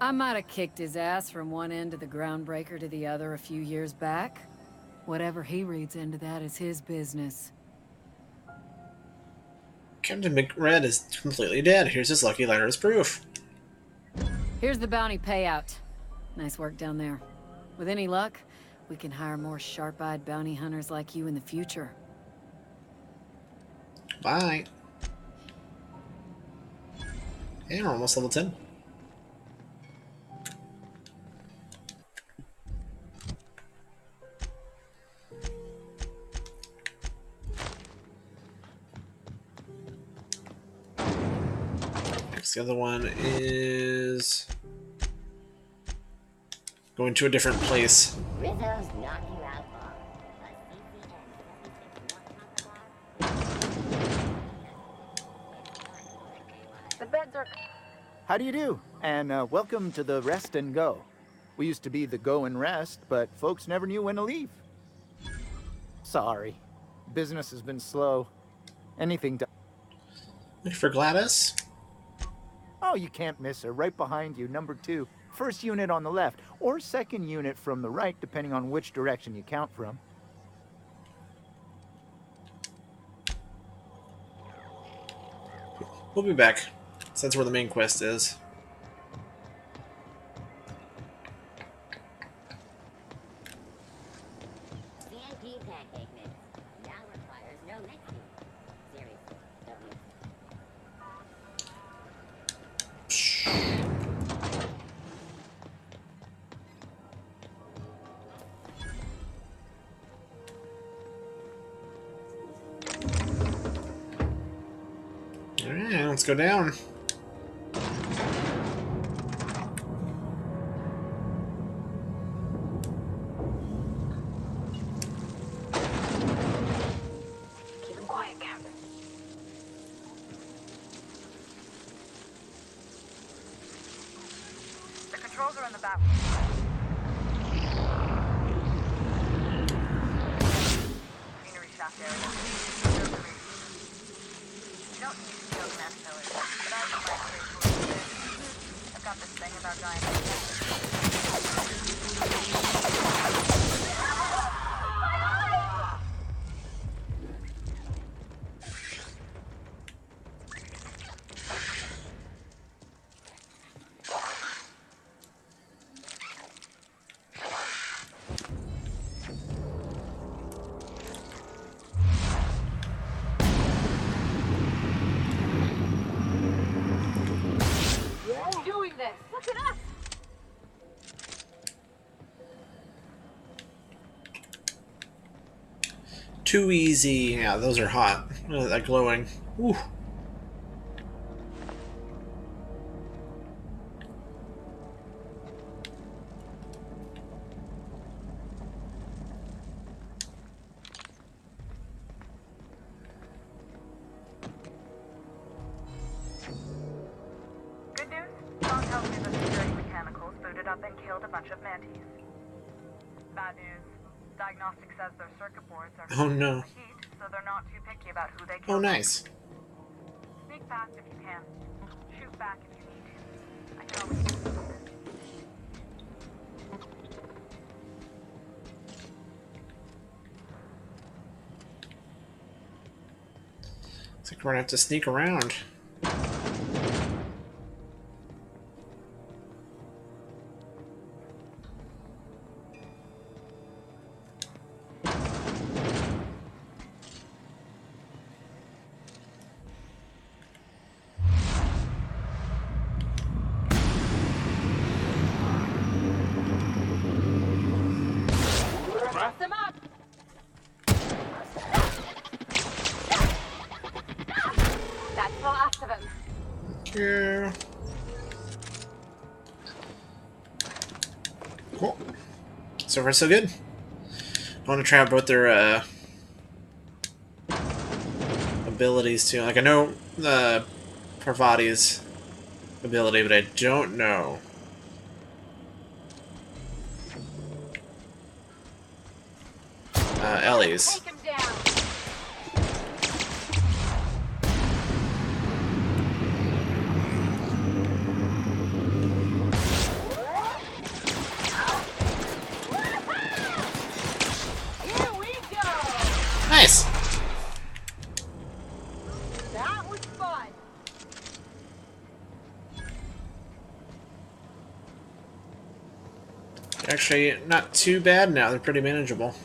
[SPEAKER 4] I might have kicked his ass from one end of the groundbreaker to the other a few years back. Whatever he reads into that is his business.
[SPEAKER 1] Captain McRed is completely dead. Here's his lucky letter as proof.
[SPEAKER 4] Here's the bounty payout. Nice work down there. With any luck, we can hire more sharp-eyed bounty hunters like you in the future.
[SPEAKER 1] Bye. Hey, we're almost level 10. The other one is going to a different place.
[SPEAKER 6] Rizzo's knock you out
[SPEAKER 2] The beds are...
[SPEAKER 11] How do you do? And welcome to the Rest and Go. We used to be the Go and Rest, but folks never knew when to leave. Sorry. Business has been slow. Anything to...
[SPEAKER 1] Looking for Gladys?
[SPEAKER 11] Oh, you can't miss her. Right behind you, number 2. First unit on the left, or second unit from the right, depending on which direction you count from.
[SPEAKER 1] We'll be back. So that's where the main quest is.
[SPEAKER 6] CNP pancake mix. Now requires no mixing. Seriously, don't mix.
[SPEAKER 1] Alright, let's go down.
[SPEAKER 2] Keep him quiet, Captain.
[SPEAKER 20] The controls are in the back. Machinery shaft area. You don't need to kill mass pillars, but I can like pretty cool. I've got this thing about
[SPEAKER 1] Too easy. Yeah, those are hot. That glowing. Ooh.
[SPEAKER 20] Good news? Tom tells me the security mechanicals booted up and killed a bunch of mantis. Bad news. Diagnostic says their circuit boards are
[SPEAKER 1] Oh no.
[SPEAKER 20] heat, so they're not too picky about who they
[SPEAKER 1] Oh
[SPEAKER 20] kill.
[SPEAKER 1] nice.
[SPEAKER 20] Sneak past if you can. Shoot back if you need to. I can always use some of this.
[SPEAKER 1] Looks like we're gonna have to sneak around.
[SPEAKER 2] Cross them up. That's the last of them.
[SPEAKER 1] Yeah. Cool. So far, so good. I want to try out both their abilities too. Like I know Parvati's ability, but I don't know. Ellie's.
[SPEAKER 2] Take him down. Here we go.
[SPEAKER 1] Nice.
[SPEAKER 2] That was fun.
[SPEAKER 1] Actually, not too bad now. They're pretty manageable.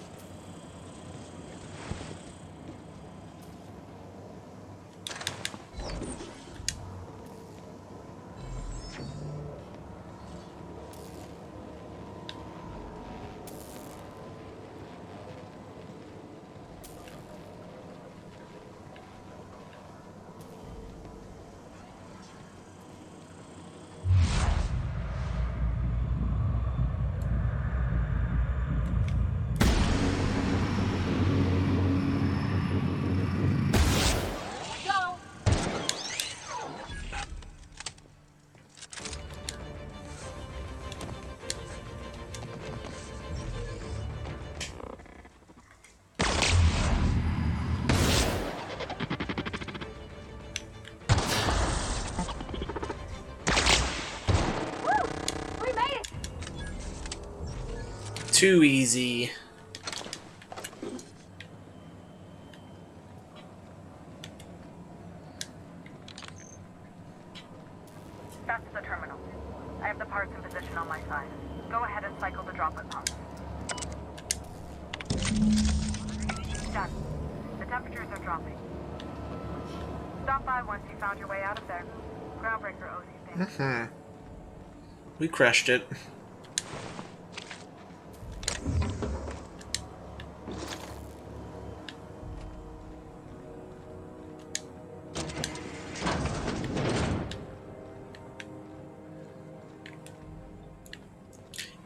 [SPEAKER 2] Go. Woo! We made it.
[SPEAKER 1] Too easy.
[SPEAKER 20] That's the terminal. I have the parts in position on my side. Go ahead and cycle the droplet pumps. Done. The temperatures are dropping. Stop by once you found your way out of there. Groundbreaker owes you things.
[SPEAKER 1] We crushed it.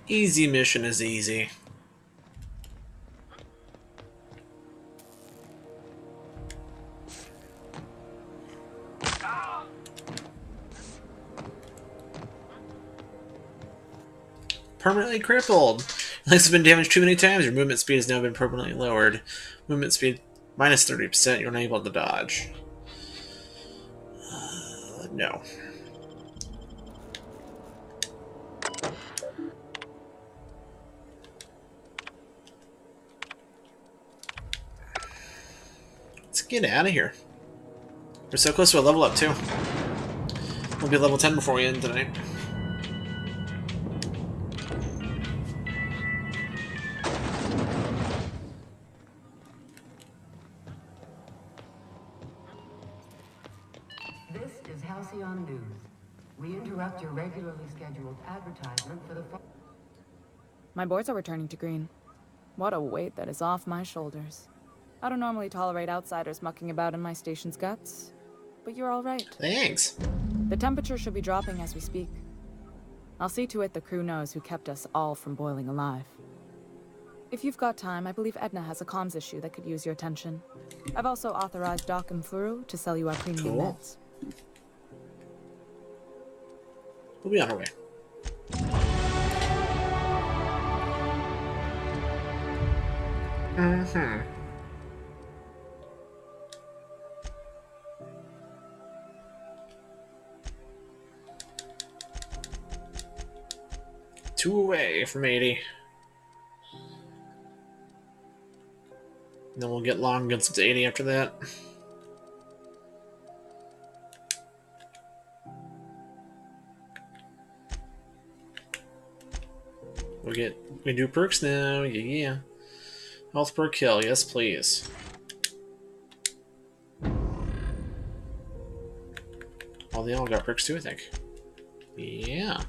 [SPEAKER 1] Easy mission is easy. Permanently crippled. Legs have been damaged too many times. Your movement speed has now been permanently lowered. Movement speed minus 30%. You're unable to dodge. No. Let's get out of here. We're so close to a level up too. We'll be level 10 before we end tonight.
[SPEAKER 18] This is Halcyon News. We interrupt your regularly scheduled advertisement for the
[SPEAKER 3] My boards are returning to green. What a weight that is off my shoulders. I don't normally tolerate outsiders mucking about in my station's guts, but you're all right.
[SPEAKER 1] Thanks.
[SPEAKER 3] The temperature should be dropping as we speak. I'll see to it the crew knows who kept us all from boiling alive. If you've got time, I believe Edna has a comms issue that could use your attention. I've also authorized Doc and Furu to sell you our premium
[SPEAKER 1] Cool.
[SPEAKER 3] meds.
[SPEAKER 1] We'll be on our way. Mm-hmm. Two away from 80. And then we'll get long guns to 80 after that. We do perks now, yeah. Health per kill, yes please. Oh, they all got perks too, I think. Yeah.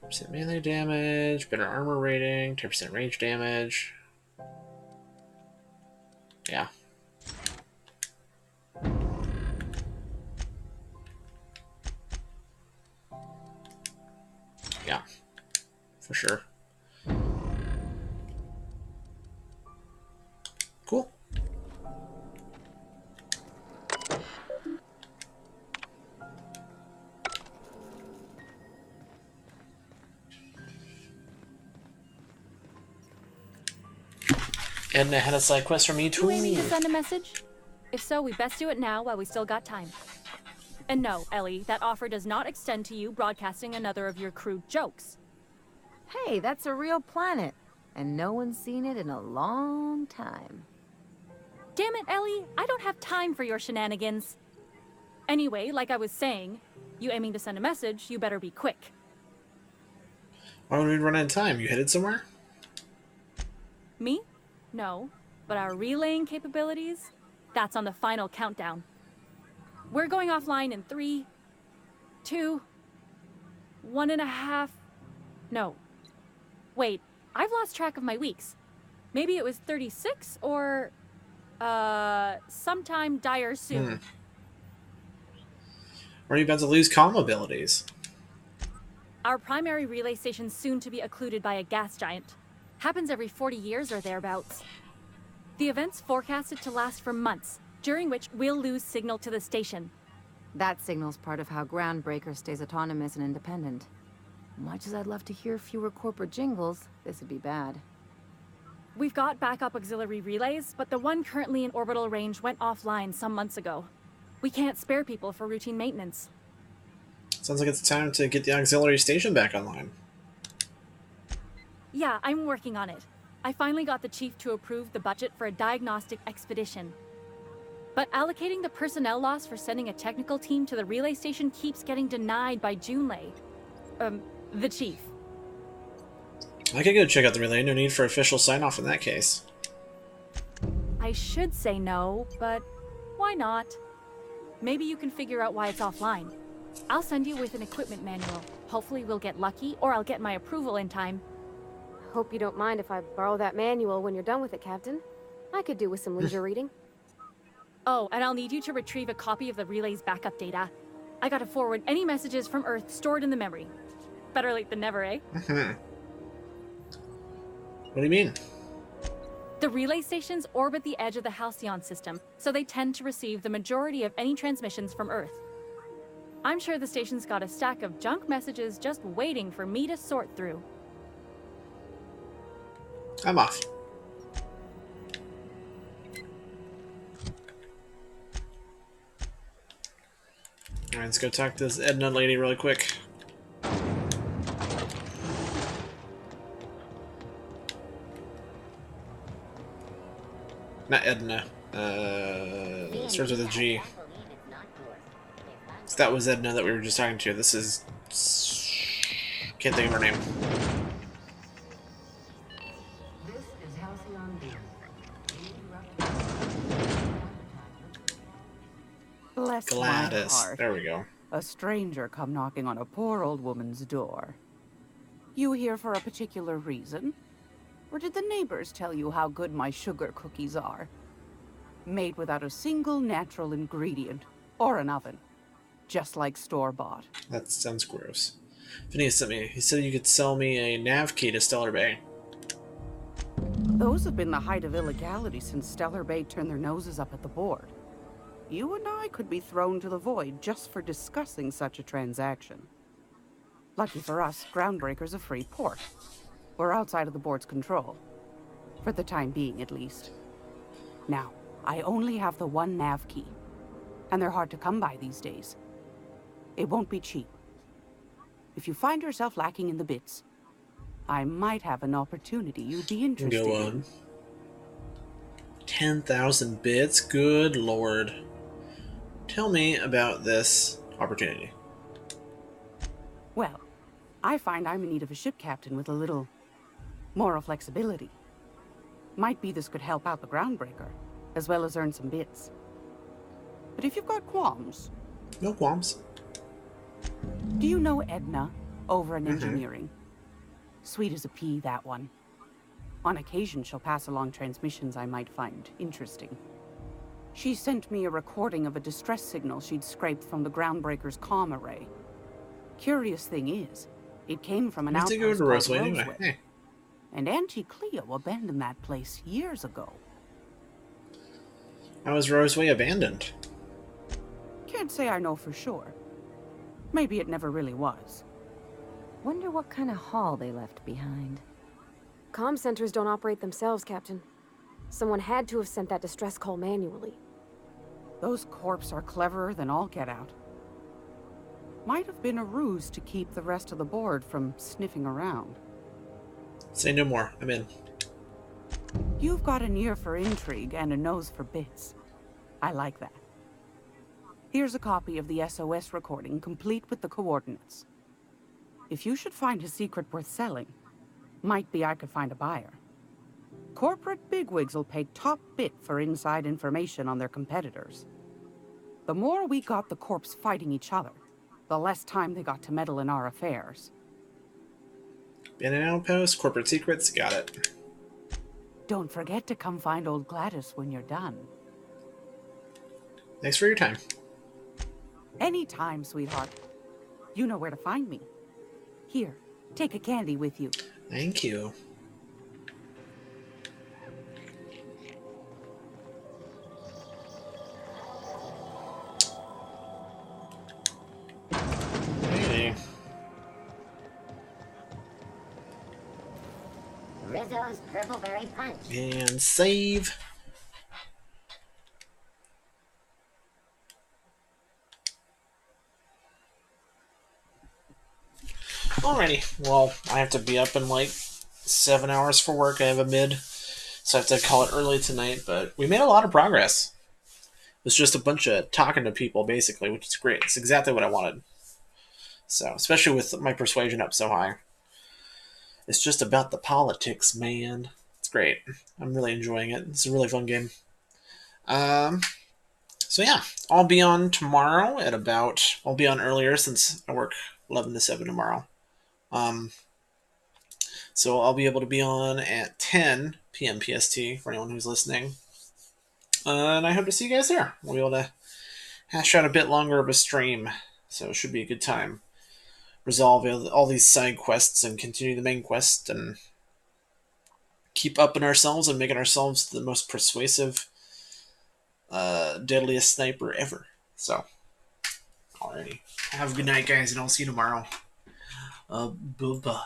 [SPEAKER 1] % melee damage, better armor rating, 10% range damage. Yeah. Yeah, for sure. Cool. Edna had a side quest for me too.
[SPEAKER 16] You aiming to send a message? If so, we best do it now while we still got time. And no, Ellie, that offer does not extend to you broadcasting another of your crude jokes.
[SPEAKER 9] Hey, that's a real planet, and no one's seen it in a long time.
[SPEAKER 16] Damn it, Ellie, I don't have time for your shenanigans. Anyway, like I was saying, you aiming to send a message, you better be quick.
[SPEAKER 1] Why would we run out of time? You headed somewhere?
[SPEAKER 16] Me? No, but our relaying capabilities, that's on the final countdown. We're going offline in 3, 2, 1.5... No. Wait, I've lost track of my weeks. Maybe it was 36 or... sometime dire soon.
[SPEAKER 1] Or are you about to lose comm abilities?
[SPEAKER 16] Our primary relay station's soon to be occluded by a gas giant. Happens every 40 years or thereabouts. The event's forecasted to last for months, during which we'll lose signal to the station.
[SPEAKER 9] That signal's part of how Groundbreaker stays autonomous and independent. Much as I'd love to hear fewer corporate jingles, this would be bad.
[SPEAKER 16] We've got backup auxiliary relays, but the one currently in orbital range went offline some months ago. We can't spare people for routine maintenance.
[SPEAKER 1] Sounds like it's time to get the auxiliary station back online.
[SPEAKER 16] Yeah, I'm working on it. I finally got the chief to approve the budget for a diagnostic expedition. But allocating the personnel loss for sending a technical team to the relay station keeps getting denied by Junlei. The chief.
[SPEAKER 1] I could go check out the relay, no need for official sign-off in that case.
[SPEAKER 16] I should say no, but why not? Maybe you can figure out why it's offline. I'll send you with an equipment manual. Hopefully we'll get lucky, or I'll get my approval in time.
[SPEAKER 4] Hope you don't mind if I borrow that manual when you're done with it, Captain. I could do with some leisure reading.
[SPEAKER 16] Oh, and I'll need you to retrieve a copy of the relay's backup data. I gotta forward any messages from Earth stored in the memory. Better late than never, eh?
[SPEAKER 1] What do you mean?
[SPEAKER 16] The relay stations orbit the edge of the Halcyon system, so they tend to receive the majority of any transmissions from Earth. I'm sure the station's got a stack of junk messages just waiting for me to sort through.
[SPEAKER 1] I'm off. Alright, let's go talk to this Edna lady really quick. Not Edna. Starts with a G. So that was Edna that we were just talking to. This is... can't think of her name.
[SPEAKER 18] This is Halcyon
[SPEAKER 19] Bless my
[SPEAKER 1] Gladys.
[SPEAKER 19] heart.
[SPEAKER 1] There we go.
[SPEAKER 19] A stranger come knocking on a poor old woman's door. You here for a particular reason? Or did the neighbors tell you how good my sugar cookies are? Made without a single natural ingredient or an oven. Just like store-bought.
[SPEAKER 1] That sounds gross. Phineas sent me. He said you could sell me a nav key to Stellar Bay.
[SPEAKER 19] Those have been the height of illegality since Stellar Bay turned their noses up at the board. You and I could be thrown to the void just for discussing such a transaction. Lucky for us, Groundbreaker's a free port. We're outside of the board's control. For the time being, at least. Now, I only have the one nav key. And they're hard to come by these days. It won't be cheap. If you find yourself lacking in the bits, I might have an opportunity you'd be interested
[SPEAKER 1] Go on. 10,000 bits? Good lord. Tell me about this opportunity.
[SPEAKER 19] Well, I find I'm in need of a ship captain with a little moral flexibility. Might be this could help out the Groundbreaker, as well as earn some bits. But if you've got qualms...
[SPEAKER 1] No qualms.
[SPEAKER 19] Do you know Edna, over in engineering? Sweet as a pea, that one. On occasion, she'll pass along transmissions I might find interesting. She sent me a recording of a distress signal she'd scraped from the Groundbreaker's comm array. Curious thing is, it came from an outpost
[SPEAKER 1] go to
[SPEAKER 19] called
[SPEAKER 1] Roseway anyway.
[SPEAKER 19] Roseway.
[SPEAKER 1] Hey.
[SPEAKER 19] And Auntie Cleo abandoned that place years ago.
[SPEAKER 1] How was Roseway abandoned?
[SPEAKER 19] Can't say I know for sure. Maybe it never really was.
[SPEAKER 9] Wonder what kind of haul they left behind.
[SPEAKER 4] Comm centers don't operate themselves, Captain. Someone had to have sent that distress call manually.
[SPEAKER 19] Those corps are cleverer than all get out. Might have been a ruse to keep the rest of the board from sniffing around.
[SPEAKER 1] Say no more. I'm in.
[SPEAKER 19] You've got an ear for intrigue and a nose for bits. I like that. Here's a copy of the SOS recording, complete with the coordinates. If you should find a secret worth selling, might be I could find a buyer. Corporate bigwigs will pay top bit for inside information on their competitors. The more we got the corps fighting each other, the less time they got to meddle in our affairs.
[SPEAKER 1] Been an outpost, corporate secrets, got it.
[SPEAKER 19] Don't forget to come find old Gladys when you're done.
[SPEAKER 1] Thanks for your time.
[SPEAKER 19] Anytime, sweetheart. You know where to find me. Here, take a candy with you.
[SPEAKER 1] Thank you. Hey.
[SPEAKER 6] Rizzo's Purpleberry Punch.
[SPEAKER 1] And save. Alrighty, well, I have to be up in like 7 hours for work. I have a mid, so I have to call it early tonight, but we made a lot of progress. It was just a bunch of talking to people, basically, which is great. It's exactly what I wanted. So, especially with my persuasion up so high. It's just about the politics, man. It's great. I'm really enjoying it. It's a really fun game. So yeah, I'll be on tomorrow at about... I'll be on earlier since I work 11 to 7 tomorrow. So I'll be able to be on at 10 p.m. PST for anyone who's listening. And I hope to see you guys there. We'll be able to hash out a bit longer of a stream. So it should be a good time. Resolve all these side quests and continue the main quest and keep upping ourselves and making ourselves the most persuasive, deadliest sniper ever. So, alrighty. Have a good night, guys, and I'll see you tomorrow. Bye-bye.